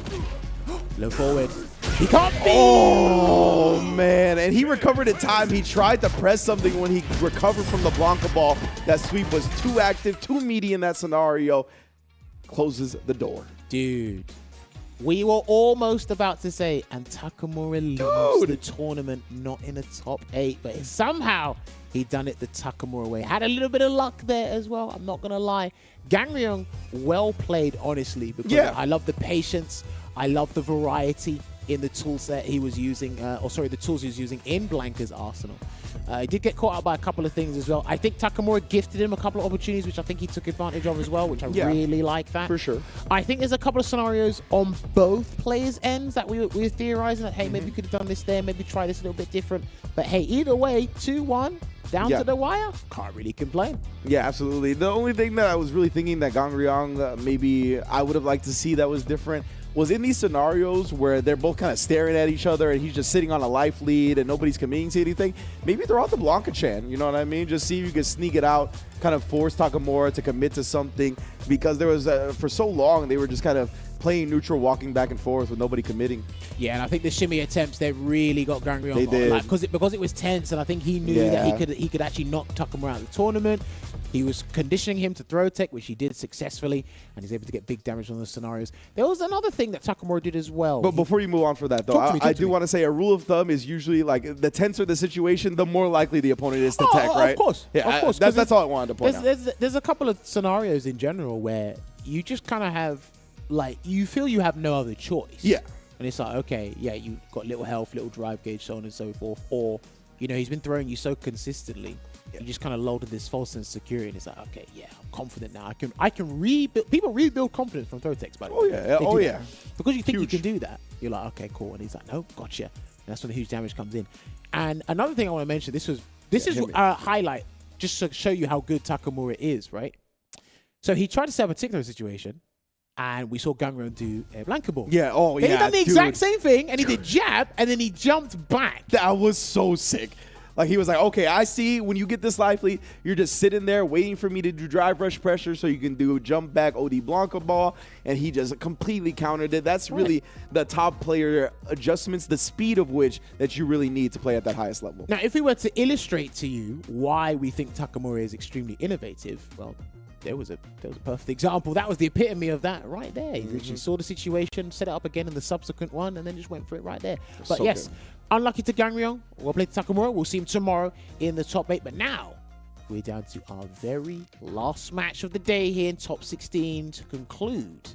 Low forward. He can't beat. Oh, man. And he recovered in time. He tried to press something when he recovered from the Blanca Ball. That sweep was too active, too meaty in that scenario. Closes the door. Dude. We were almost about to say, and Takamura loses the tournament, not in the top 8, but somehow he done it the Takamura way. Had a little bit of luck there as well, I'm not going to lie. Gangryong, well played, honestly, because I love the patience. I love the variety in the tool set he was using, the tools he was using in Blanca's arsenal. He did get caught out by a couple of things as well. I think Takamura gifted him a couple of opportunities, which I think he took advantage of as well, which I really like that. For sure. I think there's a couple of scenarios on both players' ends that we were theorizing that, hey, maybe we could have done this there, maybe try this a little bit different. But hey, either way, 2-1, down to the wire. Can't really complain. Yeah, absolutely. The only thing that I was really thinking that Gangryong maybe I would have liked to see that was different was in these scenarios where they're both kind of staring at each other and he's just sitting on a life lead and nobody's committing to anything, maybe throw out the Blanca-chan, you know what I mean? Just see if you can sneak it out kind of force Takamura to commit to something, because there was, for so long, they were just kind of playing neutral, walking back and forth with nobody committing. Yeah, and I think the shimmy attempts, they really got Gangreon. They did. Like, because it was tense, and I think he knew that he could actually knock Takamura out of the tournament. He was conditioning him to throw tech, which he did successfully, and he's able to get big damage on those scenarios. There was another thing that Takamura did as well. But before you move on for that, though, I do want to say a rule of thumb is usually like the tenser the situation, the more likely the opponent is to tech, right? Of course. Yeah, of course. That's all I wanted to point out. There's a couple of scenarios in general where you just kind of have, like, you feel you have no other choice. Yeah. And it's like, okay, yeah, you got little health, little drive gauge, so on and so forth. Or, you know, he's been throwing you so consistently. You just kind of loaded this false sense of security, and it's like, okay, yeah, I'm confident now. I can rebuild. People rebuild confidence from throw techs, by the way. Oh yeah. Because you think you can do that, you're like, okay, cool. And he's like, no, gotcha. And that's when the huge damage comes in. And another thing I want to mention, this is a highlight just to show you how good Takamura is, right? So he tried to set up a particular situation, and we saw Gangreon do a Blanca Ball. Yeah, oh Then yeah. he done the exact same thing, and he did jab, and then he jumped back. That was so sick. Like, he was like, okay, I see when you get this life lead, you're just sitting there waiting for me to do drive rush pressure so you can do jump back OD Blanca Ball, and he just completely countered it. That's really the top player adjustments, the speed of which that you really need to play at that highest level. Now, if we were to illustrate to you why we think Takamura is extremely innovative, well, there was a perfect example. That was the epitome of that right there. He literally saw the situation, set it up again in the subsequent one, and then just went for it right there. But so yes, good. Unlucky to Gangreon. We'll play to Takamura. We'll see him tomorrow in the top 8. But now, we're down to our very last match of the day here in top 16 to conclude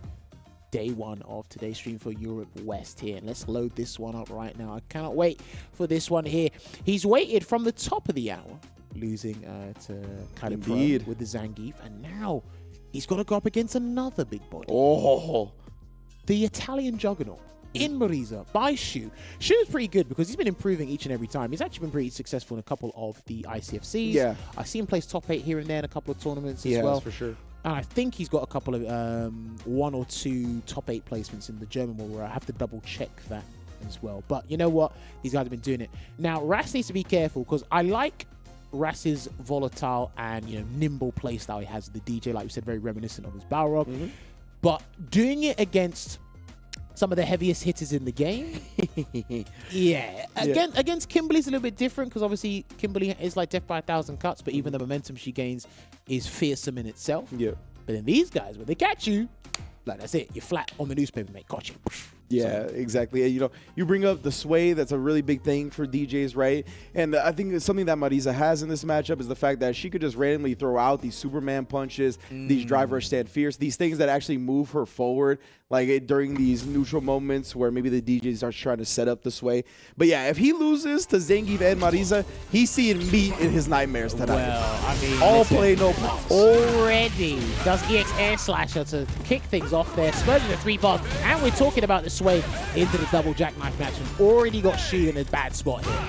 day 1 of today's stream for Europe West here. And let's load this one up right now. I cannot wait for this one here. He's waited from the top of the hour, losing to Capcom Pro with the Zangief, and now he's got to go up against another big body. Oh, the Italian juggernaut in Marisa by Shu. Shu's pretty good because he's been improving each and every time. He's actually been pretty successful in a couple of the ICFCs. Yeah, I see him place top 8 here and there in a couple of tournaments as well. well. Yes, for sure. And I think he's got a couple of 1 or 2 top 8 placements in the German one, where I have to double check that as well. But you know what? These guys have been doing it. Now, Ras needs to be careful because I like Ras's volatile and nimble playstyle he has. The DJ, like we said, very reminiscent of his Balrog. But doing it against some of the heaviest hitters in the game, against Kimberly's a little bit different because obviously Kimberly is like death by 1,000 cuts, but even the momentum she gains is fearsome in itself. Yeah. But then these guys, when they catch you, like that's it. You're flat on the newspaper, mate. Got you. Yeah, exactly. And, you bring up the sway. That's a really big thing for DJs, right? And I think it's something that Marisa has in this matchup is the fact that she could just randomly throw out these Superman punches, these drive rush stand fierce, these things that actually move her forward, like during these neutral moments where maybe the DJs are trying to set up the sway. But yeah, if he loses to Zangief and Marisa, he's seeing meat in his nightmares tonight. Well, I mean, all play, no promise. Already does EX Air Slasher to kick things off there, spurging the 3-bomb, and we're talking about the sway into the double jackknife match, and already got Shu in a bad spot here.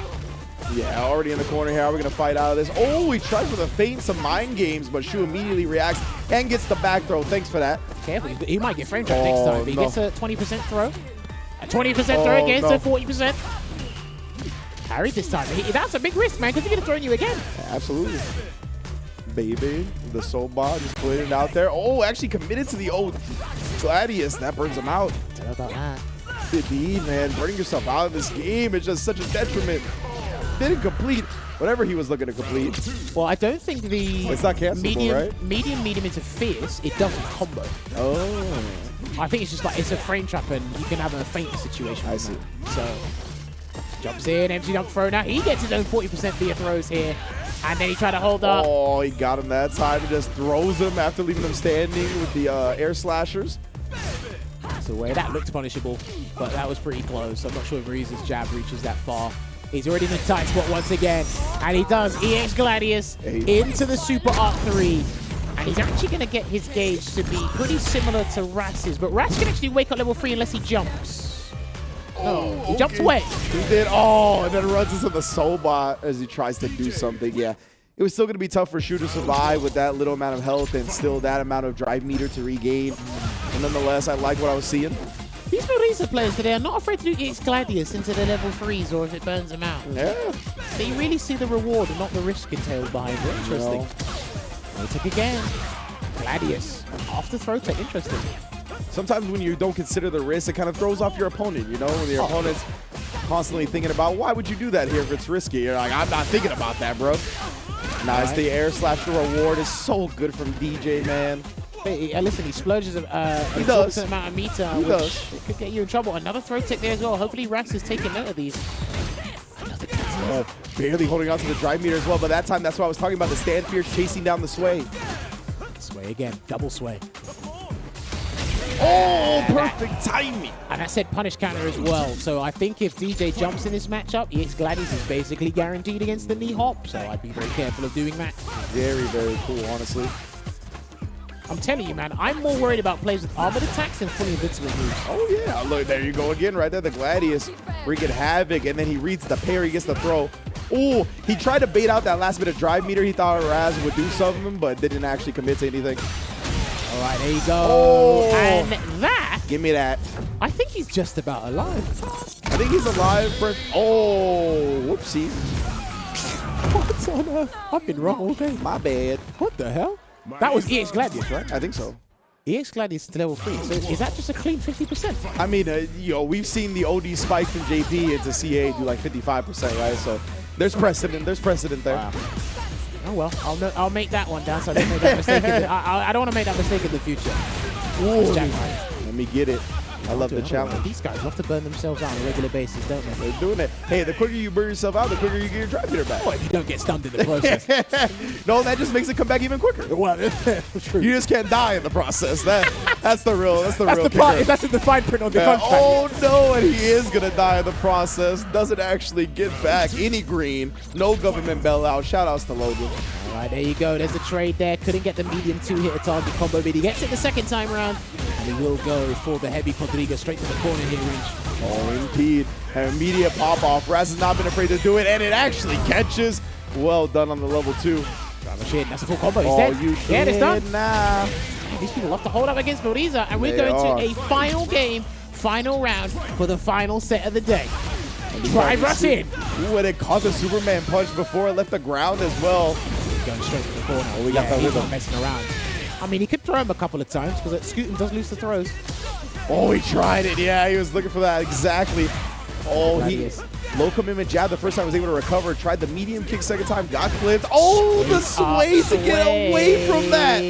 Yeah, already in the corner here. How are we going to fight out of this? Oh, he tries with a feint, some mind games, but Shu immediately reacts and gets the back throw. Thanks for that. Careful, he might get frame trap next time. But he gets a 20% throw. A 20% throw against a 40%. Parried this time. That's a big risk, man, because he's going to throw you again. Absolutely. Baby, the soul bot just putting it out there. Oh, actually committed to the old Gladius. That burns him out. Tell about that. Indeed, man. Burning yourself out of this game is just such a detriment. Didn't complete whatever he was looking to complete. Well, I don't think the it's not cancelable, right? medium into fierce, it doesn't combo. Oh. I think it's just like, it's a frame trap and you can have a feint situation. I see. So, jumps in, empty dump throw. Now he gets his own 40% via throws here. And then he tried to hold up. Oh, he got him that time and just throws him after leaving him standing with the air slashers. That's the way. That looked punishable, but that was pretty close. I'm not sure if Marisa's jab reaches that far. He's already in the tight spot once again. And he does EX Gladius into the Super Arc 3. And he's actually going to get his gauge to be pretty similar to Ras's. But Ras can actually wake up level 3 unless he jumps. Oh, he jumped away. He did. Oh, and then runs into the soul bot as he tries to do something. Yeah, it was still going to be tough for Shu to survive with that little amount of health and still that amount of drive meter to regain. And nonetheless, I like what I was seeing. These Marisa players today are not afraid to do EX Gladius into the level 3s or if it burns them out. Yeah. They really see the reward and not the risk entailed behind it. Interesting. Throw tech again. Gladius off the throw tech. Interesting. Sometimes when you don't consider the risk, it kind of throws off your opponent, you know? When your opponent's constantly thinking about, why would you do that here if it's risky? You're like, I'm not thinking about that, bro. Nice. The air slash reward is so good from DJ, man. Hey, listen, he splurges a certain amount of meter, which could get you in trouble. Another throw tech there as well. Hopefully Rax is taking note of these. Barely holding on to the drive meter as well, but that time, that's what I was talking about, the stand fierce chasing down the sway. Sway again, double sway. Oh, perfect timing. And that said punish counter as well. So I think if DJ jumps in this matchup, EX Gladius is basically guaranteed against the knee hop. So I'd be very careful of doing that. Very, very cool, honestly. I'm telling you, man, I'm more worried about plays with armored attacks than fully invincible moves. Oh, yeah. Look, there you go again right there. The Gladius wreaking havoc, and then he reads the parry, gets the throw. Oh, he tried to bait out that last bit of drive meter. He thought Raz would do something, but didn't actually commit to anything. All right, there you go. Oh, and that. Give me that. I think he's just about alive. I think he's alive. Oh, whoopsie. What on earth? I've been wrong all day. My bad. What the hell? That was EX Gladius, right? I think so. EX Gladius is level 3. So is that just a clean 50%? I mean, we've seen the OD spike from JP into CA do like 55%, right? So there's precedent. There's precedent there. Wow. Oh, well, I'll make that one down so I don't make that mistake. I don't want to make that mistake in the future. Ooh. Let me get it. I love the challenge. These guys love to burn themselves out on a regular basis, don't they? They're doing it. Hey, the quicker you burn yourself out, the quicker you get your drive meter back. Oh, if you don't get stunned in the process. No, that just makes it come back even quicker. Well, true. You just can't die in the process. That's the real. That's the real. That's in the fine print on the contract. Oh no, and he is gonna die in the process. Doesn't actually get back any green. No government bailout. Shout outs to Logan. All right, there you go. There's a trade there. Couldn't get the medium 2-hit target combo, but he gets it the second time around. And he will go for the heavy Quadriga straight to the corner here, Reach. Oh, indeed. An immediate pop-off. Raz has not been afraid to do it, and it actually catches. Well done on the level 2. That's a full combo. He's dead. You yeah, it's done. Nah. These people love to hold up against Moriza, and we're going to a final game, final round for the final set of the day. Drive us in. Ooh, and it caught the Superman punch before it left the ground as well. Going straight to the corner. Oh, we got the he's rhythm. not messing around. I mean, he could throw him a couple of times because Scootin does lose the throws. Oh, he tried it. Yeah, he was looking for that. Exactly. Oh, he low commitment jab the first time, was able to recover. Tried the medium kick second time, got clipped. Oh, the sway to get away from that.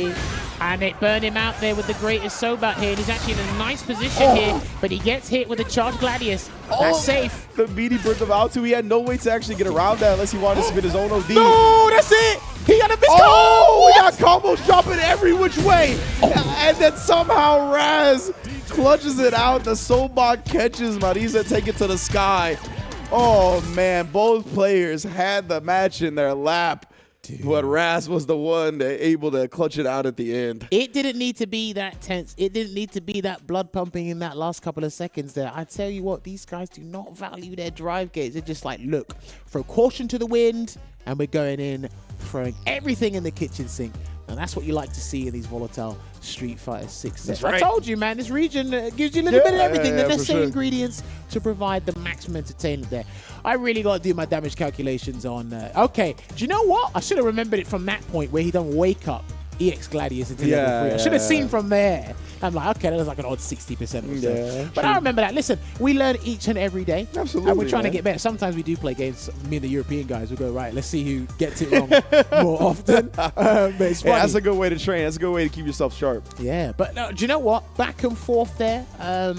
And it burned him out there with the greatest Sobat here. And he's actually in a nice position here, but he gets hit with a charged Gladius. That's safe. The meaty burnt him out too. He had no way to actually get around that unless he wanted to spin his own OD. No, that's it. He got a missed Oh, we got combos dropping every which way. And then somehow Raz clutches it out. The Sobot catches Mariza, take it to the sky. Oh, man, both players had the match in their lap. Dude. But Raz was the one that able to clutch it out at the end. It didn't need to be that tense. It didn't need to be that blood pumping in that last couple of seconds there. I tell you what, these guys do not value their drive gates. They're just like, look, throw caution to the wind, and we're going in, throwing everything in the kitchen sink. And that's what you like to see in these volatile Street Fighter 6 sets. Right. I told you, man, this region gives you a little bit of everything. The necessary sure. ingredients to provide the maximum entertainment there. I really got to do my damage calculations on... okay, do you know what? I should have remembered it from that point where he done wake up EX Gladius into level 3. I should have seen from there. I'm like, okay, that was like an odd 60% or so. Yeah, but I remember that. Listen, we learn each and every day. Absolutely, and we're trying to man. get better. Sometimes we do play games. Me and the European guys will go, right, let's see who gets it wrong more often. But it's funny. Yeah, that's a good way to train. That's a good way to keep yourself sharp. Yeah, but do you know what? Back and forth there, I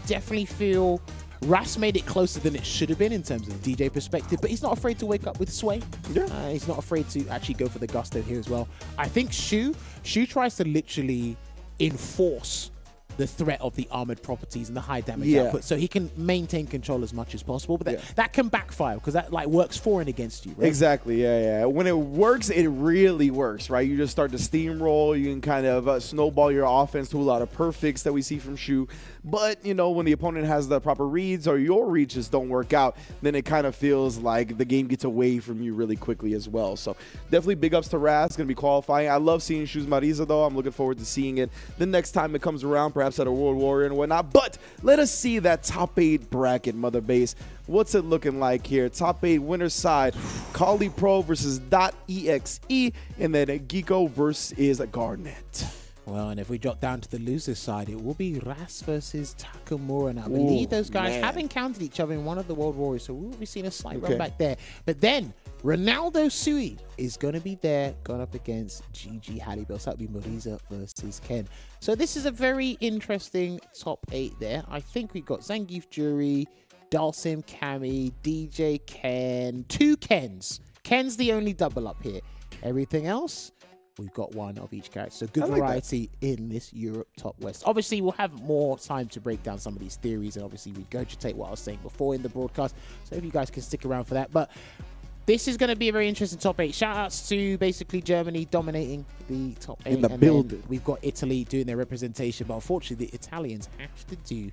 definitely feel Ras made it closer than it should have been in terms of DJ perspective, but he's not afraid to wake up with sway. Yeah. He's not afraid to actually go for the gusto here as well. I think Shu tries to literally enforce the threat of the armored properties and the high damage output, so he can maintain control as much as possible. But that can backfire because that like works for and against you. Right? Exactly. Yeah. When it works, it really works, right? You just start to steamroll. You can kind of snowball your offense to a lot of perfects that we see from Shu. But, you know, when the opponent has the proper reads or your reads don't work out, then it kind of feels like the game gets away from you really quickly as well. So definitely big ups to Raz. Going to be qualifying. I love seeing Shu's Mariza, though. I'm looking forward to seeing it the next time it comes around. Perhaps perhaps at a World Warrior and whatnot. But let us see that top 8 bracket, Mother Base. What's it looking like here? Top 8 winner side, Kali Pro versus .exe, and then Geeko versus Garnet. Well, and if we drop down to the loser side, it will be Ras versus Takamura. And I believe those guys have encountered each other in one of the World Warriors, so we will be seeing a slight run back there. But then, Ronaldo Sui is going to be there, going up against GG Halibel. So that would be Marisa versus Ken. So this is a very interesting top 8 there. I think we've got Zangief Jury, Dalsim, Cammy, DJ Ken, 2 Kens. Ken's the only double up here. Everything else, we've got one of each character. So good variety in this Europe Top West. Obviously, we'll have more time to break down some of these theories and obviously regurgitate what I was saying before in the broadcast. So if you guys can stick around for that. But this is going to be a very interesting top 8. Shout outs to basically Germany dominating the top 8. In the building. We've got Italy doing their representation. But unfortunately, the Italians have to do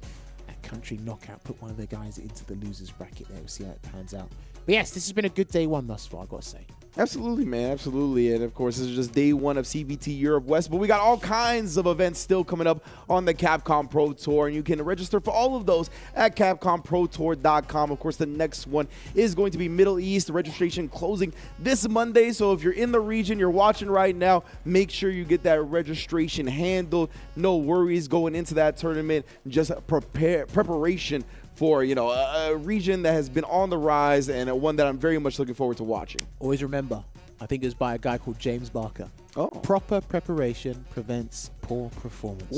a country knockout. Put one of their guys into the losers bracket there. We'll see how it pans out. But yes, this has been a good day one thus far, I've got to say. Absolutely, man. Absolutely. And of course, this is just day 1 of CBT Europe West, but we got all kinds of events still coming up on the Capcom Pro Tour, and you can register for all of those at CapcomProTour.com. Of course, the next one is going to be Middle East. Registration closing this Monday, so if you're in the region, you're watching right now, make sure you get that registration handled. No worries going into that tournament. Just preparation for, you know, a region that has been on the rise and one that I'm very much looking forward to watching. Always remember, I think it was by a guy called James Barker. Proper preparation prevents poor performance.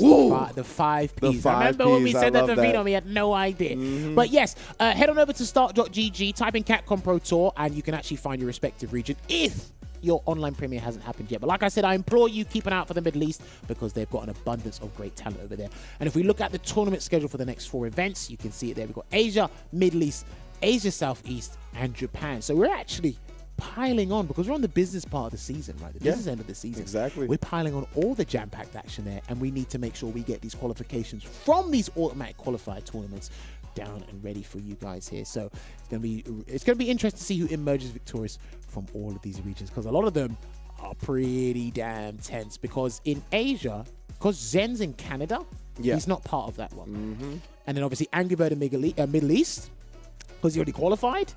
The 5 Ps. I remember when we said that to Vino, we had no idea. But yes, head on over to start.gg, type in Capcom Pro Tour, and you can actually find your respective region if your online premiere hasn't happened yet. But like I said, I implore you, keep an eye out for the Middle East because they've got an abundance of great talent over there. And if we look at the tournament schedule for the next 4 events, you can see it there. We've got Asia, Middle East, Asia Southeast, and Japan. So we're actually piling on because we're on the business part of the season, right? The business end of the season. Exactly. We're piling on all the jam-packed action there, and we need to make sure we get these qualifications from these automatic qualifier tournaments down and ready for you guys here. So it's gonna be interesting to see who emerges victorious from all of these regions, because a lot of them are pretty damn tense. Because in Asia, because Zen's in Canada, he's not part of that one. And then obviously Angry Bird in Middle East, because he already qualified.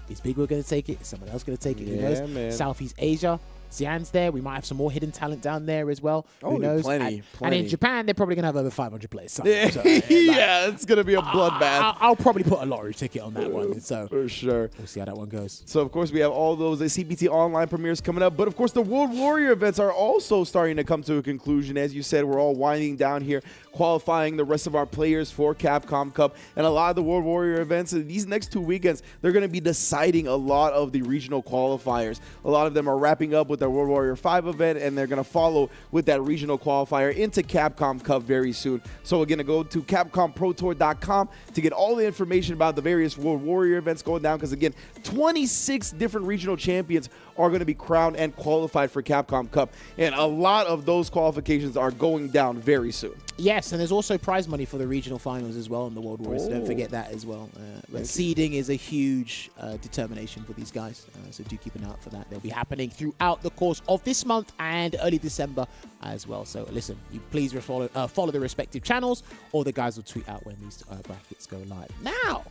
Is Big Bird going to take it? Is someone else going to take it? Who knows? Man. Southeast Asia, Xian's there. We might have some more hidden talent down there as well. Who knows? Plenty. And in Japan, they're probably going to have over 500 players. Yeah, So, it's going to be a bloodbath. I'll probably put a lottery ticket on that one. So for sure. We'll see how that one goes. So, of course, we have all those CBT online premieres coming up. But, of course, the World Warrior events are also starting to come to a conclusion. As you said, we're all winding down here, qualifying the rest of our players for Capcom Cup. And a lot of the World Warrior events, these next 2 weekends, they're going to be deciding a lot of the regional qualifiers. A lot of them are wrapping up with their World Warrior 5 event, and they're going to follow with that regional qualifier into Capcom Cup very soon. So, again, go to CapcomProTour.com to get all the information about the various World Warrior events going down, because, again, 26 different regional champions are going to be crowned and qualified for Capcom Cup, and a lot of those qualifications are going down very soon. Yes, and there's also prize money for the regional finals as well in the World Warriors, so don't forget that as well. But seeding is a huge determination for these guys, so do keep an eye out for that. They'll be happening throughout the course of this month and early December as well. So listen, you please follow the respective channels, or the guys will tweet out when these brackets go live. Now,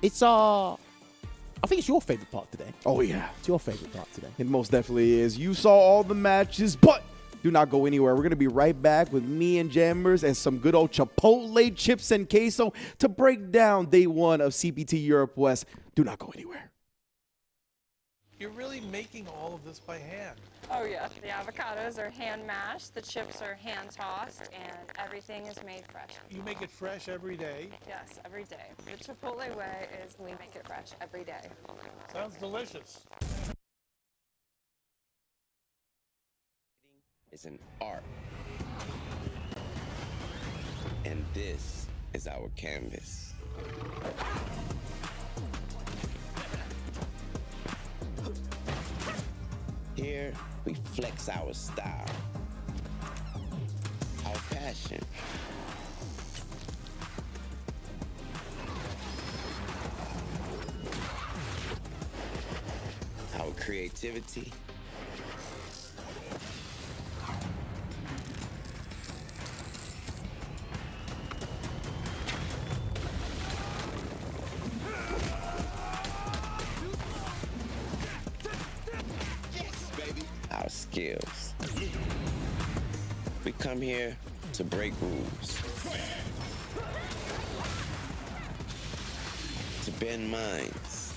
it's I think it's your favorite part today. Oh, yeah. It's your favorite part today. It most definitely is. You saw all the matches, but do not go anywhere. We're going to be right back with me and Jammers and some good old Chipotle chips and queso to break down day 1 of CPT Europe West. Do not go anywhere. You're really making all of this by hand. Oh yeah, the avocados are hand mashed, the chips are hand tossed, and everything is made fresh. You make it fresh every day. Yes, every day. The Chipotle way is we make it fresh every day. Sounds delicious. It's an art. And this is our canvas. Here, we flex our style, our passion, our creativity, skills. We come here to break rules, to bend minds,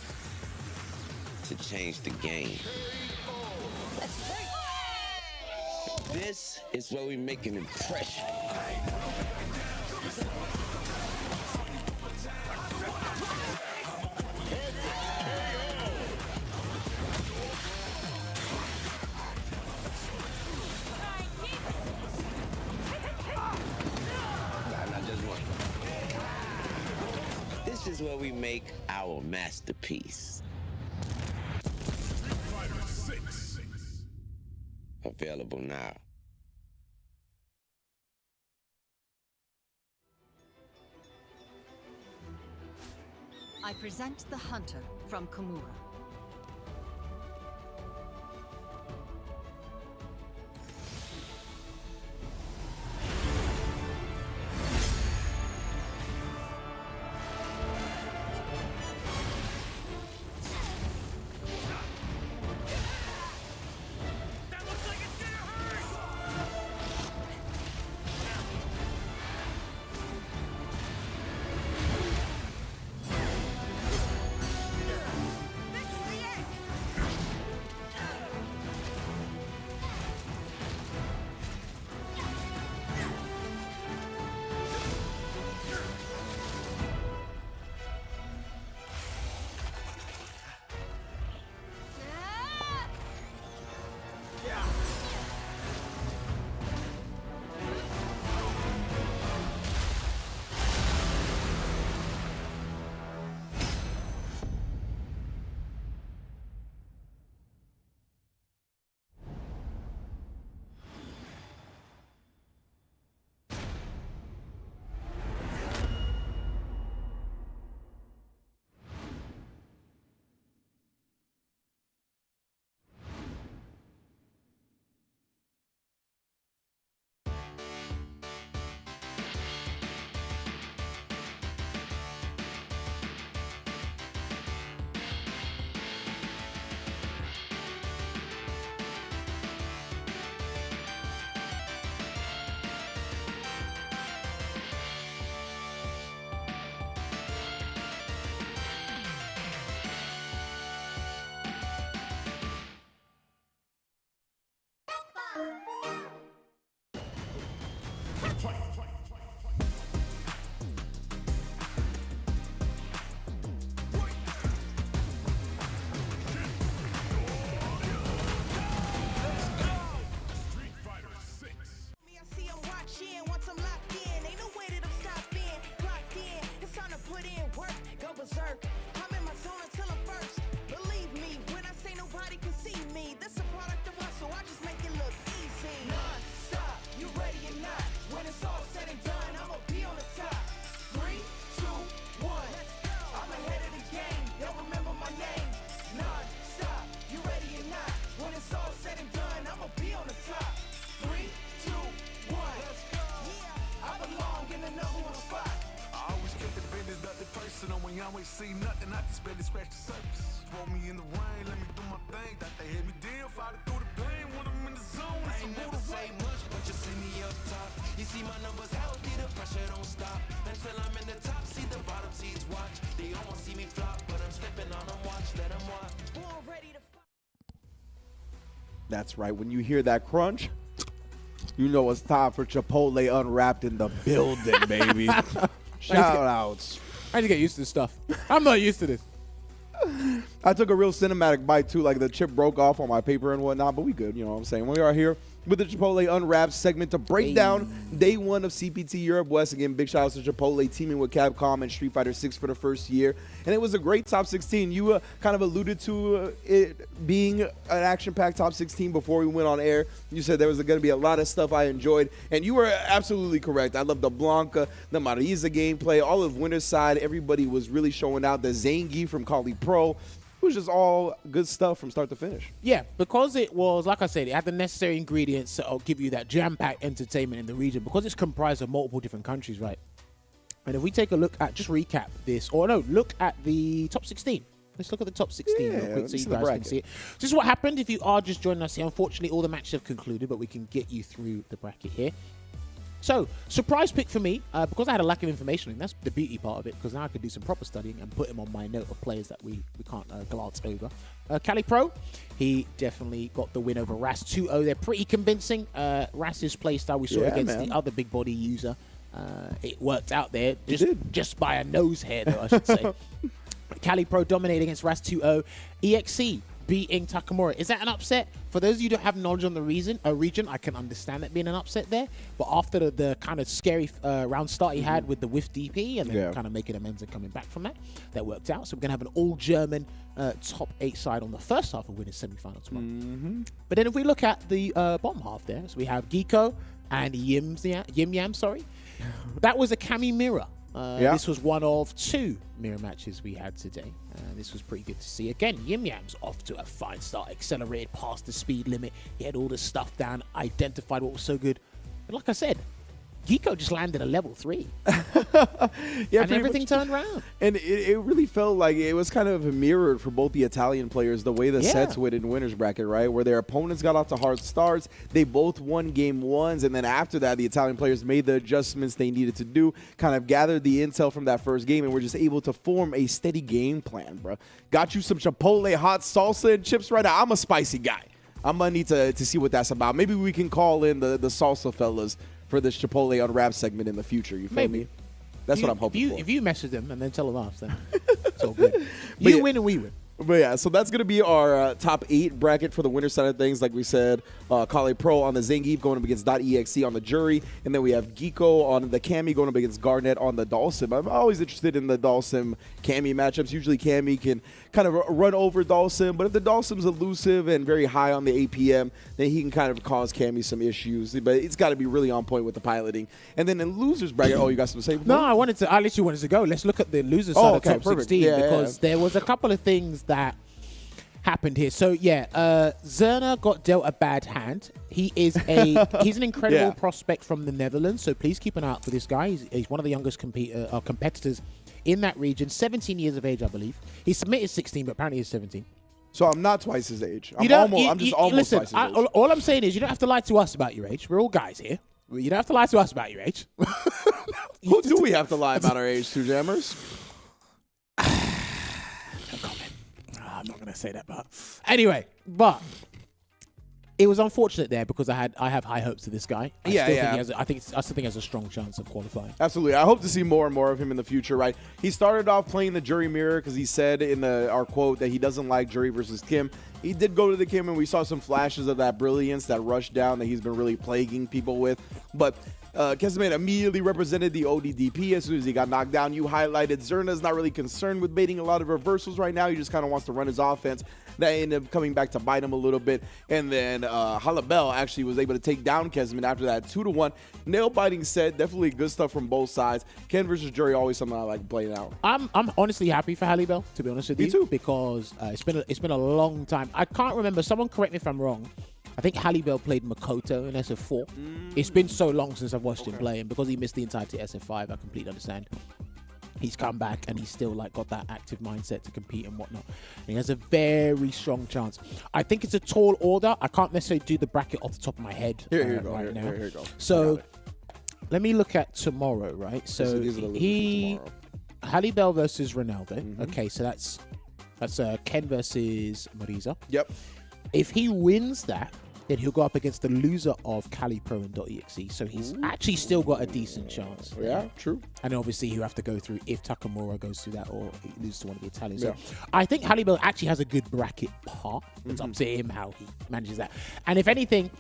to change the game. This is where we make an impression. This is where we make our masterpiece. Available now. I present the Hunter from Komura. Always see nothing, I just barely scratch the surface. Throw me in the rain, let me do my thing. Thought they hit me down, fighting through the pain. When I'm in the zone, I ain't never say much, but you see me up top. You see my numbers healthy, the pressure don't stop. Until I'm in the top, see the bottom seeds watch. They don't want to see me flop, but I'm stepping on them, watch, let them watch. Born ready to fight. That's right. When you hear that crunch, you know it's time for Chipotle Unwrapped in the building, baby. Shout outs. I need to get used to this stuff. I'm not used to this. I took a real cinematic bite too, like the chip broke off on my paper and whatnot, but we good, you know what I'm saying? We are here with the Chipotle Unwrapped segment to break down day one of CPT Europe West. Again, big shout out to Chipotle teaming with Capcom and Street Fighter 6 for the first year. And it was a great top 16. You kind of alluded to it being an action-packed top 16 before we went on air. You said there was going to be a lot of stuff I enjoyed, and you were absolutely correct. I love the Blanca, the Marisa gameplay, all of Winter's Side. Everybody was really showing out. The Zangief from Kali Pro. It was just all good stuff from start to finish. Yeah, because it was, like I said, it had the necessary ingredients to give you that jam-packed entertainment in the region, because it's comprised of multiple different countries, right? And if we take a look at, just recap this, or no, look at the top 16 Let's look at the top 16 real quick so you see the guys can bracket. see it. This is what happened if you are just joining us here. Unfortunately, all the matches have concluded, but we can get you through the bracket here. So, surprise pick for me, because I had a lack of information, and that's the beauty part of it, because now I could do some proper studying and put him on my note of players that we can't glance over. Cali Pro, he definitely got the win over Ras 2-0. They're pretty convincing. Ras's playstyle we saw against the other big body user. It worked out there, just by a nose hair, though, I should say. Cali Pro dominating against Ras 2-0. EXE beating Takamura. Is that an upset? For those of you who don't have knowledge on the region, I can understand that being an upset there. But after the kind of scary round start he had with the whiff DP and then kind of making amends and coming back from that worked out. So we're going to have an all-German top 8 side on the first half of winners semi-final tomorrow. But then if we look at the bottom half there, so we have Geeko and Yim Yam, sorry. That was a Kami mirror. This was one of 2 mirror matches we had today. This was pretty good to see. Again, Yim Yam's off to a fine start, accelerated past the speed limit. He had all the stuff down, identified what was so good. And like I said, Geeko just landed a level 3. And everything turned around. And it really felt like it was kind of mirrored for both the Italian players, the way the sets went in winners bracket, right? Where their opponents got off to hard starts. They both won game 1s. And then after that, the Italian players made the adjustments they needed to do, kind of gathered the intel from that first game, and were just able to form a steady game plan, bro. Got you some Chipotle hot salsa and chips right now. I'm a spicy guy. I'm going to need to see what that's about. Maybe we can call in the salsa fellas for this Chipotle Unwrapped segment in the future. You feel me? That's what I'm hoping for. If you message them and then tell them off, then it's all good. You win and we win. But yeah, so that's going to be our top 8 bracket for the winner side of things. Like we said, Kali Pro on the Zangief going up against .exe on the Jury. And then we have Geeko on the Cammy going up against Garnet on the Dalsim. I'm always interested in the Dalsim Cammy matchups. Usually Cammy can kind of run over Dalsim. But if the Dalsim's elusive and very high on the APM, then he can kind of cause Cammy some issues. But it's got to be really on point with the piloting. And then in losers bracket, you got something to say? No, I literally wanted to go. Let's look at the losers side of top 16 because there was a couple of things that happened here. So Zerna got dealt a bad hand. He's an incredible prospect from the Netherlands. So please keep an eye out for this guy. He's one of the youngest competitors in that region. 17 years of age, I believe. He submitted 16, but apparently he's 17. So I'm not twice his age. I'm just almost twice his age. All I'm saying is you don't have to lie to us about your age. We're all guys here. You don't have to lie to us about your age. Who do we have to lie about our age to, Jammers? I'm not going to say that, but anyway, it was unfortunate there because I have high hopes of this guy. I still think he has a strong chance of qualifying. Absolutely. I hope to see more and more of him in the future, right? He started off playing the Jury mirror because he said in our quote that he doesn't like Jury versus Kim. He did go to the Kim, and we saw some flashes of that brilliance, that rush down that he's been really plaguing people with. But Kesman immediately represented the ODDP as soon as he got knocked down. You highlighted Zerna's not really concerned with baiting a lot of reversals right now. He just kind of wants to run his offense. That ended up coming back to bite him a little bit. And then Halabel actually was able to take down Kesman after that 2-1 nail-biting set. Definitely good stuff from both sides. Ken versus Jury, always something I like playing out. I'm honestly happy for Halibel, to be honest with you. Me too. Because it's been a long time. I can't remember. Someone correct me if I'm wrong. I think Halibel played Makoto in SF4. It's been so long since I've watched him play, and because he missed the entirety of SF5, I completely understand. He's come back and he's still got that active mindset to compete and whatnot. And he has a very strong chance. I think it's a tall order. I can't necessarily do the bracket off the top of my head Here you go. So let me look at tomorrow, right? So Halibel versus Ronaldo. Okay, so that's Ken versus Marisa. Yep. If he wins that, then he'll go up against the loser of Cali Pro and .exe. So he's actually still got a decent chance. Yeah, true. And obviously he'll have to go through if Takamura goes through that or he loses to one of the Italians. So I think Halibel actually has a good bracket part. It's up to him how he manages that. And if anything,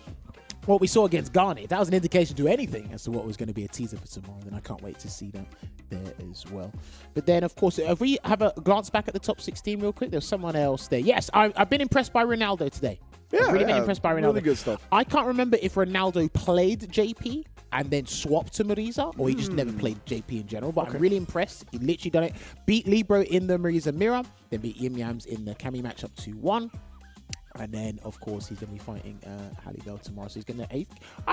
what we saw against Garnet, if that was an indication to anything as to what was going to be a teaser for tomorrow, then I can't wait to see that there as well. But then, of course, if we have a glance back at the top 16 real quick, there's someone else there. Yes, I've been impressed by Ronaldo today. I've really been impressed by Ronaldo. Really good stuff. I can't remember if Ronaldo played JP and then swapped to Marisa, or he just never played JP in general. But I'm really impressed. He literally done it. Beat Libro in the Marisa Mirror, then beat Yim Yams in the Kami matchup 2-1. And then, of course, he's going to be fighting Halibel tomorrow. So he's going to...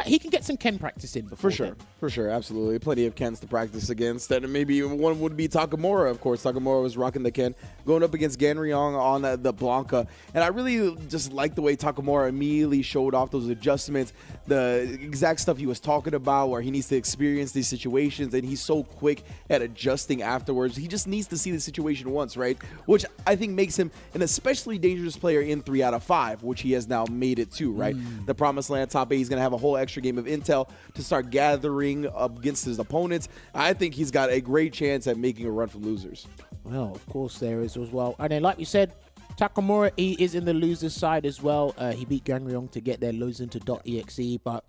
he can get some Ken practice in before For sure. then. For sure. Absolutely. Plenty of Kens to practice against. And maybe one would be Takamura, of course. Takamura was rocking the Ken, going up against Ganryong on the Blanca. And I really just like the way Takamura immediately showed off those adjustments, the exact stuff he was talking about, where he needs to experience these situations. And he's so quick at adjusting afterwards. He just needs to see the situation once, right? Which I think makes him an especially dangerous player in 3 out of 5. Which he has now made it to, right? The Promised Land top 8, he's going to have a whole extra game of intel to start gathering against his opponents. I think he's got a great chance at making a run from losers. Well, of course there is as well. And then, like you said, Takamura, he is in the losers side as well. He beat Ganryong to get there, losing to .exe, but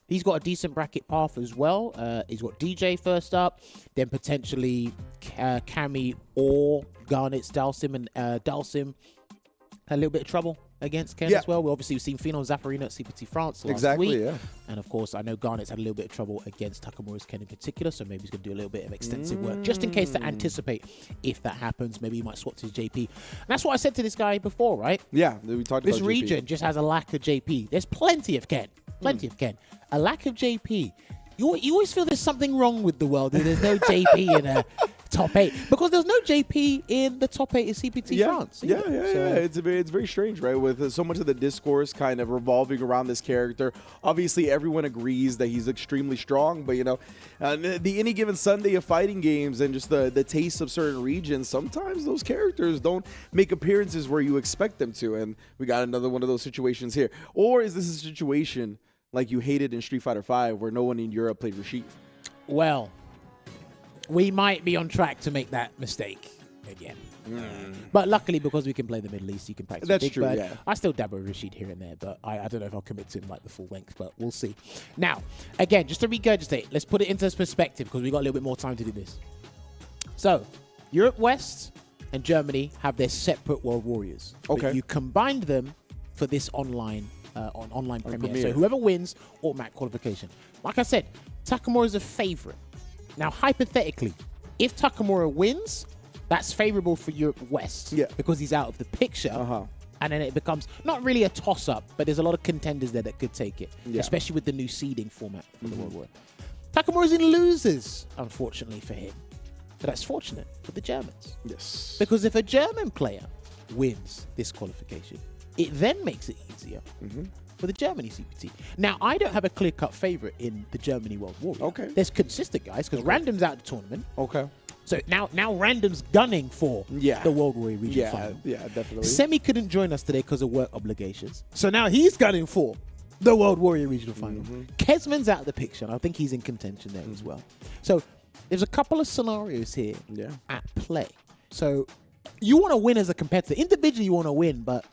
he's got a decent bracket path as well. He's got DJ first up, then potentially Cammy or Garnet's Dalsim, and Dalsim had a little bit of trouble against Ken as well. We've seen Phenom Zapparino at CPT France last week. Yeah. And of course, I know Garnet's had a little bit of trouble against Takamura's Ken in particular, so maybe he's going to do a little bit of extensive work just in case to anticipate if that happens. Maybe he might swap to JP. And that's what I said to this guy before, right? Yeah, we talked about this JP. region just has a lack of JP. There's plenty of Ken. Plenty of Ken. A lack of JP. You always feel there's something wrong with the world and there's no JP in a top 8, because there's no JP in the top 8 of CPT France. Yeah. It's very strange, right? With so much of the discourse kind of revolving around this character. Obviously, everyone agrees that he's extremely strong, but the any given Sunday of fighting games and just the taste of certain regions, sometimes those characters don't make appearances where you expect them to, and we got another one of those situations here. Or is this a situation like you hated in Street Fighter V, where no one in Europe played Rashid? Well, we might be on track to make that mistake again. But luckily, because we can play the Middle East, you can practice. That's Big true, Bird. yeah. I still dabble with Rashid here and there, but I don't know if I'll commit to him like the full length, but we'll see. Now, again, just to regurgitate, let's put it into perspective because we got a little bit more time to do this. So, Europe West and Germany have their separate World Warriors. Okay. But you combined them for this online premiere. So whoever wins, automatic qualification. Like I said, Takamura is a favorite. Now, hypothetically, if Takamura wins, that's favorable for Europe West because he's out of the picture. And then it becomes not really a toss-up, but there's a lot of contenders there that could take it, especially with the new seeding format for the World War. Takamura's in losers, unfortunately for him. But that's fortunate for the Germans. Yes. Because if a German player wins this qualification, it then makes it easier for the Germany CPT. Now, I don't have a clear-cut favorite in the Germany World Warrior. Okay. There's consistent guys, because Random's out of the tournament. Okay. So now Random's gunning for the World Warrior region final. Yeah, definitely. Semi couldn't join us today because of work obligations. So now he's gunning for the World Warrior regional final. Kesman's out of the picture, and I think he's in contention there as well. So there's a couple of scenarios here at play. So you want to win as a competitor. Individually, you want to win, but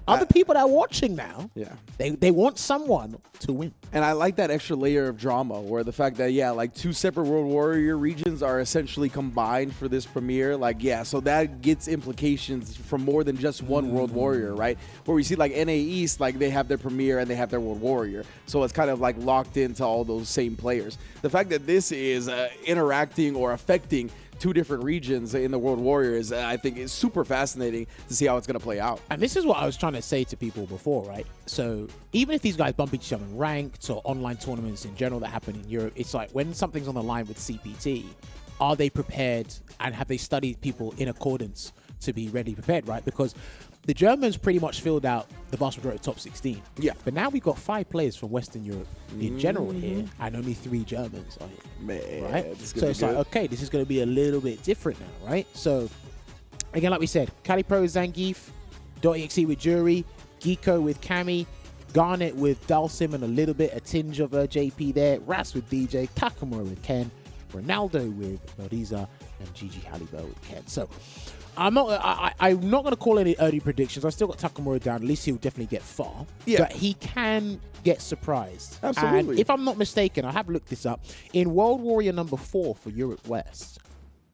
other people that are watching now, they want someone to win. And I like that extra layer of drama where the fact that, like 2 separate World Warrior regions are essentially combined for this premiere. So that gets implications from more than just one World Warrior, right? Where we see like NA East, like they have their premiere and they have their World Warrior. So it's kind of like locked into all those same players. The fact that this is interacting or affecting 2 different regions in the World Warrior is, I think, is super fascinating to see how it's going to play out. And this is what I was trying to say to people before, right? So even if these guys bump each other in ranked or online tournaments in general that happen in Europe, it's like when something's on the line with CPT, are they prepared and have they studied people in accordance to be ready prepared, right? Because the Germans pretty much filled out the vast majority of top 16. Yeah. But now we've got 5 players from Western Europe in general here, and only 3 Germans are here. Man, right? So it's like, okay, this is going to be a little bit different now, right? So, again, like we said, Cali Pro Zangief, .exe with Jury, Geeko with Cammy, Garnet with Dalsim, and a tinge of JP there, Ras with DJ, Takamura with Ken, Ronaldo with Moriza, and Gigi Halibel with Ken. So, I'm not going to call any early predictions. I still got Takamura down. At least he'll definitely get far. Yeah. But he can get surprised. Absolutely. And if I'm not mistaken, I have looked this up. In World Warrior number 4 for Europe West,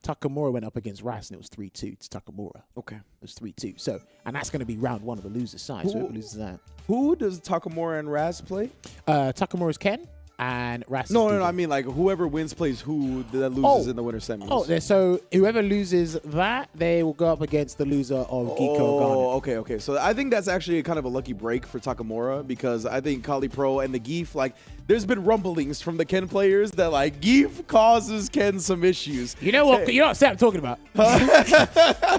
Takamura went up against Ras and it was 3-2 to Takamura. Okay. It was 3-2. So, and that's going to be round 1 of the loser's side. So whoever loses that. Who does Takamura and Raz play? Takamura's Ken. and Ras. No. I mean, like, whoever wins plays who that loses in the winter semis. Oh, so whoever loses that, they will go up against the loser of Geeko Oh, okay. So I think that's actually kind of a lucky break for Takamura, because I think Kali Pro and the Geef, like, there's been rumblings from the Ken players that, like, Geef causes Ken some issues. You know what? You know what Sam talking about?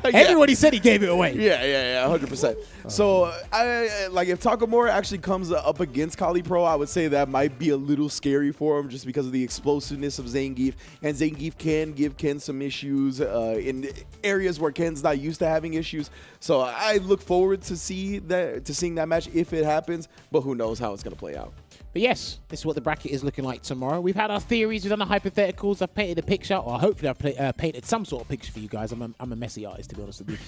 Everybody said he gave it away. Yeah, 100%. So, I like, if Takamura actually comes up against Kali Pro, I would say that might be a little scary for him, just because of the explosiveness of Zangief. And Zangief can give Ken some issues in areas where Ken's not used to having issues. So I look forward to seeing that match if it happens, but who knows how it's going to play out. But yes, this is what the bracket is looking like tomorrow. We've had our theories, we've done the hypotheticals, I've painted a picture, or hopefully I've painted some sort of picture for you guys. I'm a messy artist, to be honest with you.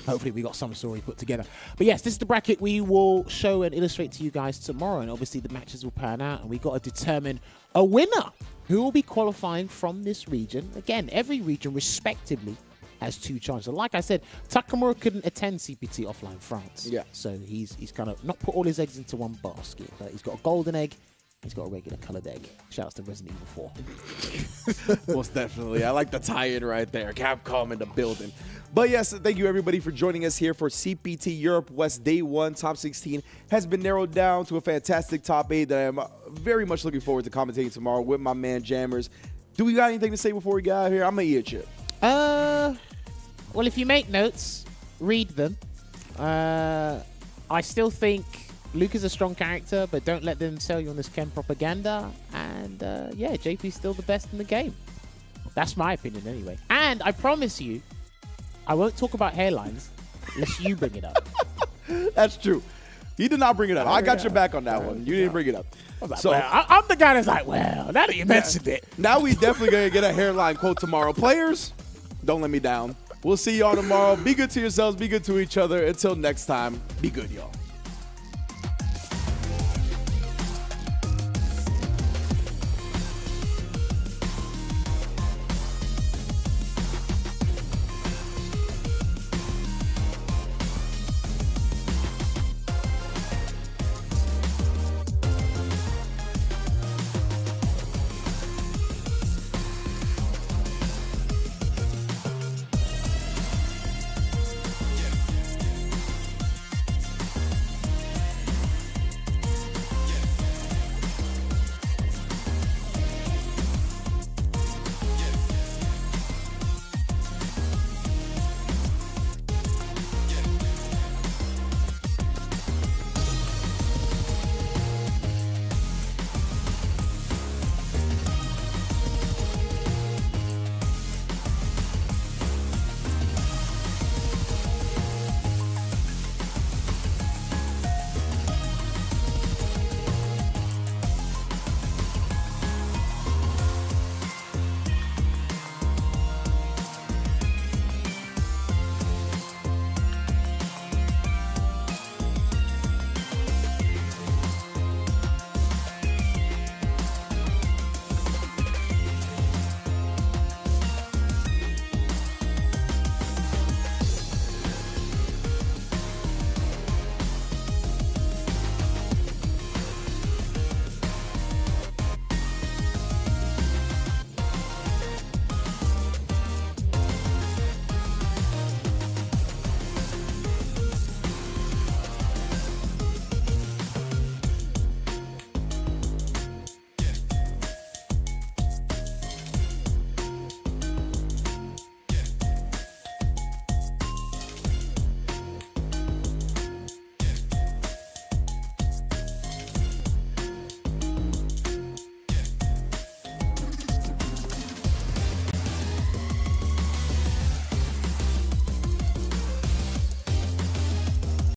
Hopefully we got some story put together. But yes, this is the bracket we will show and illustrate to you guys tomorrow, and obviously the matches will pan out, and we got to determine a winner who will be qualifying from this region. Again, every region respectively has 2 chances. Like I said, Takamura couldn't attend CPT offline France. Yeah. So he's kind of not put all his eggs into one basket. But he's got a golden egg. He's got a regular colored egg. Shouts to Resident Evil 4. Most definitely. I like the tie-in right there. Capcom in the building. But yes, thank you everybody for joining us here for CPT Europe West Day 1. Top 16 has been narrowed down to a fantastic top 8 that I'm very much looking forward to commentating tomorrow with my man Jammers. Do we got anything to say before we get out of here? I'm going to eat a chip. Well, if you make notes, read them. I still think Luke is a strong character, but don't let them sell you on this Ken propaganda. And yeah, JP's still the best in the game. That's my opinion anyway. And I promise you, I won't talk about hairlines unless you bring it up. That's true. He did not bring it up. I got your back on that one. You didn't bring it up. So I'm the guy that's like, well, now that you mentioned it. Now we definitely going to get a hairline quote tomorrow. Players, don't let me down. We'll see y'all tomorrow. Be good to yourselves. Be good to each other. Until next time, be good, y'all.